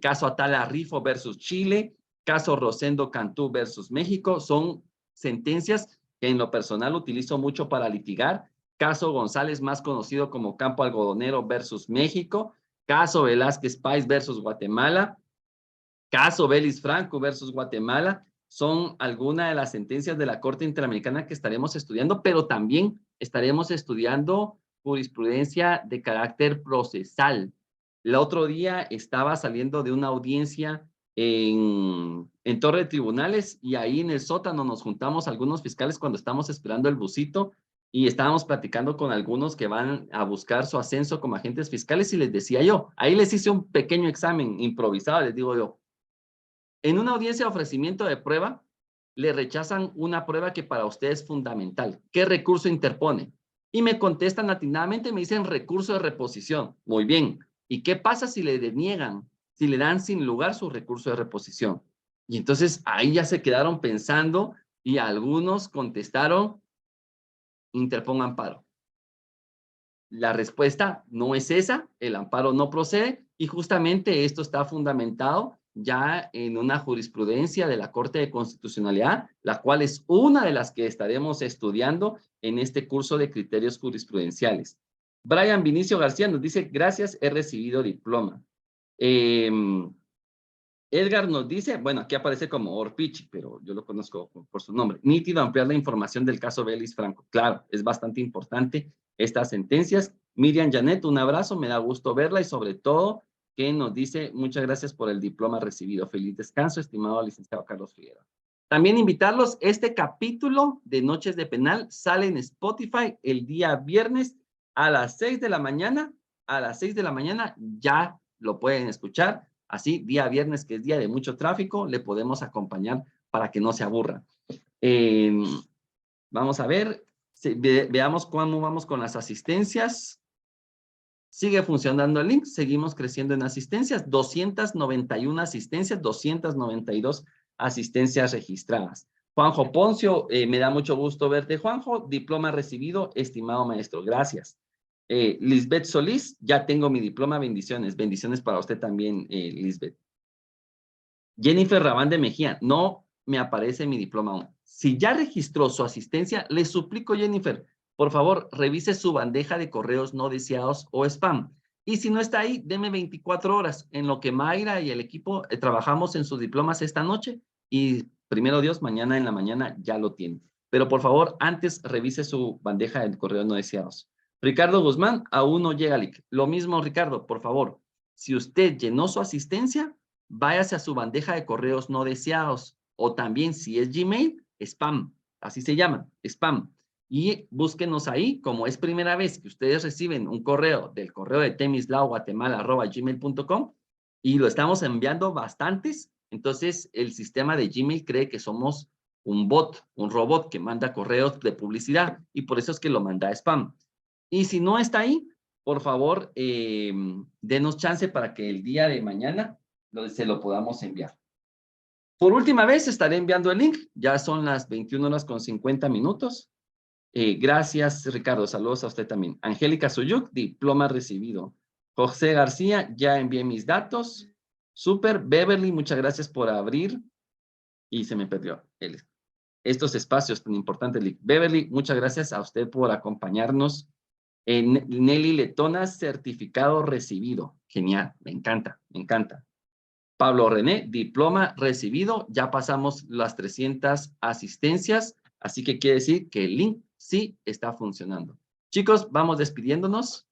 A: caso Atala Rifo versus Chile, caso Rosendo Cantú versus México. Son sentencias que en lo personal utilizo mucho para litigar. Caso González, más conocido como Campo Algodonero versus México. Caso Velázquez Páez versus Guatemala. Caso Belis Franco versus Guatemala. Son algunas de las sentencias de la Corte Interamericana que estaremos estudiando, pero también estaremos estudiando jurisprudencia de carácter procesal. El otro día estaba saliendo de una audiencia en Torre de Tribunales, y ahí en el sótano nos juntamos algunos fiscales cuando estamos esperando el busito y estábamos platicando con algunos que van a buscar su ascenso como agentes fiscales y les decía yo, ahí les hice un pequeño examen improvisado, les digo yo, en una audiencia de ofrecimiento de prueba, le rechazan una prueba que para usted es fundamental. ¿Qué recurso interpone? Y me contestan atinadamente, me dicen recurso de reposición. Muy bien. ¿Y qué pasa si le deniegan, si le dan sin lugar su recurso de reposición? Y entonces ahí ya se quedaron pensando y algunos contestaron, interponga amparo. La respuesta no es esa, el amparo no procede y justamente esto está fundamentado ya en una jurisprudencia de la Corte de Constitucionalidad, la cual es una de las que estaremos estudiando en este curso de criterios jurisprudenciales. Brian Vinicio García nos dice, gracias, he recibido diploma. Edgar nos dice, bueno, aquí aparece como Orpich, pero yo lo conozco por su nombre. Nítido ampliar la información del caso Belis Franco. Claro, es bastante importante estas sentencias. Miriam Janet, un abrazo, me da gusto verla y sobre todo que nos dice, muchas gracias por el diploma recibido. Feliz descanso, estimado licenciado Carlos Figueroa. También invitarlos, este capítulo de Noches de Penal sale en Spotify el día viernes a las 6 de la mañana. A las 6 de la mañana ya lo pueden escuchar. Así, día viernes, que es día de mucho tráfico, le podemos acompañar para que no se aburra. Vamos a ver, veamos cómo vamos con las asistencias. Sigue funcionando el link, seguimos creciendo en asistencias, 291 asistencias, 292 asistencias registradas. Juanjo Poncio, me da mucho gusto verte, Juanjo, diploma recibido, estimado maestro, gracias. Lisbeth Solís, ya tengo mi diploma, bendiciones, bendiciones para usted también, Lisbeth. Jennifer Rabán de Mejía, no me aparece mi diploma aún. Si ya registró su asistencia, le suplico, Jennifer, por favor, revise su bandeja de correos no deseados o spam. Y si no está ahí, deme 24 horas, en lo que Mayra y el equipo trabajamos en sus diplomas esta noche y primero Dios, mañana en la mañana ya lo tiene. Pero por favor, antes revise su bandeja de correos no deseados. Ricardo Guzmán, aún no llega link. Lo mismo, Ricardo, por favor, si usted llenó su asistencia, váyase a su bandeja de correos no deseados o también si es Gmail, spam, así se llama, spam. Y búsquenos ahí, como es primera vez que ustedes reciben un correo del correo de temislauguatemala@gmail.com y lo estamos enviando bastantes, entonces el sistema de Gmail cree que somos un bot, un robot que manda correos de publicidad y por eso es que lo manda a spam. Y si no está ahí, por favor, denos chance para que el día de mañana se lo podamos enviar. Por última vez estaré enviando el link, ya son las 21 horas con 50 minutos. Gracias, Ricardo, saludos a usted también. Angélica Suyuk, diploma recibido. José García, ya envié mis datos. Súper, Beverly, muchas gracias por abrir. Y se me perdió estos espacios tan importantes. Beverly, muchas gracias a usted por acompañarnos. Nelly Letona, certificado recibido. Genial, me encanta, me encanta. Pablo René, diploma recibido, ya pasamos las 300 asistencias, así que quiere decir que el link sí está funcionando. Chicos, vamos despidiéndonos.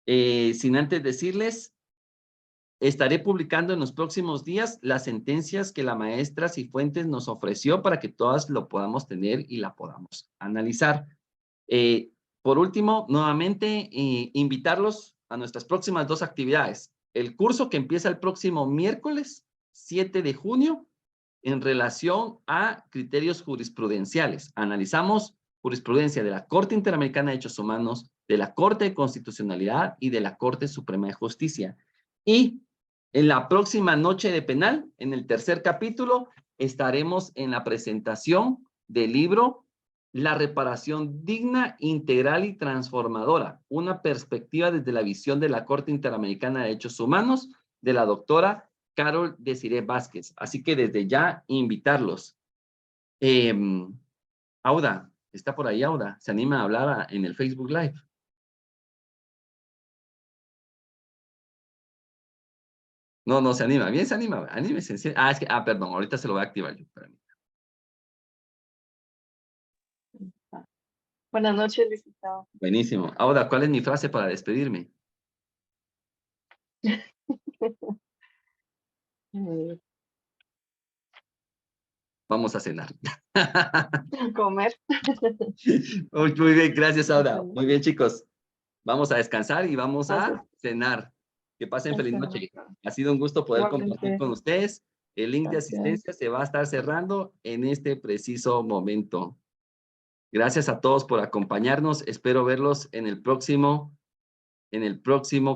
A: Sin antes decirles, estaré publicando en los próximos días las sentencias que la maestra Cifuentes nos ofreció para que todas lo podamos tener y la podamos analizar. Por último, nuevamente, invitarlos a nuestras próximas dos actividades. El curso que empieza el próximo miércoles 7 de junio en relación a criterios jurisprudenciales. Analizamos jurisprudencia de la Corte Interamericana de Derechos Humanos, de la Corte de Constitucionalidad y de la Corte Suprema de Justicia. Y en la próxima noche de penal, en el tercer capítulo, estaremos en la presentación del libro La reparación digna, integral y transformadora, una perspectiva desde la visión de la Corte Interamericana de Derechos Humanos, de la doctora Carol Desiree Vázquez. Así que desde ya invitarlos. Auda, está por ahí Auda, se anima a hablar en el Facebook Live. No, no se anima, bien se anima, anímese. Es que, perdón, ahorita se lo voy a activar yo.
B: Buenas noches, licenciado.
A: Buenísimo. Auda, ¿cuál es mi frase para despedirme? vamos a cenar.
B: Comer.
A: Muy bien, gracias, Aura. Muy bien, chicos. Vamos a descansar y vamos a cenar. Que pasen feliz noche. Ha sido un gusto poder compartir con ustedes. El link de asistencia se va a estar cerrando en este preciso momento. Gracias a todos por acompañarnos. Espero verlos en el próximo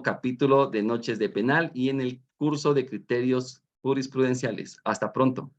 A: capítulo de Noches de Penal y en el curso de criterios jurisprudenciales. Hasta pronto.